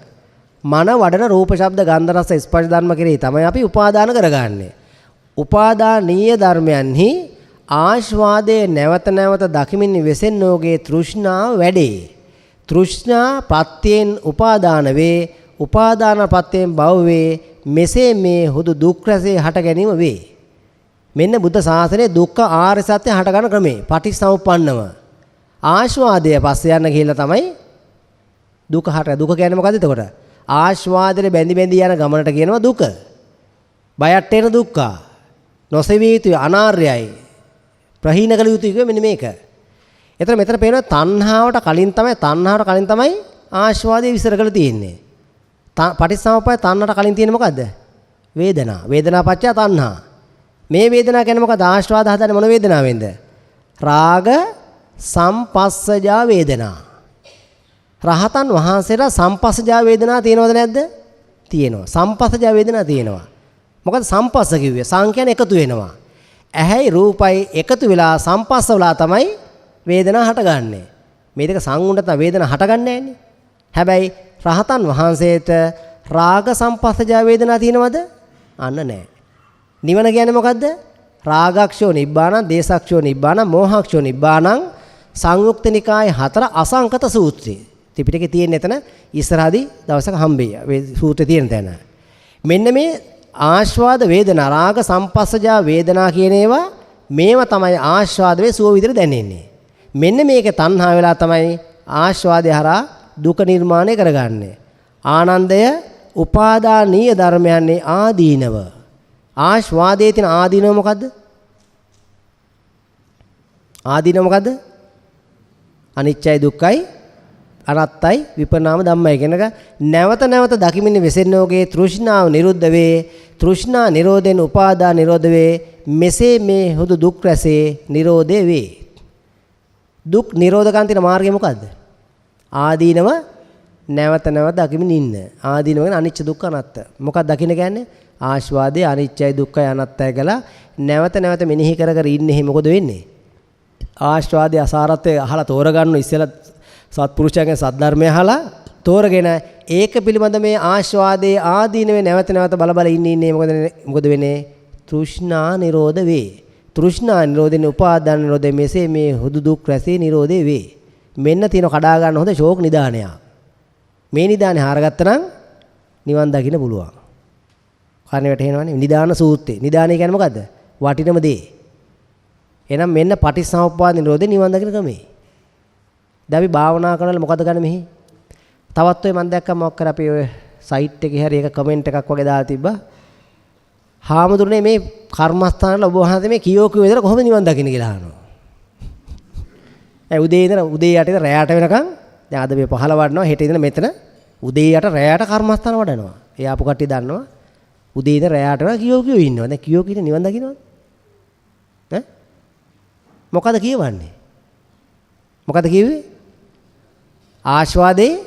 මන වඩන රූප ශබ්ද ගන්ධ රස ස්පර්ශ ධර්ම කෙරෙහි තමයි අපි උපාදාන කරගන්නේ. උපාදානීය ධර්මයන්හි ආස්වාදයේ නැවත නැවත දකිමින් වෙසෙන්නෝගේ තෘෂ්ණාව වැඩේ. තෘෂ්ණා ප්‍රත්‍යයෙන් උපාදාන වේ. උපාදාන ප්‍රත්‍යයෙන් භව වේ. මෙසේ මේ හුදු දුක් රැසේ හට ගැනීම වේ. මෙන්න බුද්ධ ශාසනයේ දුක්ඛ ආර්ය සත්‍ය හට ගන්න ක්‍රමේ පටිච්චසමුප්පන්නව. ආස්වාදය පස්සේ යන්න ගිහිල්ලා තමයි දුක හට. දුක කියන්නේ මොකද්ද එතකොට? ආස්වාදයේ බැඳි බැඳි යන ගමනට කියනවා දුක. බයට එන දුක්ඛ. නොසෙවිය යුතු අනාර්යයි. ප්‍රහීන කළ යුතුයි කිව්වේ මෙන්න මේක. එතන මෙතන පේනවා තණ්හාවට කලින් තමයි ආස්වාදයේ විස්තර කරලා තියෙන්නේ. පටිච්චසමුප්පාද තණ්හාවට කලින් තියෙන්නේ මොකද්ද? වේදනා. වේදනා පත්‍ය තණ්හා. මේ වේදනාව කියන්නේ මොකද? ආස්වාද හදන්නේ මොන වේදනාවෙන්ද? රාග සම්පස්සජා වේදනා. රහතන් වහන්සේලා සම්පස්සජා වේදනා තියෙනවද නැද්ද? තියෙනවා. සම්පස්සජා වේදනා තියෙනවා. මොකද සම්පස්ස කිව්වේ සංඛ්‍යාන එකතු වෙනවා. ඇහැයි රූපයි එකතු වෙලා සම්පස්ස වලා තමයි වේදනා හටගන්නේ. මේ දෙක සංගුණත වේදනා හටගන්නේ නැන්නේ. හැබැයි රහතන් වහන්සේට රාග සම්පස්සජා වේදනා තියෙනවද? අන්න නැහැ. නිවන කියන්නේ මොකද්ද? රාගක්ෂෝ නිබ්බානං, දේසක්ෂෝ නිබ්බානං, මෝහක්ෂෝ නිබ්බානං සංයුක්ත නිකායේ 4 අසංකත සූත්‍රය. ත්‍රිපිටකේ තියෙන එතන ඉස්සරහදී දවසක හම්බෙයි. මේ සූත්‍රය තියෙන තැන. මෙන්න මේ ආස්වාද වේදනා, රාග සම්පස්සජා වේදනා කියන ඒවා මේවා තමයි ආස්වාද වේ සුව විදිහට දැනෙන්නේ. මෙන්න මේක තණ්හා වෙලා තමයි ආස්වාදය හරහා දුක නිර්මාණය කරගන්නේ. ආනන්දය උපාදානීය ධර්මයන්ගේ ආදීනව. ආස්වාදයේ තියෙන ආදීනව මොකද්ද? ආදීනව මොකද්ද? අනිච්චයි දුක්ඛයි අනත්තයි විපරිණාම ධම්මයි කියනක නැවත නැවත දකිමින් වෙසෙන්නෝගේ තෘෂ්ණාව නිරුද්ධ වේ. තෘෂ්ණා නිරෝධෙන් උපාදාන නිරෝධ වේ. මෙසේ මේ හුදු දුක් රැසේ නිරෝධය වේ. දුක් නිරෝධකන් තියෙන මාර්ගය මොකද්ද? ආදීනව නැවත නැවත දකිමින් ඉන්න. ආදීනව කියන්නේ අනිච්ච දුක්ඛ අනත්ත. මොකක්ද දකින්න කියන්නේ? ආස්වාදයේ අනිච්චයි දුක්ඛයි අනත්තයි කියලා නැවත නැවත මෙනෙහි කර කර ඉන්නේ. මොකද වෙන්නේ? ආස්වාදයේ අසාරත්වය අහලා තෝරගන්න ඉස්සෙල්ලා සත්පුරුෂයන්ගේ සද්ධර්මය අහලා තෝරගෙන ඒක පිළිබඳ මේ ආස්වාදයේ ආදීනවේ නැවත නැවත බල බල ඉන්නේ. මොකද වෙන්නේ? තෘෂ්ණා නිරෝධ වේ. තෘෂ්ණා නිරෝධෙන් උපාදාන නිරෝධය මෙසේ මේ හුදු දුක් රැසේ නිරෝධේ වේ. මෙන්න තියෙන කඩා ගන්න හොඳ ෂෝක් නිදානයක්. මේ නිදානේ හරගත්තා නම් නිවන් දකින්න පුළුවන්. කාරණේ වැටහෙනවනේ. නිදාන සූත්‍රේ. නිදානේ කියන්නේ මොකද්ද? වටිනම දේ. එහෙනම් මෙන්න පටිච්චසමුප්පාද නිරෝධේ නිවන් දකින්න ක්‍රමේ. දැන් අපි භාවනා කරනකොට මොකද ගන්න මෙහි? තවත් ඔය මම දැක්කම මොකක් කර අපි ඔය සයිට් එකේ හරි එක කමෙන්ට් එකක් වගේ දාලා තිබ්බා. හාමුදුරනේ මේ කර්මස්ථානවල ඔබ වහන්සේ මේ කියෝ විතර කොහොමද නිවන් දකින්න කියලා අහනවා. උදේ ඉඳලා උදේ යට ඉඳලා රැයට වෙනකන් දැන් අද මේ 15 වඩනවා හෙට ඉඳලා මෙතන උදේ යට රැයට කර්මස්ථාන වඩනවා. ඒ ආපු කට්ටිය දන්නවා. උදේ ඉඳලා රැයට වෙන කියෝ ඉන්නවා. දැන් කියෝ කියන නිවන් දකින්නවද? ඈ? මොකද කියවන්නේ? මොකද කිව්වේ? ආස්වාදේ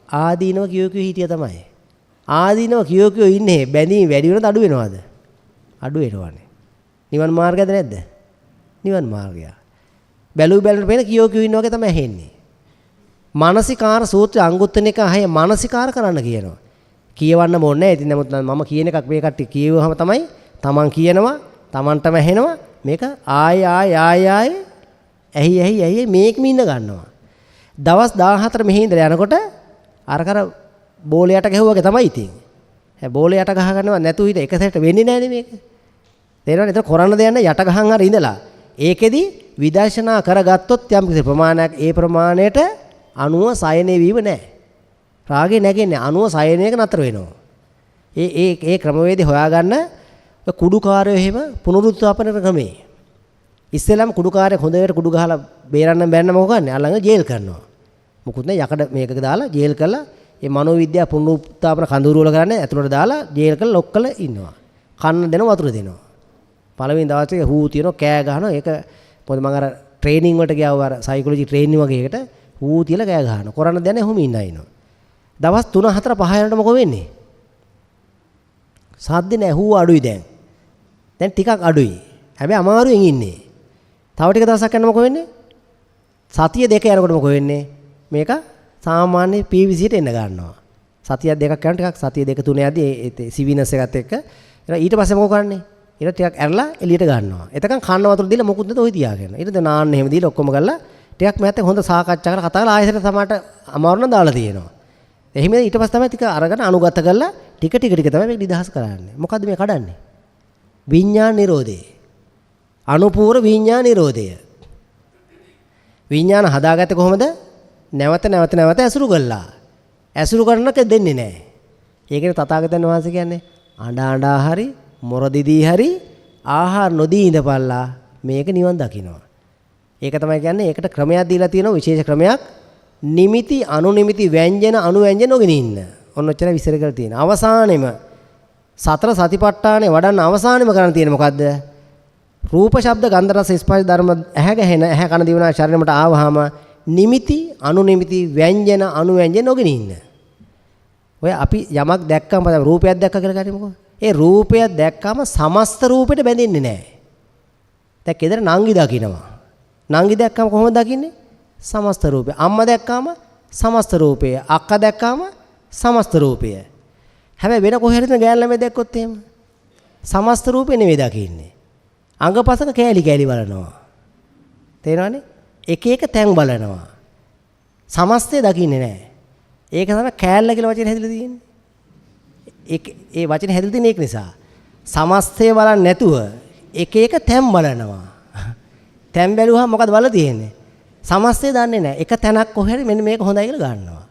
ආදීනව කියෝ හිටිය තමයි. ආදීනව කියෝ ඉන්නේ බැඳීම් වැඩි වෙනවද අඩු වෙනවද? අඩු වෙනවනේ. නිවන් මාර්ගයද නැද්ද? නිවන් මාර්ගය. බැලු බැලන පේන කියෝ ඉන්න වගේ තමයි ඇහෙන්නේ. මානසිකාර සූත්‍රය අංගුත්තර නිකාය 6 මානසිකාර කරන්න කියනවා. කියවන්න ඕනේ නැහැ. ඉතින් නමුත් මම කියන එකක් මේ කට්ටිය කියවුවහම තමයි තමන් කියනවා, තමන්ටම ඇහෙනවා. මේක ආය ඇහි මේකම ඉන්න ගන්නවා. දවස් 14 මෙහි ඉඳලා යනකොට අර බෝලයට ගැහුවා වගේ තමයි ඉතින්. බෝලයට ගහ ගන්නව නැතුව හිට එක සැරේට වෙන්නේ නැහැනේ මේක. තේරෙනවද? එතන කරන්න දෙයක් නැහැ. යට ගහන් අර ඉඳලා. ඒකෙදි විදර්ශනා කරගත්තොත් යම් කිසි ප්‍රමාණයක් ඒ ප්‍රමාණයට අණුව සයනේ වීම නැහැ. රාගේ නැගෙන්නේ අණුව සයනයක නතර වෙනවා. ඒ ක්‍රමවේදය හොයාගන්න කුඩුකාරයෝ එහෙම පුනරුත්ථාපන ක්‍රමේ. ඉස්සෙල්ලාම කුඩුකාරයෙක් හොඳට කුඩු ගහලා බේරන්න බැන්න මොකද කරන්නේ? අල්ලංග ජේල් කරනවා. මොකුත් නෑ යකඩ මේකක දාලා ජේල් කරලා මේ මනෝවිද්‍යාව පුනරුත්ථාපන කඳවුරු වල කරන්නේ ඇතුළට දාලා ජේල් කරලා ලොක් කරලා ඉන්නවා. කන්න දෙනවා වතුර දෙනවා. පළවෙනි දවසේ හූ තියනවා කෑ ගහනවා. ඒක මොකද මම අර ට්‍රේනින් වලට ගියාව අර සයිකොලොජි ට්‍රේනින් වගේ එකට හූ තියලා කෑ ගහනවා. කරන්න දෙන්නේ එහෙම ඉන්නවා. දවස් 3 4 5 යනකොට මොකද වෙන්නේ? සද්ද නැහැ හූ අඩුයි දැන්. දැන් ටිකක් අඩුයි. හැබැයි අමාරුවෙන් ඉන්නේ. තව ටික දවසක් යනකොට මොකද වෙන්නේ? සතිය දෙක යනකොට මොකද වෙන්නේ? මේක සාමාන්‍ය PVCට එන්න ගන්නවා. සතිය දෙකක් යන ටිකක් සතිය දෙක තුන යද්දී ඒ සිවිනස් එකත් එක්ක ඊට පස්සේ මොකද කරන්නේ? ඊට ටිකක් ඇරලා එළියට ගන්නවා. එතකන් කන්න වතුර දීලා මොකුත් නැත ඔය තියාගෙන. ඊට දැන් නාන්න එහෙම දීලා ඔක්කොම කරලා ටිකක් මෑත් එක්ක හොඳ සාකච්ඡා කරලා කතා කරලා ආයෙත් සමහරට අමාරු නම් දාලා තියෙනවා. එහෙම ඊට පස්සේ තමයි ටික අරගෙන අනුගත කරලා ටික තමයි මේක නිදහස් කරන්නේ. මොකද්ද මේ කඩන්නේ? විඥාන නිරෝධය. අනුපූර විඥාන නිරෝධය. විඥාන හදාගත්තේ කොහොමද? නැවත ඇසුරු කළා. ඇසුරු කරනක දෙන්නේ නැහැ. ඒකනේ තථාගතයන් වහන්සේ කියන්නේ අඬා හරි මොරදිදී හරි ආහාර නොදී ඉඳපල්ලා මේක නිවන් දකින්නවා. ඒක තමයි කියන්නේ ඒකට ක්‍රමයක් දීලා තියෙනවා විශේෂ ක්‍රමයක්. නිමිති අනුනිමිති ව්‍යංජන අනුව්‍යංජන නොගෙන ඉන්න. ඔන්න ඔච්චර විස්තර කරලා තියෙනවා. අවසානෙම සතර සතිපට්ඨානේ වඩන්න අවසානෙම කරන්න තියෙන්නේ මොකද්ද? රූප ශබ්ද ගන්ධ රස ස්පර්ශ ධර්ම ඇහැ ගැහෙන ඇහැ කන දිවනා ශරීරයට ආවහම නිමිති අනුනිමිති ව්‍යංජන අනුව්‍යංජන නොගෙන ඉන්න. ඔය අපි යමක් දැක්කම රූපයක් දැක්ක කියලා ගනිමුකෝ. ඒ රූපය දැක්කම සමස්ත රූපෙට බැඳෙන්නේ නැහැ. දැන් කෙදර නංගි දකින්නවා. නංගි දැක්කම කොහොමද දකින්නේ? සමස්ත රූපය. අම්මා දැක්කම සමස්ත රූපය. අක්කා දැක්කම සමස්ත රූපය. හැබැයි වෙන කොහේ හරි ගෑන් ළමයි දැක්කොත් එහෙම සමස්ත රූපේ නෙවෙයි දකින්නේ. අංගපසක කෑලි බලනවා. තේරෙනවනේ? එක එක තැන් බලනවා. සමස්තය දකින්නේ නැහැ. ඒක තමයි කෑල්ල කියලා වචනේ හැදලා තියෙන්නේ. ඒ වචනේ හැදලා තියෙන ඒක නිසා. සමස්තය බලන්නේ නැතුව එක එක තැන් බලනවා. තැන් බැලුවහම මොකද බලලා තියෙන්නේ? සමස්තය දන්නේ නැහැ. එක තැනක් කොහේ මෙන්න මේක හොඳයි කියලා ගන්නවා.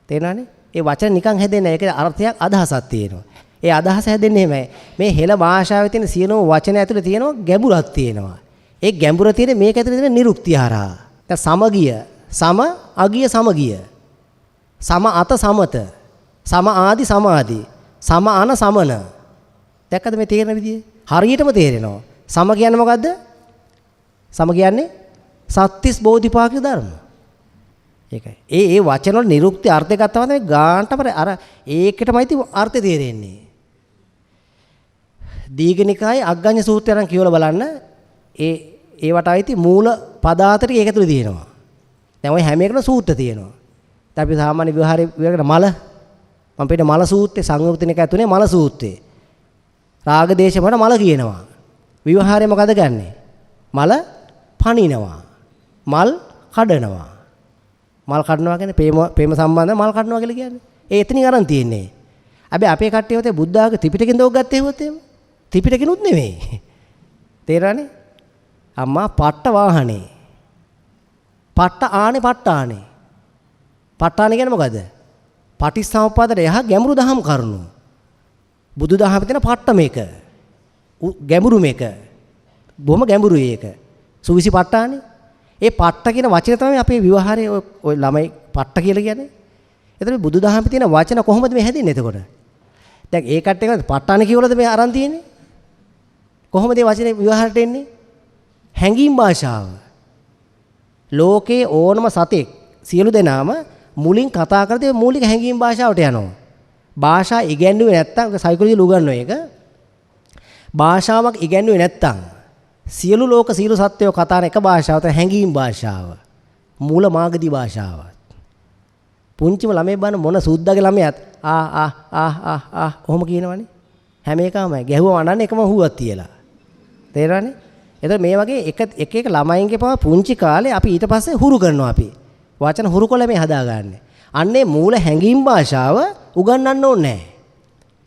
තේරෙනවනේ? ඒ වචන නිකන් හැදෙන්නේ නැහැ. ඒකේ අර්ථයක් අදහසක් තියෙනවා. ඒ අදහස හැදෙන්නේ එහෙමයි. මේ හෙළ භාෂාවේ තියෙන සියලුම වචන ඇතුලේ තියෙනවා ගැඹුරක් තියෙනවා. ඒ ගැඹුර තියෙන මේක ඇතුලේ තියෙන නිරුක්තිය හරහා. දැන් සමගිය, සම අගිය සමගිය. සම අත සමත. සම ආදි සමාදි. සම අන සමන. දැක්කද මේ තේරෙන විදිය? හරියටම තේරෙනවා. සම කියන්නේ මොකද්ද? සම කියන්නේ සත්‍තිස් බෝධිපාක්ෂික ධර්ම. ඒකයි. ඒ වචන වල නිරුක්ති අර්ථය ගත්තම තමයි ගානට අර ඒකටමයි ති අර්ථය තේරෙන්නේ. දීඝනිකායේ අග්ගඤ්ඤ සූත්‍රය අරන් කියවලා බලන්න ඒවට අයිති මූල පදාතරික ඒක තුල තියෙනවා. දැන් ওই හැම එකකම සූත්‍ර තියෙනවා. දැන් අපි සාමාන්‍ය විවහාරයේ විවරකට මල මම පිට මල සූත්‍රේ සංයුක්තනික ඇතුලේ මල සූත්‍රේ. රාග දේශ වල මල කියනවා. විවහාරයේ මොකද ගන්නෙ? මල පණිනවා. මල් කඩනවා. මල් කඩනවා කියන්නේ ප්‍රේම සම්බන්ධ මල් කඩනවා කියලා කියන්නේ. ඒ එතනින් අරන් තියෙන්නේ. හැබැයි අපේ කට්ටිය උතේ බුද්ධ ආගම ත්‍රිපිටකෙන් දෝග ගත්තේ හොත් එහෙම. ත්‍රිපිටකිනුත් නෙමෙයි. තේරෙනවනේ? අම්මා පට්ට වාහනේ. පට්ට ආනේ පට්ටානේ. පට්ටානේ කියන්නේ මොකද? පටිච්චසමුප්පාදයට යහ ගැඹුරු දහම් කරුණු. බුදු දහමේ තියෙන පට්ට මේක. ගැඹුරු මේක. බොහොම ගැඹුරුයි ඒක. සුවිසි පට්ටානේ. ඒ පට්ට කියන වචනේ තමයි අපේ විවහාරයේ ඔය ළමයි පට්ට කියලා කියන්නේ. එතකොට බුදු දහමේ තියෙන වචන කොහොමද මේ හැදෙන්නේ එතකොට? දැන් ඒ කට්ටිය පට්ටානේ කියවලද මේ අරන් තියෙන්නේ? කොහොමද මේ වචනේ විවහාරයට එන්නේ? හැඟීම් භාෂාව. ලෝකේ ඕනම සතෙක් සියලු දෙනාම මුලින් කතා කරද්දී මූලික හැඟීම් භාෂාවට යනවා. භාෂා ඉගෙනුවේ නැත්තම් සයිකොලොජි උගන්වන එක. භාෂාවක් ඉගෙනුවේ නැත්තම් සියලු ලෝක සියලු සත්වයෝ කතා කරන එක භාෂාව තමයි හැඟීම් භාෂාව. මූල මාගදී භාෂාව. පුංචිම ළමයි බන මොන සුද්දාගේ ළමයාත් ඔහොම කියනවනේ. හැම එකමයි ගැහුවම අඬන්නේ එකම හුවක් තියලා. තේරෙනවනේ? එතකොට මේ වගේ එක ළමයින්ගේ පව පුංචි කාලේ අපි ඊට පස්සේ හුරු කරනවා අපි. වචන හුරු කළ මේ හදාගන්නේ. අන්නේ මූල හැඟීම් භාෂාව උගන්වන්න ඕනේ නැහැ.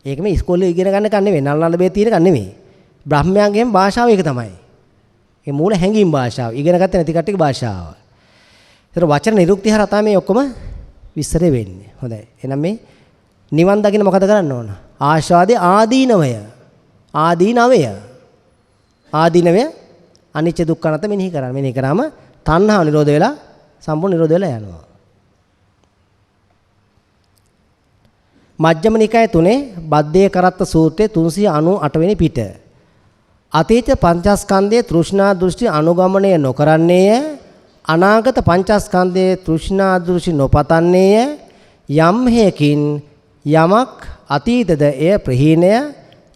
ඒක මේ ඉස්කෝලේ ඉගෙන ගන්න එක නෙවෙයි. නල්නල බේ තියෙන එක නෙවෙයි. බ්‍රහ්මයන්ගේම භාෂාව ඒක තමයි. ඒ මූල හැඟීම් භාෂාව. ඉගෙන ගත්තේ නැති කට්ටියගේ භාෂාව. ඒතර වචන නිරුක්ති හරහා තමයි මේ ඔක්කොම විස්තර වෙන්නේ. හොඳයි. එහෙනම් මේ නිවන් දකින්න මොකද කරන්න ඕන? ආශාදේ ආදීනවය. ආදීනවය අනිච්ච දුක්ඛ අනාත්ම මෙනෙහි කරන්න. මෙනෙහි කරාම තණ්හාව නිරෝධ වෙලා සම්පූර්ණ නිරෝධ වෙලා යනවා. මජ්ක්‍ධිම නිකාය 3 බද්දේ කරත්ත සූත්‍රයේ 398 වෙනි පිට. අතීත පංචස්කන්ධයේ තෘෂ්ණා දෘෂ්ටි අනුගමනය නොකරන්නේය. අනාගත පංචස්කන්ධයේ තෘෂ්ණා දෘෂ්ටි නොපතන්නේය. යම් හේකින් යමක් අතීතද එය ප්‍රහීනය,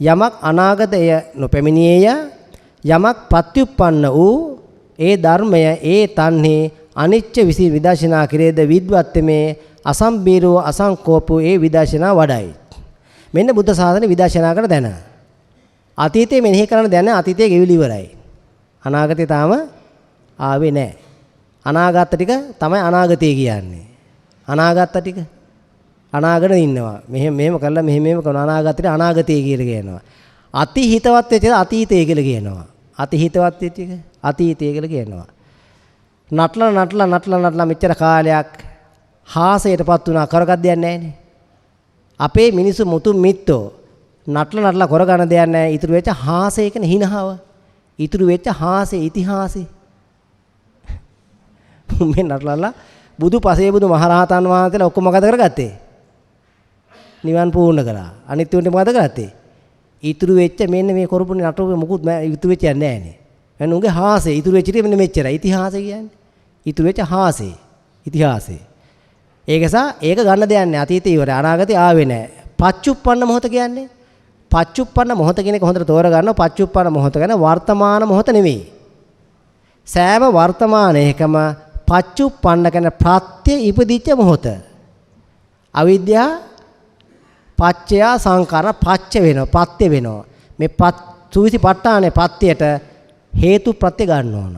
යමක් අනාගතය නොපැමිණියේය. යමක් ප්‍රත්‍යুৎপন্ন වූ ඒ ධර්මය ඒ තන්හි අනිච්ච විසි විදර්ශනා කිරේද විද්වත්තමේ අසම්බීරෝ අසංකෝපෝ ඒ විදර්ශනා වඩයි. මෙන්න බුද්ධ ශාසනය විදර්ශනා කර දැන. අතීතයේ මෙනෙහි කරන දැන අතීතයේ ගෙවිලි ඉවරයි. අනාගතේ තාම ආවේ නැහැ. අනාගත ටික තමයි අනාගතය කියන්නේ. අනාගත ටික අනාගත ඉන්නවා. මෙහෙම කරලා මෙහෙම කරන අනාගතේ අනාගතය කියලා කියනවා. අති හිතවත් වෙච්ච අතීතය කියලා කියනවා. අති හිතවත් වෙච්ච එක අතීතය කියලා කියනවා. නටලා මෙච්චර කාලයක් හාසයටපත් වුණා කරගත් දෙයක් නැහැනේ. අපේ මිනිස්සු මුතු මිත්තෝ නටලා කරගන්න දෙයක් නැහැ. ඉතුරු වෙච්ච හාසය කියන හිනහව. ඉතුරු වෙච්ච හාසේ ඉතිහාසේ. මේ නටලා බුදු පසේ බුදු මහරහතන් වහන්සේලා ඔක්කොම මොකද කරගත්තේ? නිවන් පූර්ණ කළා. අනිත් උන්ට මොකද කරත්තේ? ඉතුරු වෙච්ච මෙන්න මේ කරපු නටුවේ මුකුත් ඉතුරු වෙච්ච යන්නේ නැහනේ. එන්න උන්ගේ හාසේ ඉතුරු වෙච්ච ටික මෙන්න මෙච්චරයි. ඉතිහාසය කියන්නේ. ඉතුරු වෙච්ච හාසේ ඉතිහාසය. ඒකසා ඒක ගන්න දෙයක් නැහැ. අතීතේ ඉවරයි. අනාගතේ ආවේ නැහැ. පච්චුප්පන්න මොහොත කියන්නේ. පච්චුප්පන්න මොහොත කියන එක හොඳට තෝරගන්නවා. පච්චුප්පන්න මොහොත කියන්නේ වර්තමාන මොහොත නෙමෙයි. සෑම වර්තමානයකම පච්චුප්පන්න කියන ප්‍රත්‍ය ඉපදිච්ච මොහොත. අවිද්‍යාව පච්චය සංකාර පච්ච වෙනවා. පත්‍ය වෙනවා. මේ සුවිසි ප ဋ ාණේ පත්‍යයට හේතු ප්‍රත්‍ය ගන්න ඕන.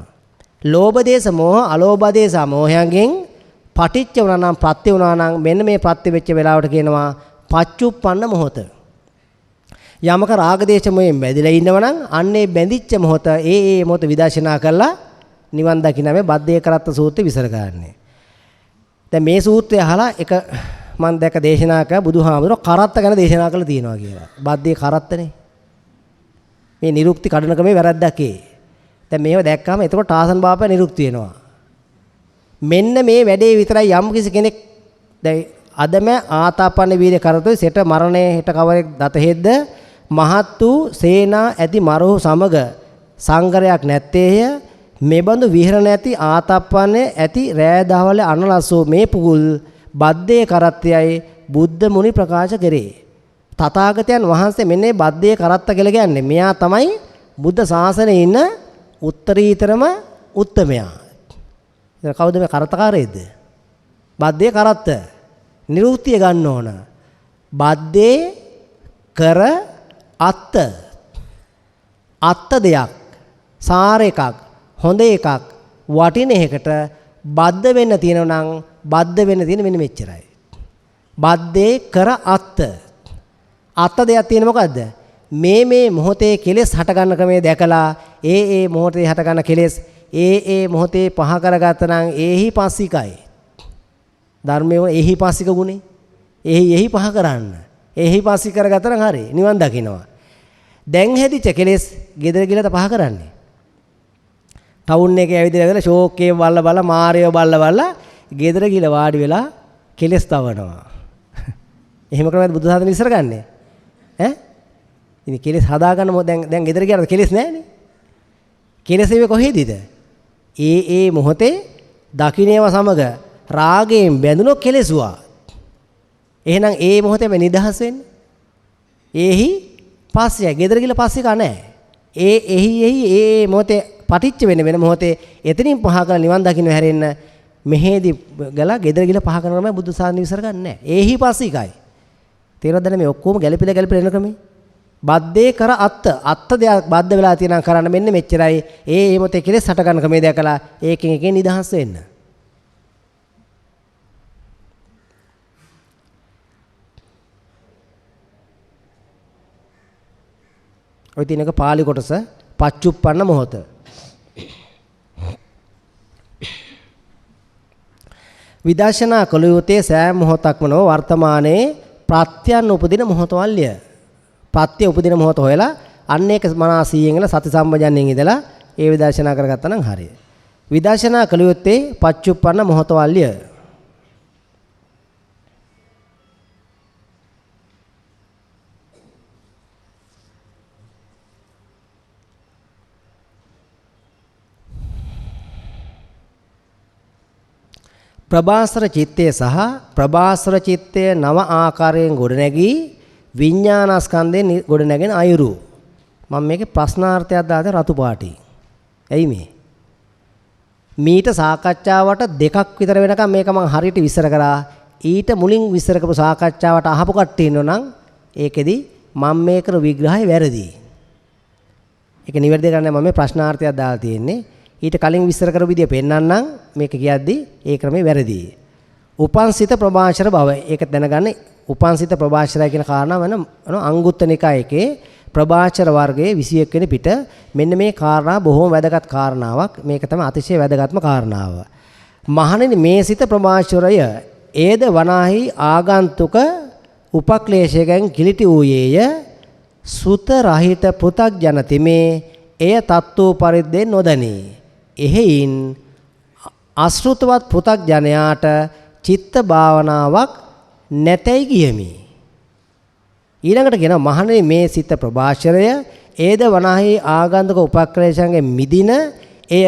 ලෝභ දේශ මොහ අලෝභ දේශ මොහයන්ගෙන් පටිච්ච වුණා නම් ප්‍රත්‍ය වුණා නම් මෙන්න මේ ප්‍රත්‍ය වෙච්ච වෙලාවට කියනවා පච්චුප්පන්න මොහොත. යමක රාග දේශ මොහෙන් බැඳිලා ඉන්නවනම් අන්නේ බැඳිච්ච මොහොත ඒ මොහොත විදර්ශනා කරලා නිවන් දකින්න මේ බද්දේ කරත්ත සූත්‍රය විසර ගන්නනේ. දැන් මේ සූත්‍රය අහලා එක මම දැක දේශනා කළා බුදුහාමුදුරුවෝ කරත්ත ගැන දේශනා කළා තියෙනවා කියලා. බද්දේ කරත්තනේ. මේ නිරුක්ති කඩනකමේ වැරද්දක් ඒ. දැන් මේව දැක්කම එතකොට ටාසන් බාපා නිරුක්ති වෙනවා. මෙන්න මේ වැඩේ විතරයි යම් කිසි කෙනෙක් දැන් අදම ආතාපන්න වීර්ය කරතොයි සෙට මරණය හිට කවරෙක් දත හෙද්ද මහත් වූ සේනා ඇති මරහු සමග සංගරයක් නැත්තේය. මෙබඳු විහරණ ඇති ආතප්පන්නේ ඇති රෑ දහවල අනලස්සෝ මේ පුගුල් බද්දේ කරත්තයයි බුද්ධ මුනි ප්‍රකාශ කරේ. තථාගතයන් වහන්සේ මෙන්නේ බද්දේ කරත්ත කියලා කියන්නේ. මෙයා තමයි බුද්ධ ශාසනයේ ඉන්න උත්තරීතරම උත්තමයා. දැන් කවුද මේ කරත්තකාරයේද? බද්දේ කරත්ත. නිරුක්තිය ගන්න ඕන. බද්දේ කර අත්ත. අත්ත දෙයක්. සාර එකක්. හොඳ එකක්. වටින එකකට බද්ද වෙන්න තියෙනවා නම් බද්ද වෙන්න තියෙන මෙන්න මෙච්චරයි. බද්දේ කර අත්ත. අත්ත දෙයක් තියෙන මොකද්ද? මේ මොහොතේ කෙලෙස් හට ගන්න ක්‍රමයේ දැකලා ඒ මොහොතේ හට ගන්න කෙලෙස් ඒ මොහොතේ පහ කරගත්ත නම් ඒහි පස්සිකයි. ධර්මයේ ඒහි පස්සික ගුණේ. ඒහි පහ කරන්න. ඒහි පස්සි කරගත්ත නම් හරි නිවන් දකින්නවා. දැන් හැදිච්ච කෙලෙස් ගෙදර ගිහලා පහ කරන්නේ. ටවුන් එකේ ඇවිදලා ගල ෂෝක් එකේ බල්ල මාරියෝ බල්ල ගෙදර ගිහලා වාඩි වෙලා කෙලෙස් තවනවා. එහෙම කරනවාද බුදු සාසන ඉස්සර ගන්නෙ? ඈ? ඉතින් කෙලෙස් හදාගන්න දැන් ගෙදර ගියාට කෙලෙස් නැහැනේ. කෙලෙස් ඉවේ කොහෙදීද? ඒ මොහොතේ දකින්නේව සමග රාගයෙන් බැඳුනොත් කෙලෙසුවා. එහෙනම් ඒ මොහොතේම නිදහස් වෙන්න. ඒහි පස්සිය ගෙදර ගිහලා පස්සික නැහැ. ඒ මොහොතේ පටිච්ච වෙන මොහොතේ එතනින් පහ කරලා නිවන් දකින්න හැරෙන්න මෙහෙදි ගලා ගෙදර ගිහලා පහ කරනම බුදු සාසන විසර ගන්න නැහැ. ඒහි පස්සිකයි. තේරෙනවද මේ ඔක්කොම ගැළපිලා එන ක්‍රමේ? බද්දේ කර අත්ත දෙයක් බද්ද වෙලා තියෙනවා කරන්න මෙන්න මෙච්චරයි. ඒ මොතේ කෙලෙස් හට ගන්න ක්‍රමේ දැකලා ඒකෙන් එකෙන් නිදහස් වෙන්න. ඔය තියෙනක පාළි කොටස පච්චුප්පන්න මොහොත. විදර්ශනා කළ යුත්තේ සෑම මොහොතක්ම නොව වර්තමානයේ ප්‍රත්‍යයන් උපදින මොහොතවල්ය. ප්‍රත්‍ය උපදින මොහොත හොයලා අන්න ඒක මනා 100න් ඉඳලා සති සම්පජන්යෙන් ඉඳලා ඒ විදර්ශනා කරගත්තා නම් හරිය. විදර්ශනා කළ යුත්තේ පච්චුප්පන්න මොහොතවල්ය. ප්‍රභාස්වර චිත්තය සහ ප්‍රභාස්වර චිත්තය නව ආකාරයෙන් ගොඩනැගී විඥානස්කන්ධයෙන් ගොඩනැගෙන අයුරු. මම මේකේ ප්‍රශ්නාර්ථයක් දාලා රතු පාටි. ඇයි මේ? මීට සාකච්ඡාවට දෙකක් විතර වෙනකම් මේක මම හරියට විස්තර කරා. ඊට මුලින් විස්තර කරපු සාකච්ඡාවට අහපු කට්ටිය ඉන්නවනම් ඒකෙදි මම මේ කරන විග්‍රහය වැරදි. ඒක නිවැරදි කරන්නේ මම මේ ප්‍රශ්නාර්ථයක් දාලා තියෙන්නේ. ඊට කලින් විස්තර කරපු විදිය පෙන්නන්නම් මේක කියද්දි ඒ ක්‍රමේ වැරදි. උපන්සිත ප්‍රභාෂර බව. ඒක දැනගන්න උපන්සිත ප්‍රභාෂරය කියන කාරණාව වෙන අංගුත්තර නිකායේ ප්‍රභාෂර වර්ගයේ 21 වෙනි පිට මෙන්න මේ කාරණා බොහොම වැදගත් කාරණාවක්. මේක තමයි අතිශය වැදගත්ම කාරණාව. මහණෙනි මේ සිත ප්‍රභාෂරය ඒද වනාහි ආගන්තුක උපක්ලේශයෙන් කිලිටි වූයේය. සුත රහිත පෘථග්ජන තිමේ එය තත්ත්ව පරිද්දෙන් නොදනී. එහෙයින් අශෘතවත් පෘථග්ජනයාට චිත්ත භාවනාවක් නැතයි කියමි. ඊළඟට කියනවා මහණෙනි මේ සිත ප්‍රභාෂරය ඒද වනාහි ආගන්තුක උපක්ලේශයෙන් මිදින එය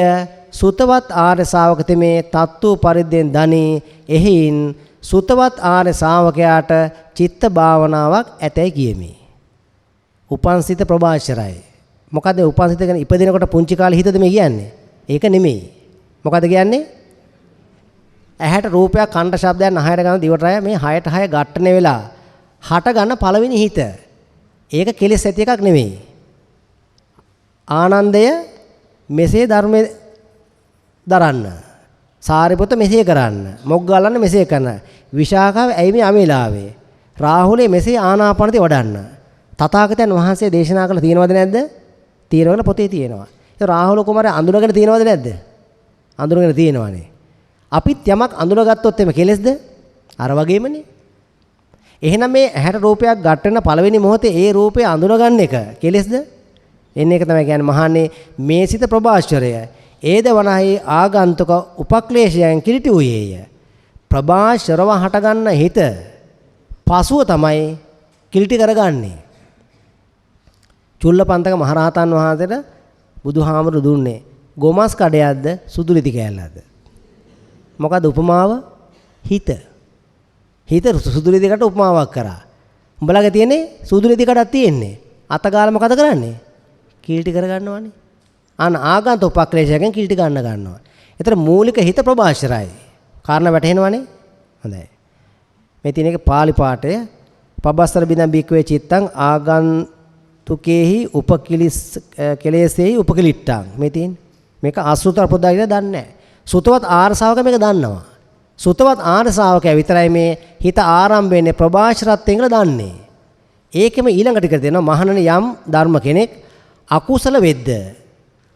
සුතවත් ආර්ය ශාවක තෙමේ තත්ත්ව පරිද්දෙන් දනී. එහෙයින් සුතවත් ආර්ය ශාවකයාට චිත්ත භාවනාවක් ඇතයි කියමි. උපන්සිත ප්‍රභාෂරයි. මොකද උපන්සිත කියන්නේ ඉපදිනකොට පුංචි කාලේ හිතද මේ කියන්නේ? ඒක නෙමෙයි. මොකද කියන්නේ? ඇහැට රූපයක්, කනට ශබ්දයක්, නහයට ගඳ, දිවට රස මේ 6ට 6 ඝට්ටන වෙලා හට ගන්න පළවෙනි හිත. ඒක කෙලෙස් ඇති එකක් නෙමෙයි. ආනන්දය මෙසේ ධර්මයේ දරන්න. සාරිපුත්ත මෙසේ කරන්න. මොග්ගල්ලාන මෙසේ කරන. විශාඛාව ඇයි මේ අමෙලාවේ? රාහුලේ මෙසේ ආනාපානති වඩන්න. තථාගතයන් වහන්සේ දේශනා කළ තියෙනවද නැද්ද? තියෙනවල පොතේ තියෙනවා. ඒ රාහුල කුමාරයා අඳුරගෙන තියෙනවද නැද්ද? අඳුරගෙන තියෙනවානේ. අපිත් යමක් අඳුරගත්තොත් එමෙ කෙලෙස්ද? අර වගේමනේ. එහෙනම් මේ ඇහැට රූපයක් ගට වෙන පළවෙනි මොහොතේ ඒ රූපය අඳුනගන්න එක කෙලෙස්ද? එන්න එක තමයි කියන්නේ මහන්නේ මේ සිත ප්‍රභාෂරය. ඒද වනාහි ආගන්තුක උපක්ලේශයන් කිලිටි වූයේය. ප්‍රභාෂරව හටගන්න හිත පසුව තමයි කිලිටි කරගන්නේ. චුල්ලපන්තක මහරහතන් වහන්සේට බුදුහාමුදුරු දුන්නේ ගොමස් කඩයක්ද සුදු රිදි කෑල්ලක්ද? මොකද උපමාව? හිත. හිත සුදු රිදි කට උපමාවක් කරා. උඹලගේ තියෙන්නේ සුදු රිදි කඩක් තියෙන්නේ. අත ගාලා මොකද කරන්නේ? කිලිටි කරගන්නවනේ. අන ආගන්තුක උපක්ලේශයෙන් කිලිටි ගන්නවා. ඒතර මූලික හිත ප්‍රභාෂරයි. කාරණා වැටහෙනවනේ? හොඳයි. මේ තියෙන එක පාලි පාඨය පබස්සර බිඳන් බික්වේ චිත්තං ආගන්තුකේහි උපකිලිස් කෙලෙසෙහි උපකිලිට්ටං. මේ තියෙන්නේ. මේක අසුතර පොදා කියලා දන්නේ නැහැ. සුතවත් ආර්ය ශාවක මේක දන්නවා. සුතවත් ආර්ය ශාවකයා විතරයි මේ හිත ආරම්භ වෙන්නේ ප්‍රභාෂරත්වයෙන් කියලා දන්නේ. ඒකෙම ඊළඟට කර දෙනවා මහණෙනි යම් ධර්ම කෙනෙක් අකුසල වෙද්ද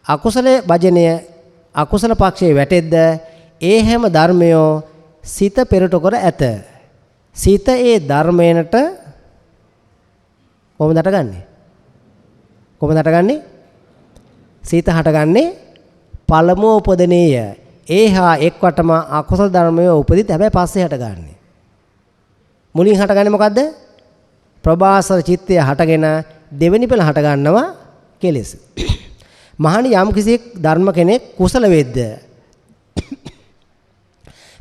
අකුසල භජනය අකුසල පක්ෂයේ වැටෙද්ද ඒ හැම ධර්මයෝ සිත පෙරට කර ඇත. සිත ඒ ධර්මයනට කොහොමද හටගන්නේ? කොහොමද හටගන්නේ? සිත හටගන්නේ පළමුව උපදනේය. ඒහා එක්වටම අකුසල ධර්මය උපදිත හැබැයි පස්සේ හටගන්නේ. මුලින් හටගන්නේ මොකද්ද? ප්‍රභාසර චිත්තය හටගෙන දෙවෙනි පෙළ හටගන්නවා කෙලෙස්. මහණි යම් කිසි ධර්ම කෙනෙක් කුසල වෙද්ද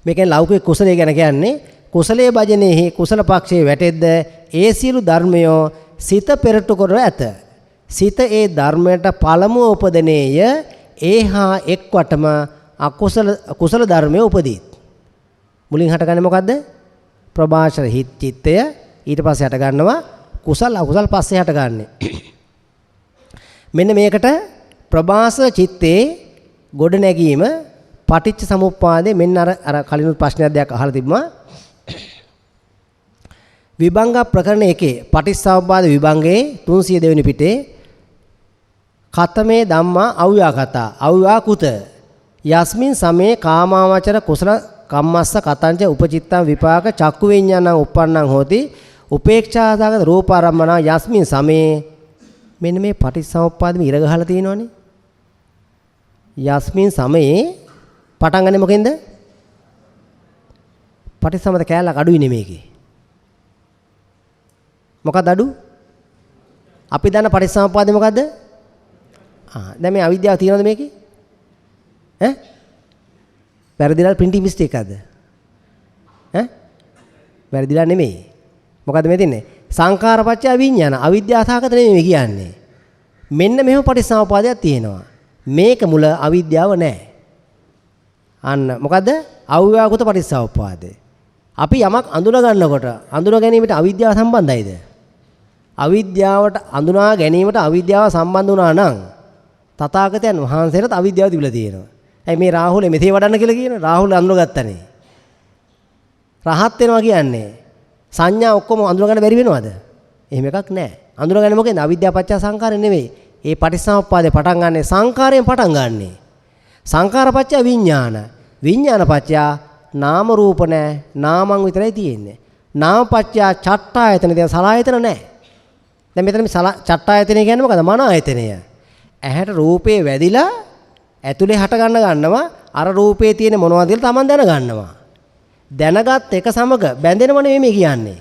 මේකෙන් ලෞකික කුසලයේ ගැන කියන්නේ කුසලයේ භජනයේ කුසල පක්ෂයේ වැටෙද්ද ඒ සියලු ධර්මයෝ සිත පෙරටු කර ඇත. සිත ඒ ධර්මයට පළමුව උපදනේය. ඒහා එක්වටම කුසල ධර්මයේ උපදීත්. මුලින් හටගන්නේ මොකද්ද? ප්‍රභාෂර හිත් චිත්තය. ඊට පස්සේ හටගන්නවා කුසල අකුසල පස්සේ හටගන්නේ. මෙන්න මේකට ප්‍රභාෂර චිත්තේ ගොඩ නැගීම පටිච්ච සමුප්පාදේ මෙන්න අර කලිනුත් ප්‍රශ්නයක් දෙයක් අහලා තිබ්බා. විභංග ප්‍රකරණ 1 පටිච්චසමුප්පාද විභංගයේ 302 වෙනි පිටේ කතමේ ධම්මා අව්‍යාකතා අව්‍යාකුත යස්මින් සමේ කාමාවචර කුසල කම්මස්ස කතංච උපචිත්තං විපාක චක්කු විඤ්ඤාණං uppannං හෝති උපේක්ෂාසගත රූපාරම්මන යස්මින් සමේ මෙන්න මේ පටිච්චසමුප්පාදෙම ඉර ගහලා තියෙනවනේ. යස්මින් සමේ පටන් ගන්නේ මොකෙන්ද? පටිච්චසමුප්පාද කැලලක් අඩුයි නෙමේකේ. මොකක්ද අඩු? අපි දන්න පටිච්චසමුප්පාදේ මොකද්ද? දැන් මේ අවිද්‍යාව තියෙනවද මේකේ? වැරදිලා printing mistake එකක්ද? ඈ වැරදිලා නෙමෙයි. මොකද්ද මේ තින්නේ? සංඛාරපච්චය විඥාන. අවිද්‍යාසහගත නෙමෙයි කියන්නේ. මෙන්න මෙහෙම පටිච්චසමුපාදයක් තියෙනවා. මේක මුල අවිද්‍යාව නැහැ. අන්න මොකද්ද? අව්‍යාකෘත පටිච්චසමුපාදය. අපි යමක් අඳුන ගන්නකොට අඳුන ගැනීමට අවිද්‍යාව සම්බන්ධයිද? අවිද්‍යාවට අඳුනා ගැනීමට අවිද්‍යාව සම්බන්ධ වුණා නම් තථාගතයන් වහන්සේට අවිද්‍යාව තිබිලා තියෙනවා. ඇයි මේ රාහුල මෙතේ වඩන්න කියලා කියන? රාහුල අඳුනගත්තනේ. රහත් වෙනවා කියන්නේ සංඥා ඔක්කොම අඳුන ගන්න බැරි වෙනවද? එහෙම එකක් නැහැ. අඳුනගන්නේ මොකෙන්ද? අවිද්‍යාව පත්‍ය සංඛාරය නෙවෙයි. ඒ පටිච්චසමුප්පාදේ පටන් ගන්නෙ සංඛාරයෙන් පටන් ගන්නෙ. සංඛාර පත්‍ය විඥාන. විඥාන පත්‍ය නාම රූප නැහැ. නාමං විතරයි තියෙන්නේ. නාම පත්‍ය චට්ඨායතන දැන් සලආයතන නැහැ. දැන් මෙතන මේ චට්ඨායතනය කියන්නේ මොකද? මන ආයතනය. ඇහැට රූපේ වැදිලා ඇතුලේ හට ගන්නවා. අර රූපේ තියෙන මොනවද කියලා Taman දැන ගන්නවා. දැනගත් එක සමග බැඳෙනව නෙමෙයි මේ කියන්නේ.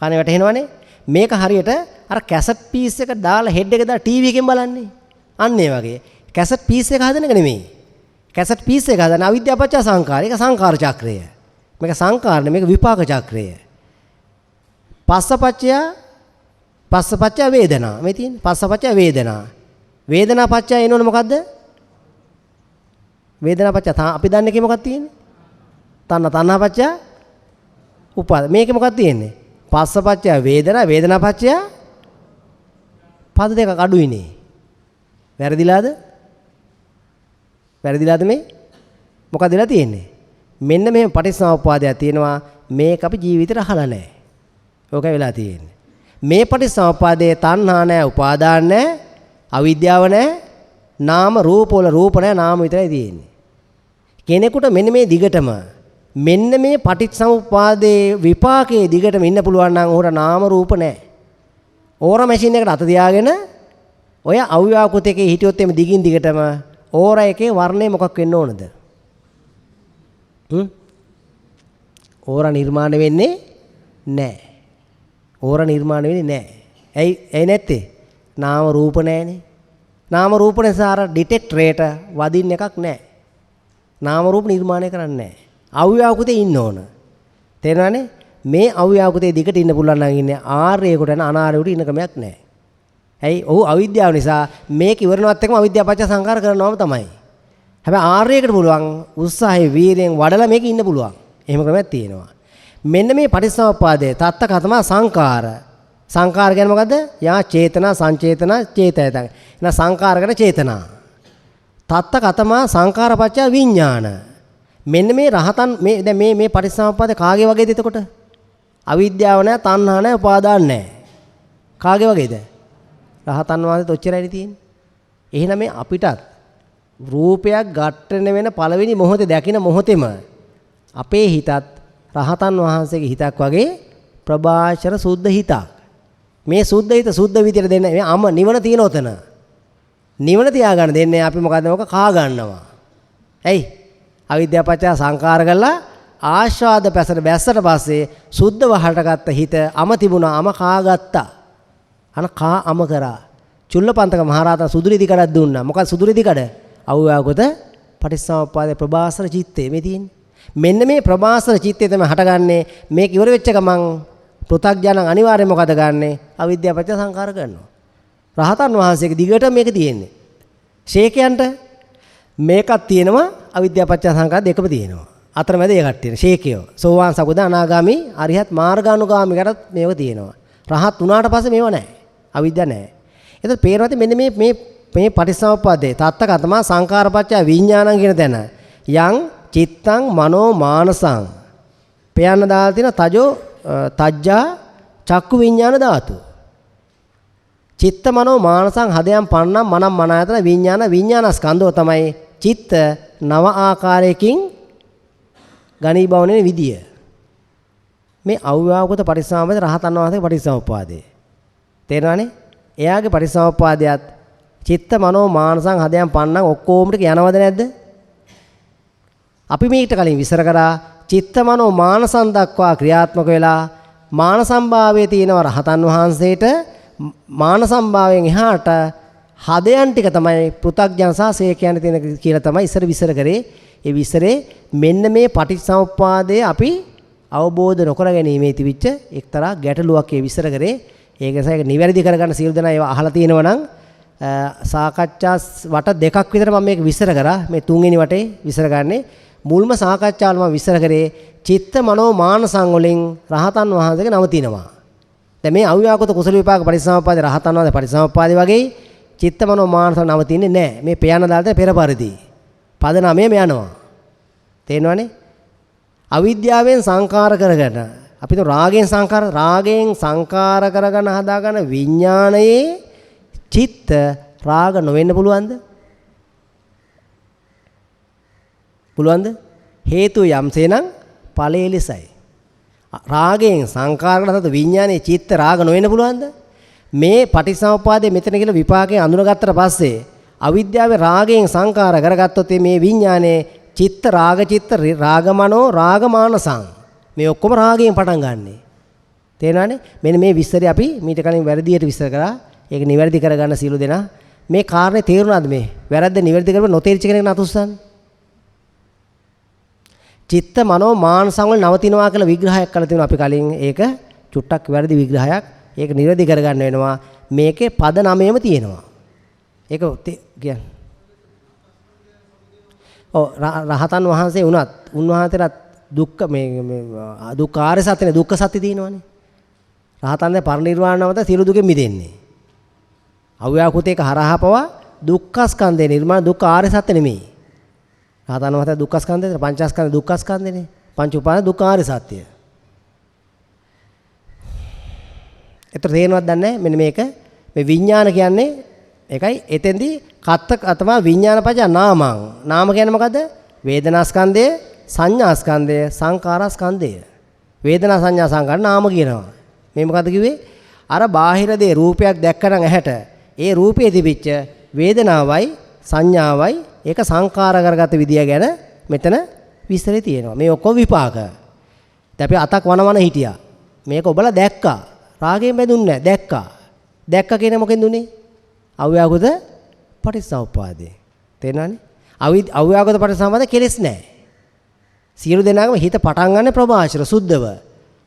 කනේ වැටෙනවනේ. මේක හරියට අර කැසට් පීස් එක දාලා හෙඩ් එක දාලා ටීවී එකෙන් බලන්නේ. අන්න ඒ වගේ. කැසට් පීස් එක හදන එක නෙමෙයි. කැසට් පීස් එක හදන අවිද්‍යාව පත්‍ය සංඛාර. ඒක සංඛාර චක්‍රය. මේක සංඛාර නෙමෙයි මේක විපාක චක්‍රය. පස්සපච්චය වේදනා. මේ තියෙන්නේ පස්සපච්චය වේදනා. වේදනා පච්චය එනවනේ මොකද්ද? වේදනා පච්චය අපි දන්නේ කී මොකක්ද තියෙන්නේ? තණ්හා පච්චය උපාද. මේකේ මොකක්ද තියෙන්නේ? පස්සපච්චය වේදනා වේදනා පච්චය පද දෙකක් අඩුයිනේ. වැරදිලාද? වැරදිලාද මේ? මොකක්ද වෙලා තියෙන්නේ? මෙන්න මෙහෙම පටිච්චසමුප්පාදයක් තියෙනවා. මේක අපි ජීවිතේට අහලා නැහැ. ඕකයි වෙලා තියෙන්නේ. මේ පටිච්චසමුප්පාදයේ තණ්හා නැහැ, උපාදාන නැහැ, අවිද්‍යාව නැහැ, නාම රූප වල රූප නැහැ, නාම විතරයි තියෙන්නේ. කෙනෙකුට මෙන්න මේ දිගටම මෙන්න මේ පටිච්චසමුප්පාදයේ විපාකයේ දිගටම ඉන්න පුළුවන් නම් උහුට නාම රූප නැහැ. ඕර මැෂින් එකට අත තියාගෙන ඔය අව්‍යාකෘත එකේ හිටියොත් එimhe දිගින් දිගටම ඕර එකේ වර්ණය මොකක් වෙන්න ඕනද? ඕර නිර්මාණය වෙන්නේ නැහැ. ඕර නිර්මාණය වෙන්නේ නැහැ. ඇයි නැත්තේ? නාම රූප නැහැනේ. නාම රූප නිසා අර ඩිටෙක්ටරේට වදින්න එකක් නැහැ. නාම රූප නිර්මාණය කරන්නේ නැහැ. අව්‍යාකෘතේ ඉන්න ඕන. තේරෙනවනේ? මේ අව්‍යාකෘතේ දිගට ඉන්න පුළුවන් නම් ඉන්නේ ආර්යයකට යන අනාර්යයට ඉන්න ක්‍රමයක් නැහැ. ඇයි? ඔහු අවිද්‍යාව නිසා මේක ඉවරනවත් එක්කම අවිද්‍යාව පත්‍ය සංඛාර කරනවම තමයි. හැබැයි ආර්යයකට පුළුවන් උත්සාහයෙන් වීර්යෙන් වඩලා මේක ඉන්න පුළුවන්. එහෙම ක්‍රමයක් තියෙනවා. මෙන්න මේ පටිච්චසමුප්පාදයේ තත්ත කතම සංඛාර. සංඛාර කියන්නේ මොකද්ද? යා චේතනා සංචේතන චේතයතං. එන සංඛාර කරන චේතනා. තත්ත කතම සංඛාරපච්චය විඥාන. මෙන්න මේ රහතන් මේ දැන් මේ පටිච්චසමුප්පාද කාගේ වගේද එතකොට? අවිද්‍යාව නැහැ, තණ්හා නැහැ, උපාදාන නැහැ. කාගේ වගේද? රහතන් වහන්සේත් ඔච්චරයි තියෙන්නේ. එහෙනම් මේ අපිටත් රූපයක් ඝට්ටන වෙන පළවෙනි මොහොතේ දැකින මොහොතේම අපේ හිතත් රහතන් වහන්සේගේ හිතක් වගේ ප්‍රභාෂර සුද්ධ හිතක්. මේ සුද්ධ හිත සුද්ධ විදියට දෙන්න මේ නිවන තියෙන උතන. නිවන තියාගන්න දෙන්නේ අපි මොකද්ද මොක කා ගන්නවා. ඇයි? අවිද්‍යාව පත්‍ය සංඛාර කරලා ආශාද පැසට බැස්සට පස්සේ සුද්ධ වහටගත්ත හිත තිබුණා කා ගත්තා. කා කරා. චුල්ලපන්තක මහරහතන් සුදුරිදි කඩක් දුන්නා. මොකද සුදුරිදි කඩ? අව්‍යාකෘත පටිච්චසමුප්පාදේ ප්‍රභාසර චිත්තේ මේ තියෙන්නේ. මෙන්න මේ ප්‍රභාසර චිත්තේ තමයි හටගන්නේ. මේක ඉවර වෙච්ච ගමන් පෘථග්ජනං අනිවාර්යයෙන් මොකද ගන්නෙ? අවිද්‍යාව පත්‍ය සංඛාර කරනවා. රහතන් වහන්සේගේ දිගට මේක තියෙන්නේ. ශේකයන්ට මේකක් තියෙනවා අවිද්‍යාව පත්‍ය සංඛාර දෙකම තියෙනවා. අතරමැද ඒ කට්ටිය ශේකයෝ. සෝවාන් සකුදා අනාගාමි අරිහත් මාර්ගානුගාමි කරත් මේව තියෙනවා. රහත් වුණාට පස්සේ මේව නැහැ. අවිද්‍යාව නැහැ. එතකොට පේනවාද මෙන්න මේ පටිච්චසමුප්පාදේ තත්ත කතම සංඛාරපච්චය විඥානං කියන තැන යං චිත්තං මනෝ මානසං පයන්න දාලා තියෙන තජ්ජා චක්කු විඥාන ධාතු. චිත්ත මනෝ මානසං හදයන් පන්නම් මනම් මනායතන විඥාන ස්කන්ධෝ තමයි චිත්ත නව ආකාරයකින් ගණීභවන විදිය. මේ අව්‍යාකෘත පටිච්චසමුප්පාදේ රහතන් වහන්සේගේ පටිච්චසමුප්පාදේ. තේරෙනවනේ? එයාගේ පටිච්චසමුප්පාදයට චිත්ත මනෝ මානසං හදයන් පන්නම් ඔක්කොම ටික යනවද නැද්ද? අපි මේකට කලින් විස්තර කරා චිත්ත මනෝ මානසං දක්වා ක්‍රියාත්මක වෙලා මානසම්භාවයේ තියෙනව රහතන් වහන්සේට මානසම්භාවයෙන් එහාට හදයන් ටික තමයි පෘථග්ජන සහ සේකයන් තියෙන කියලා තමයි ඉස්සර විස්තර කරේ. ඒ විස්තරේ මෙන්න මේ පටිච්චසමුප්පාදය අපි අවබෝධ නොකර ගැනීමේ තිබිච්ච එක්තරා ගැටලුවක් ඒ විස්තර කරේ. ඒක නිසා ඒක නිවැරදි කරගන්න සියලු දෙනා ඒවා අහලා තියෙනවා නම් සාකච්ඡා වට දෙකක් විතර මම මේක විස්තර කරා. මේ තුන්වෙනි වටේ විස්තර ගන්නේ මුල්ම සාකච්ඡාවල මම විස්තර කරේ චිත්ත මනෝ මානසං වලින් රහතන් වහන්සේගේ නවතිනවා. දැන් මේ අව්‍යාකෘත කුසල විපාක පරිසම්පාදේ රහතන් වහන්සේ පරිසම්පාදේ වගේ චිත්ත මනෝ මානස නවතින්නේ නැහැ. මේ පයන දාලට පෙර පරිදි පද 9ම යනවා. තේරෙනවනේ? අවිද්‍යාවෙන් සංකාර කරගෙන අපි તો රාගයෙන් සංකාර කරගෙන හදාගන්න විඥානයේ චිත්ත රාග නොවෙන්න පුළුවන්ද? පුළුවන්ද? හේතු යම්සේ නම් ඵලයේ ලෙසයි. රාගයෙන් සංකාර කරන විඥානයේ චිත්ත රාග නොවෙන්න පුළුවන්ද? මේ පටිච්චසමුප්පාදයේ මෙතන කියලා විපාකයෙන් අඳුනගත්තට පස්සේ අවිද්‍යාවේ රාගයෙන් සංකාර කරගත්තොත් මේ විඥානයේ චිත්ත රාගමනෝ රාගමානසං මේ ඔක්කොම රාගයෙන් පටන් ගන්නෙ. තේරෙනවනේ? මෙන්න මේ විස්තරي අපි මීට කලින් වැරදියට විස්තර කරා. ඒක නිවැරදි කරගන්න සීල දෙනා. මේ කාරණේ තේරුණාද මේ? වැරද්ද නිවැරදි කරපුවා නොතේරිච්ච කෙනෙක් නතුස්සන්. චිත්ත මනෝ මානසං වල නවතිනවා කියලා විග්‍රහයක් කරලා තියෙනවා අපි කලින්. ඒක චුට්ටක් වැරදි විග්‍රහයක්. ඒක නිවැරදි කරගන්න වෙනවා. මේකේ පද 9ම තියෙනවා. ඒක කියන්නේ රහතන් වහන්සේ වුණත් උන්වහන්සේට දුක්ඛ ආර්ය සත්‍යනේ දුක්ඛ සත්‍ය තියෙනවානේ. රහතන් දැන් පරිනිර්වාණ නමත සියලු දුකෙන් මිදෙන්නේ. අව්‍යාකෘතේක හරහා පවා දුක්ඛ ස්කන්ධේ නිර්මාණ දුක්ඛ ආර්ය සත්‍ය නෙමෙයි. රහතන් වහන්සේ දුක්ඛ ස්කන්ධේ පංචස්කන්ධ දුක්ඛ ස්කන්ධේනේ. පංච උපාදාන දුක්ඛ ආර්ය සත්‍ය. ඒතර තේරෙනවද දන්නේ? මෙන්න මේක මේ විඥාන කියන්නේ ඒකයි එතෙන්දී කත්ත අතවා විඥානපජ නාමං. නාම කියන්නේ මොකද්ද? වේදනා ස්කන්ධය, සංඥා ස්කන්ධය, සංඛාර ස්කන්ධය. වේදනා සංඥා සංඛාර නාම කියනවා. මේ මොකද්ද කිව්වේ? අර බාහිර දේ රූපයක් දැක්කනම් ඇහැට ඒ රූපයේ තිබිච්ච වේදනාවයි සංඥාවයි ඒක සංඛාර කරගත විදිය ගැන මෙතන විස්තරේ තියෙනවා. මේ ඔක්කොම විපාක. දැන් අපි අතක් වනවන හිටියා. මේක ඔබලා දැක්කා. රාගයෙන් බැඳුන්නේ නැහැ. දැක්කා. දැක්ක කියන්නේ මොකෙන්ද උනේ? අව්‍යාකෘත පටිච්චසමුප්පාදේ. තේරෙනවනේ? අව්‍යාකෘත පටිච්චසමුප්පාදේ කෙලෙස් නැහැ. සියලු දෙනාගම හිත පටන් ගන්න ප්‍රභාෂර සුද්ධව.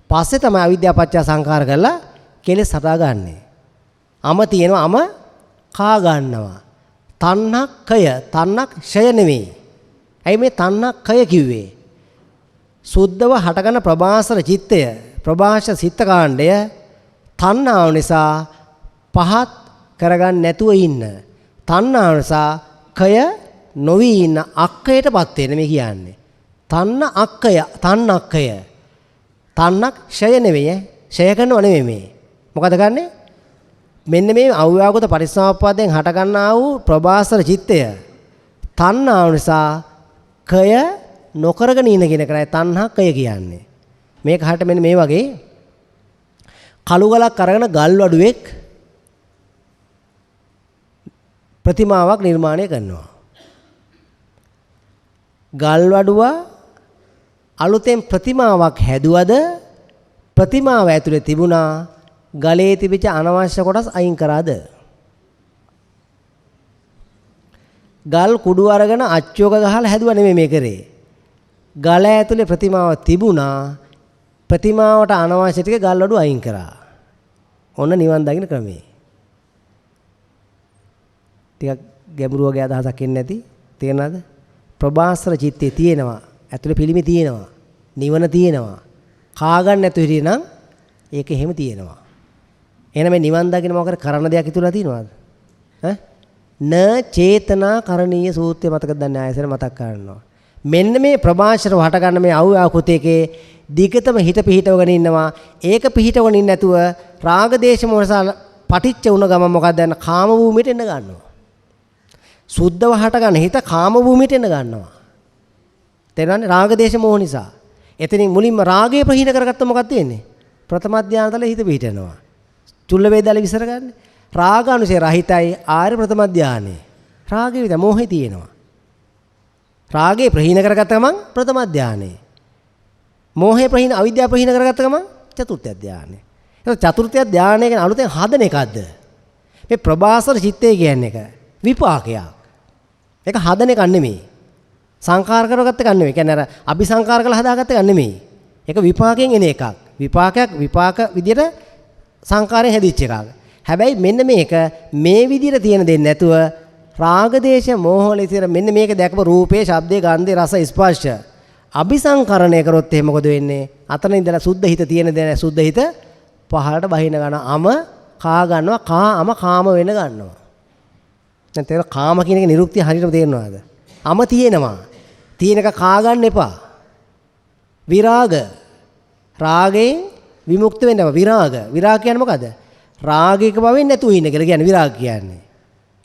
පස්සේ තමයි අවිද්‍යාව පත්‍ය සංඛාර කරලා කෙලෙස් හදාගන්නේ. අම තියෙනවා කා ගන්නවා. තණ්හක්ඛය තණ්හක්ෂය නෙමෙයි. ඇයි මේ තණ්හක්ඛය කිව්වේ? සුද්ධව හටගන්න ප්‍රභාෂර චිත්තය ප්‍රභාෂ සිත කාණ්ඩය තණ්හාව නිසා පහත් කරගන්න නැතුව ඉන්න. තණ්හාව නිසා කය නොවි ඉන්න අක්කයටපත් වෙන මේ කියන්නේ. තණ්හක්ඛය තණ්හක්ෂය නෙවෙයි ෂය කරනව නෙමෙයි මේ. මොකද ගන්නෙ? මෙන්න මේ අව්‍යාකෘත පරිසම්පාදයෙන් හට ගන්නා වූ ප්‍රභාසර චිත්තය තණ්හාව නිසා කය නොකරගෙන ඉන්න කියන එකයි තණ්හක්ඛය කියන්නේ. මේක හට මෙන්න මේ වගේ කළු ගලක් අරගෙන ගල් වඩුවෙක් ප්‍රතිමාවක් නිර්මාණය කරනවා. ගල් වඩුවා අලුතෙන් ප්‍රතිමාවක් හැදුවද ප්‍රතිමාව ඇතුලේ තිබුණා ගලේ තිබිච්ච අනවශ්‍ය කොටස් අයින් කරාද? ගල් කුඩු අරගෙන අච්චෝක ගහලා හැදුවා නෙමෙයි මේ කරේ. ගල ඇතුලේ ප්‍රතිමාව තිබුණා ප්‍රතිමාවට අනවශ්‍ය ටික ගල් වඩුව අයින් කරා. ඔන්න නිවන් දකින්න ක්‍රමේ. ටිකක් ගැඹුරු වගේ අදහසක් එන්නේ නැති තේරෙනවද? ප්‍රභාස්වර චිත්තේ තියෙනවා. ඇතුලේ පිළිමි තියෙනවා. නිවන තියෙනවා. කා ගන්න නැතු හිටියනම් ඒක එහෙම තියෙනවා. එහෙනම් මේ නිවන් දකින්න මොකද කරන්න දෙයක් ඉතුරුලා තියෙනවද? න චේතනා කරණීය සූත්‍රය මතකද දන්නේ ආයසර මතක් කරනවා. මෙන්න මේ ප්‍රභාෂර හට ගන්න මේ අව්‍යාකෘතයේ දිගටම හිත පිහිටවගෙන ඉන්නවා. ඒක පිහිටවගෙන ඉන්නේ නැතුව රාග දේශ මොහස පටිච්ච වුණ ගම මොකක්ද දැන් කාම භූමියට එන්න ගන්නවා. සුද්ධව හට ගන්න හිත කාම භූමියට එන්න ගන්නවා. තේරෙනවද? රාග දේශ මොහ නිසා. එතනින් මුලින්ම රාගය ප්‍රහීන කරගත්ත මොකක්ද වෙන්නේ? ප්‍රථම ධානතල හිත පිහිටනවා. චුල්ල වේදාලේ විසර ගන්න. රාගානුසය රහිතයි ආර්ය ප්‍රථම ධානය. රාගය විතර මොහේ තියෙනවා. රාගය ප්‍රහීන කරගත්ත ගමන් ප්‍රථම ධානය. මෝහය ප්‍රහීන අවිද්‍යාව ප්‍රහීන කරගත්ත ගමන් චතුර්ථ ධානය. ඒක චතුර්ථ ධානය කියන අලුතෙන් හදන එකක්ද? මේ ප්‍රභාසර චිත්තය කියන්නේ එක විපාකයක්. ඒක හදන එකක් නෙමෙයි. සංකාර කරගත්ත එකක් නෙමෙයි. කියන්නේ අර අபிසංකාර කරලා හදාගත්ත එකක් නෙමෙයි. ඒක විපාකයෙන් එන එකක්. විපාක විදියට සංකාරයෙන් හැදිච්ච එකක්. හැබැයි මෙන්න මේක මේ විදියට තියෙන දෙන්නේ නැතුව රාග දේශ මොහ වල ඉතින් මෙන්න මේක දැකපු රූපේ, ශබ්දේ, ගන්ධේ, රස, ස්පර්ශ අபிසංකරණය කරොත් එහෙම මොකද වෙන්නේ? අතන ඉඳලා සුද්ධ හිත තියෙන දේ සුද්ධ හිත පහළට බහින ගන්නවා. කා ගන්නවා. කාම වෙන ගන්නවා. දැන් තේර කාම කියන එක නිරුක්තිය හරියටම තේරෙනවද? තියෙනවා. තියෙන එක කා ගන්න එපා. විරාග. රාගයෙන් විමුක්ත වෙනවා. විරාග කියන්නේ මොකද්ද? රාගික භවෙන් නැතුව ඉන්න කියලා කියන්නේ විරාග කියන්නේ.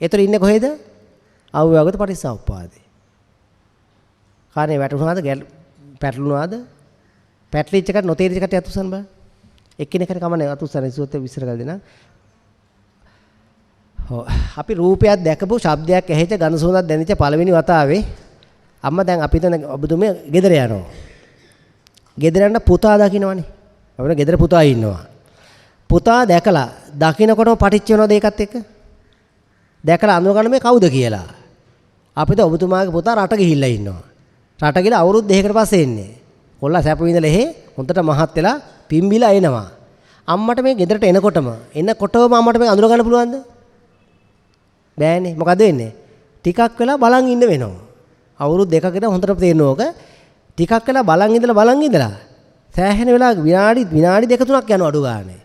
ඒතර ඉන්නේ කොහෙද? අව්‍යාගත පටිච්චසමුප්පාදේ. කාරණේ වැටුණාද? පැටලුණාද? පැටලිච්ච එකට නොතේරිච්ච එකට අතුසන් බෑ. එක්කෙනෙක්ට කමන්නේ අතුසන් ඉස්සුවත් විස්තර කරලා දෙන්න. අපි රූපයක් දැකපු ශබ්දයක් ඇහිච්ච ගඳ සුවඳක් දැනෙච්ච පළවෙනි වතාවේ අම්මා දැන් අපි හිතන ඔබතුමිය ගෙදර යනවා. ගෙදර යන පුතා දකින්නවනේ. අපිට ගෙදර පුතා ඉන්නවා. පුතා දැකලා දකින්නකොටම පටිච්ච වෙනවද ඒකත් එක්ක? දැකලා අඳුරගන්න මේ කවුද කියලා. අපිට ඔබතුමාගේ පුතා රට ගිහිල්ලා ඉන්නවා. රට ගිහලා අවුරුදු 2කට පස්සේ එන්නේ. කොල්ලා සැප විඳලා හොඳට මහත් වෙලා පිම්බිලා එනවා. අම්මට මේ ගෙදරට එනකොටම අම්මට මේ අඳුර ගන්න පුළුවන්ද? බෑනේ. මොකද වෙන්නේ? ටිකක් වෙලා බලන් ඉන්න වෙනවා. අවුරුදු 2කට හොඳට තේරෙනවක. ටිකක් වෙලා බලන් ඉඳලා සෑහෙන වෙලා විනාඩි 2-3ක් යනවා අඩු ගානේ.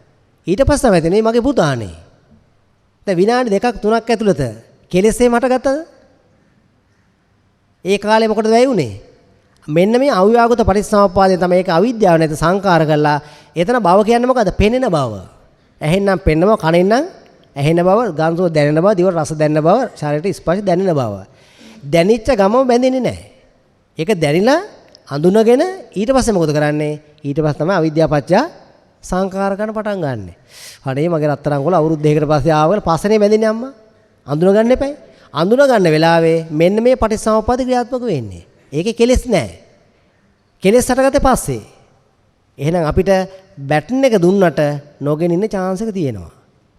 ඊට පස්සේ තමයි තේරෙන්නේ මගේ පුතානේ. දැන් විනාඩි 2-3ක් ඇතුළත කෙලෙස්ේ මට ගත්තද? ඒ කාලේ මොකටද වැය වුනේ? මෙන්න මේ අව්‍යාගත පටිච්චසමුප්පාදයෙන් තමයි ඒක අවිද්‍යාව නැත සංකාර කරලා එතන භව කියන්නේ මොකද්ද? පෙනෙන බව. ඇහෙන්නම් පෙන්නව, කනෙන්නම් ඇහෙන බව, ගන්ධෝ දැනෙන බව, දිවට රස දැනෙන බව, ශරීරයට ස්පර්ශ දැනෙන බව. දැනිච්ච ගමම බැඳෙන්නේ නැහැ. ඒක දැනිලා අඳුනගෙන ඊට පස්සේ මොකද කරන්නේ? ඊට පස්සේ තමයි අවිද්‍යාව පත්‍ය සංකාර කරන පටන් ගන්නෙ. අනේ මගේ රත්තරන් වල අවුරුදු 2කට පස්සේ ආවල පස්සනේ බැඳෙන්නේ අම්මා. අඳුන ගන්න එපයි. අඳුන ගන්න වෙලාවේ මෙන්න මේ පටිච්චසමුප්පාද ක්‍රියාත්මක වෙන්නේ. ඒකේ කෙලෙස් නැහැ. කෙලෙස් හටගත්තේ පස්සේ. එහෙනම් අපිට බැටන් එක දුන්නට නොගෙන ඉන්න chance එක තියෙනවා.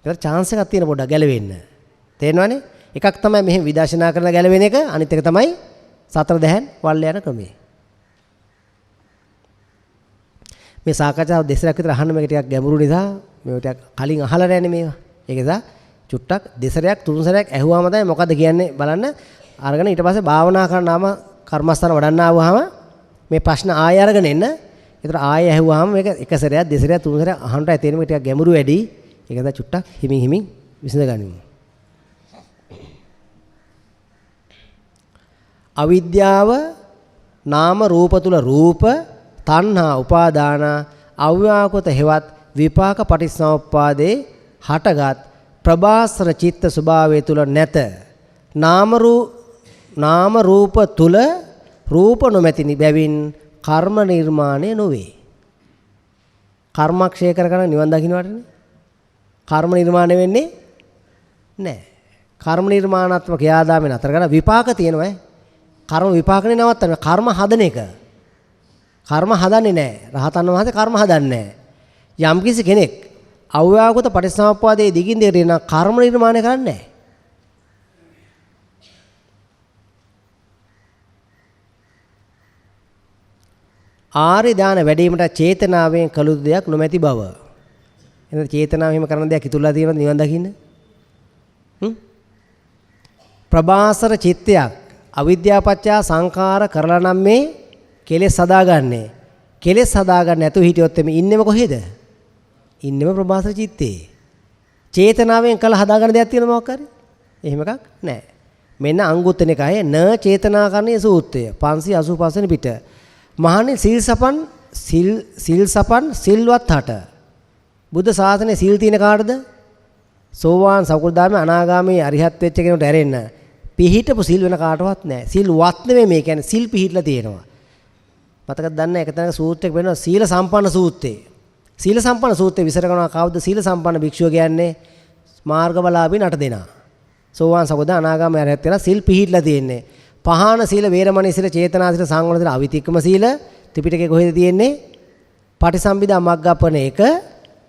ඒකට chance එකක් තියෙන පොඩ්ඩක් ගැලවෙන්න. තේරෙනවනේ? එකක් තමයි මෙහෙම විදර්ශනා කරලා ගැලවෙන එක. අනිත් එක තමයි සතර දැහැන් වල් යන ක්‍රමය. මේ සාකච්ඡාව දෙසරක් විතර අහන්න මේක ටිකක් ගැඹුරු නිසා මේක ටිකක් කලින් අහලා නැන්නේ මේවා. ඒක නිසා චුට්ටක් දෙසරයක් තුන් සැරයක් ඇහුවාම තමයි මොකද්ද කියන්නේ බලන්න අරගෙන ඊට පස්සේ භාවනා කරනාම කර්මස්ථාන වඩන්න ආවම මේ ප්‍රශ්න ආයෙ අරගෙන එන්න. ඒතර ආයෙ ඇහුවාම මේක එක සැරයක් දෙසරයක් තුන් සැරයක් අහන්නට ඇතේන මේක ටිකක් ගැඹුරු වැඩි. ඒක නිසා චුට්ටක් හිමින් විසඳ ගනිමු. අවිද්‍යාව නාම රූප තුල රූප තණ්හා උපාදාන අව්‍යාකෘත හේවත් විපාක පටිච්චසමුප්පාදේ හටගත් ප්‍රභාස්වර චිත්ත ස්වභාවය තුල නැත. නාම රූප තුල රූප නොමැතිනි බැවින් කර්ම නිර්මාණය නොවේ. කර්මක්ෂය කරගෙන නිවන් දකින්නවටනේ. කර්ම නිර්මාණය වෙන්නේ නැහැ. කර්ම නිර්මාණාත්මක ක්‍රියාදාමෙන් අතර කරන විපාක තියෙනවා. කර්ම විපාකනේ නවත්තන්න. කර්ම හදන එක. කර්ම හදන්නේ නැහැ. රහතන් වහන්සේ කර්ම හදන්නේ නැහැ. යම්කිසි කෙනෙක් අව්‍යාකෘත පටිච්චසමුප්පාදයේ දිගින් දිගට යන කර්ම නිර්මාණය කරන්නේ නැහැ. ආර්ය ඥාන වැඩිවීමට චේතනාවෙන් කළ යුතු දෙයක් නොමැති බව. එහෙනම් චේතනාව එහෙම කරන දෙයක් ඉතුරුලා තියෙනවද නිවන් දකින්න? ප්‍රභාසර චිත්තයක් අවිද්‍යාව පත්‍ය සංඛාර කරලා නම් මේ කෙලෙස් හදාගන්නේ. කෙලෙස් හදාගන්න නැතුව හිටියොත් එමේ ඉන්නෙම කොහෙද? ඉන්නෙම ප්‍රභාසර චිත්තේ. චේතනාවෙන් කළ හදාගන්න දෙයක් තියෙනවද මොකක් හරි? එහෙම එකක් නැහැ. මෙන්න අංගුත්තර නිකායේ න චේතනාකරණීය සූත්‍රය 585 වෙනි පිට. මහණේ සිල් සපන් සිල්වත් හට. බුද්ධ ශාසනයේ සිල් තියෙන කාටද? සෝවාන් සකෘදාමි අනාගාමී අරිහත් වෙච්ච කෙනෙකුට ඇරෙන්න. පිහිටපු සිල් වෙන කාටවත් නැහැ. සිල් වත් නෙමෙයි මේ කියන්නේ සිල් පිහිටලා තියෙනවා. මතකද දන්නේ එක තැනක සූත්‍රයක් වෙනවා සීල සම්පන්න සූත්‍රය. සීල සම්පන්න සූත්‍රය විසර කරනවා කවුද සීල සම්පන්න භික්ෂුව කියන්නේ? මාර්ගබලාභී නට දෙනා. සෝවාන් සකෘදා අනාගාමී අරිහත් වෙලා සිල් පිහිටලා තියෙන්නේ. පහාන සීල වේරමණී සීල චේතනා සීල සංවර සීල අවිතික්‍රම සීල ත්‍රිපිටකයේ කොහෙද තියෙන්නේ? පටිසම්භිදා මග්ගප්පන එක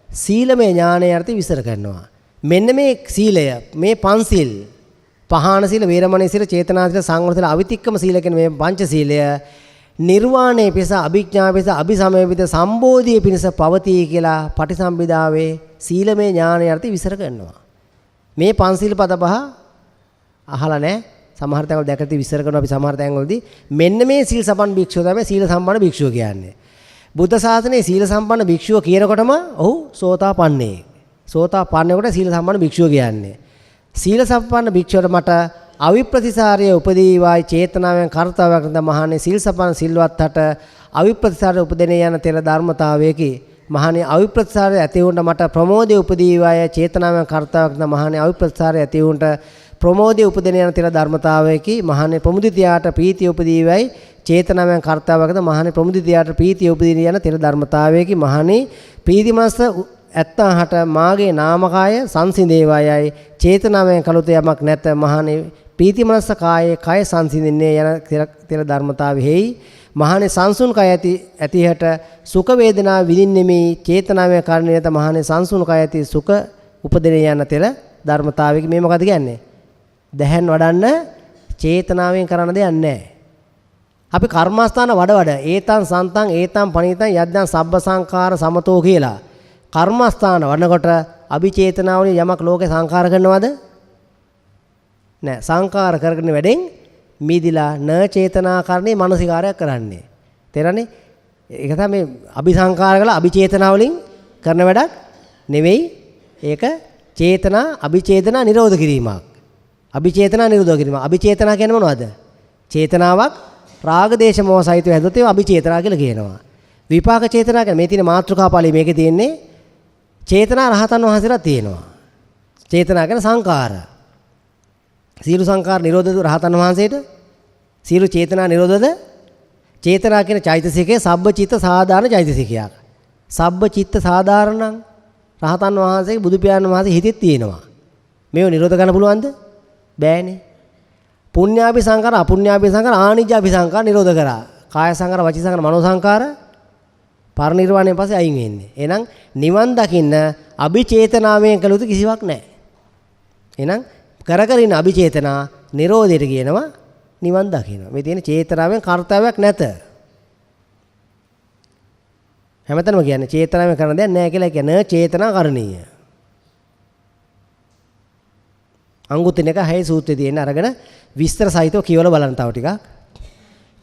සීලමය ඥානය යටතේ විස්තර කරනවා. මෙන්න මේ සීලය මේ පන්සිල් පහාන සීල, වේරමණී සීල, චේතනා සීල, සංවර සීල, අවිතික්කම සීල කියන මේ පංච සීලය නිර්වාණය පිණිස, අභිඥා පිණිස, අභිසමය පිණිස, සම්බෝධිය පිණිස පවතී කියලා පටිසම්භිදාවේ සීලමය ඥානය යටතේ විස්තර කරනවා. මේ පංචශීල පද පහ අහලා නැහැ. සමහර තැන්වල දැකලා විස්තර කරනවා අපි සමහර තැන්වලදී. මෙන්න මේ සීල සම්පන්න භික්ෂුව තමයි සීල සම්පන්න භික්ෂුව කියන්නේ. බුද්ධ ශාසනයේ සීල සම්පන්න භික්ෂුව කියනකොටම ඔහු සෝතාපන්නයෙක්. සෝතාපන්නයෙකුට සීල සම්පන්න භික්ෂුව කියන්නේ. සීල සම්පන්න භික්ෂුවට මට අවිප්‍රතිසාරය උපදීවායි චේතනාවෙන් කර්තව්‍යයක් නැත මහණේ සීල සම්පන්න සිල්වත්ට අවිප්‍රතිසාරය උපදින යන තෙර ධර්මතාවයකි. මහණේ අවිප්‍රතිසාරය ඇති වුණා මට ප්‍රමෝදය උපදීවායි චේතනාවෙන් කර්තව්‍යයක් නැත මහණේ අවිප්‍රතිසාරය ඇති වුණා ප්‍රමෝදය උපදින යන තෙර ධර්මතාවයකි. මහණේ ප්‍රමුදිතයාට ප්‍රීතිය උපදීවායි චේතනාවෙන් කර්තව්‍යයක්ද මහණේ ප්‍රමුදිතයාට ප්‍රීතිය උපදින යන තෙර ධර්මතාවයකි. මහණේ ප්‍රීතිමනස ඇත්තාහට මාගේ නාමකාය සංසිඳේවායයි චේතනාවෙන් කළුත යමක් නැත මහණේ ප්‍රීතිමනස කායේ කය සංසිඳින්නේ යන තෙර ධර්මතාවෙහි. මහණේ සංසුන් කය ඇතිහට සුඛ වේදනා විඳින්නේ මේ චේතනාවෙන් කරන්නේ නැත මහණේ සංසුන් කය ඇති සුඛ උපදින යන තෙර ධර්මතාවයක. මේ මොකද කියන්නේ? දැහැන් වඩන්න චේතනාවෙන් කරන දෙයක් නැහැ. අපි කර්මස්ථාන වඩ ඒතං සන්තං ඒතං පණීතං යද්දං සබ්බ සංඛාර සමතෝ කියලා කර්මස්ථාන වඩනකොට අභිචේතනාවලින් යමක් ලෝකේ සංඛාර කරනවද? නෑ. සංඛාර කරගෙන වැඩෙන් මිදිලා න චේතනාකරණේ මානසිකාරයක් කරන්නේ. තේරෙන්නේ? ඒක තමයි මේ අபிසංඛාර කළා අභිචේතනාවලින් කරන වැඩක් නෙවෙයි. ඒක චේතනා අභිචේතනා නිරෝධ කිරීමක්. අභිචේතනා නිරෝධ කිරීම. අභිචේතනා කියන්නේ මොනවද? චේතනාවක් රාග දේශ මොහ සහිතව හැදුවොත් ඒවා අභිචේතනා කියලා කියනවා. විපාක චේතනා කියන්නේ මේ තියෙන මාත්‍රිකා ඵලයේ මේකේ තියෙන්නේ චේතනා රහතන් වහන්සේලා තියෙනවා. චේතනා කියන්නේ සංකාර. සීල සංකාර නිරෝධද රහතන් වහන්සේට? සීල චේතනා නිරෝධද? චේතනා කියන චෛතසිකයේ සබ්බ චිත්ත සාධාරණ චෛතසිකයක්. සබ්බ චිත්ත සාධාරණං රහතන් වහන්සේගේ බුදු පියාණන් වහන්සේ හිතෙත් තියෙනවා. මේව නිරෝධ කරන්න පුළුවන්ද? බෑනේ. පුඤ්ඤාභි සංකාර අපුඤ්ඤාභි සංකාර ආනිජ්ජාභි සංකාර නිරෝධ කරා. කාය සංකාර වචී සංකාර මනෝ සංකාර පරිනිර්වාණයෙන් පස්සේ අයින් වෙන්නේ. එහෙනම් නිවන් දකින්න අභිචේතනාවෙන් කළ යුතු කිසිවක් නැහැ. එහෙනම් කරකරින අභිචේතනා නිරෝධයට කියනවා නිවන් දකින්න. මේ තියෙන චේතනාවෙන් කර්තව්‍යයක් නැත. හැමතැනම කියන්නේ චේතනාවෙන් කරන දෙයක් නැහැ කියලා කියන චේතනා කරණීය. අංගුත්තර 6 සූත්‍රයේ තියෙන අරගෙන විස්තර සහිතව කියවලා බලන්න තව ටිකක්.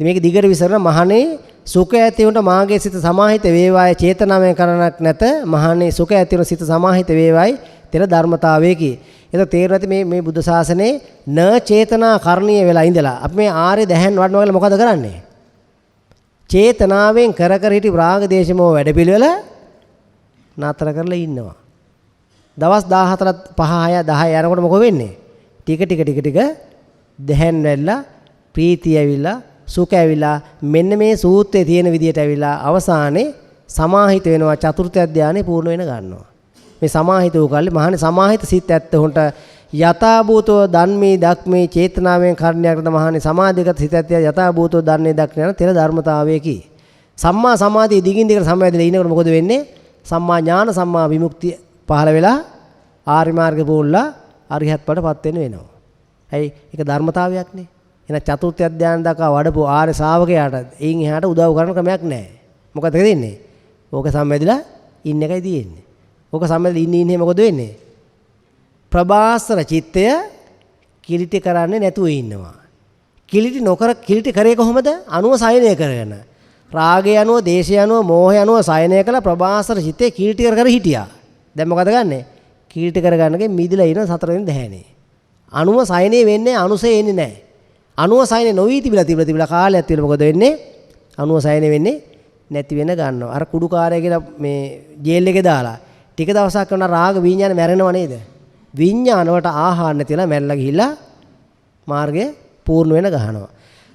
ඉතින් මේක දිගට විස්තර මහණේ සුඛ ඇති වුණට මාගේ සිත සමාහිත වේවාය චේතනාවෙන් කරණක් නැත මහණේ සුඛ ඇති වුණ සිත සමාහිත වේවායි තෙර ධර්මතාවයකි. ඒක තේරෙන්නේ මේ බුද්ධ ශාසනයේ න චේතනා කරණීය වෙලා ඉඳලා අපි මේ ආර්ය දැහැන් වඩනවා කියලා මොකද කරන්නේ? චේතනාවෙන් කර කර හිටි රාග දේශමෝ වැඩපිළිවෙල නතර කරලා ඉන්නවා. දවස් 14 5 6 10 යනකොට මොකද වෙන්නේ? ටික දැහැන් වෙලා ප්‍රීතිය ඇවිල්ලා සුඛ ඇවිල්ලා මෙන්න මේ සූත්‍රයේ තියෙන විදිහට ඇවිල්ලා අවසානයේ සමාහිත වෙනවා චතුර්ථ ධානය පූර්ණ වෙන ගන්නවා. මේ සමාහිත වූ කල්ලි මහානේ සමාහිත සිත් ඇත්තහොන්ට යථාභූතෝ ධම්මේ දක්මේ චේතනාවෙන් කර්ණයකට මහානේ සමාධිගත සිත් ඇත්ත යථාභූතෝ ධම්මේ දක්න යන තෙර ධර්මතාවයකි. සම්මා සමාධිය දිගින් දිගට සමවැදලා ඉනකොට මොකද වෙන්නේ? සම්මා ඥාන සම්මා විමුක්තිය පහළ වෙලා ආර්ය මාර්ග පොල්ලා අරිහත් ඵලපත් වෙන වෙනවා. ඇයි? ඒක ධර්මතාවයක්නේ. එහෙනම් චතුර්ථ ධානය දක්වා වඩපු ආර්ය ශාවකයාට එයින් එහාට උදව් කරන ක්‍රමයක් නැහැ. මොකද දෙන්නේ? ඕක සම්මැදිලා ඉන්න එකයි තියෙන්නේ. ඕක සම්මැදිලා ඉන්නේ මොකද වෙන්නේ? ප්‍රබාස්තර චිත්තය කිලිටි කරන්නේ නැතුව ඉන්නවා. කිලිටි නොකර කිලිටි කරේ කොහොමද? අනුව සයනය කරගෙන. රාගය අනුව, දේශය අනුව, මෝහය අනුව සයනය කළ ප්‍රබාස්තර චිත්තේ කිලිටි කර හිටියා. දැන් මොකද ගන්නෙ? කිලිටි කරගන්නගේ මිදිලා ඉන සතර වෙන දැහැනේ. අනුව සයනේ වෙන්නේ අනුසේ එන්නේ නැහැ. අනුව සයනේ නොවි තිබිලා කාලයක් තිබිලා මොකද වෙන්නේ? අනුව සයනේ වෙන්නේ නැති වෙන ගන්නවා. අර කුඩු කාර්යය කියලා මේ ජේල් එකේ දාලා ටික දවසක් කරන රාග විඥාන මැරෙනව නේද? විඥාන වලට ආහාර නැතිලා මැරලා ගිහිල්ලා මාර්ගය පූර්ණ වෙන ගහනවා.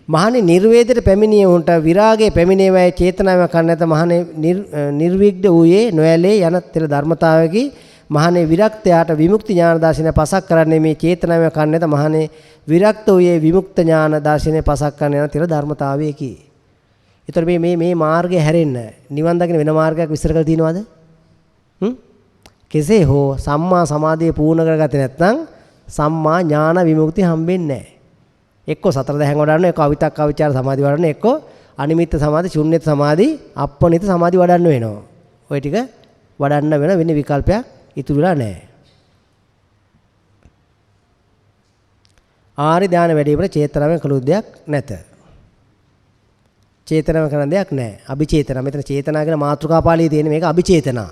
මහණේ නිර්වේදයට පැමිණිය උන්ට විරාගයේ පැමිණේවයි චේතනාව කන්න නැත මහණේ නිර්විග්ධ වූයේ නොයලේ යන තෙර ධර්මතාවකි. මහණේ විරක්තයාට විමුක්ති ඥාන දර්ශනය පසක් කරන්නේ මේ චේතනාව කන්න නැත මහණේ විරක්ත වූයේ විමුක්ත ඥාන දර්ශනය පසක් කරන යන තෙර ධර්මතාවයකි. ඒතර මේ මාර්ගය හැරෙන්න නිවන් දකින්න වෙන මාර්ගයක් විස්තර කරලා තියෙනවද? කෙසේ හෝ සම්මා සමාධිය පූර්ණ කරගත්තේ නැත්නම් සම්මා ඥාන විමුක්තිය හම්බෙන්නේ නැහැ. එක්ක සතර දැහැන් වඩන්න, එක්ක අවිතක්ක අවිචාර සමාධි වඩන්න, එක්ක අනිමිත්ත සමාධි, ශුන්්‍යත සමාධි, අප්පනිත සමාධි වඩන්න වෙනවා. ওই ටික වඩන්න වෙන විකල්පයක් ඉතුරු වෙලා නැහැ. ආරි ධානය වැඩිවීමට චේතනාවෙන් කළ දෙයක් නැත. චේතනාව කරන දෙයක් නැහැ. අභිචේතන. මෙතන චේතනා කියන මාතෘකා පාළියේ තියෙන මේක අභිචේතනා.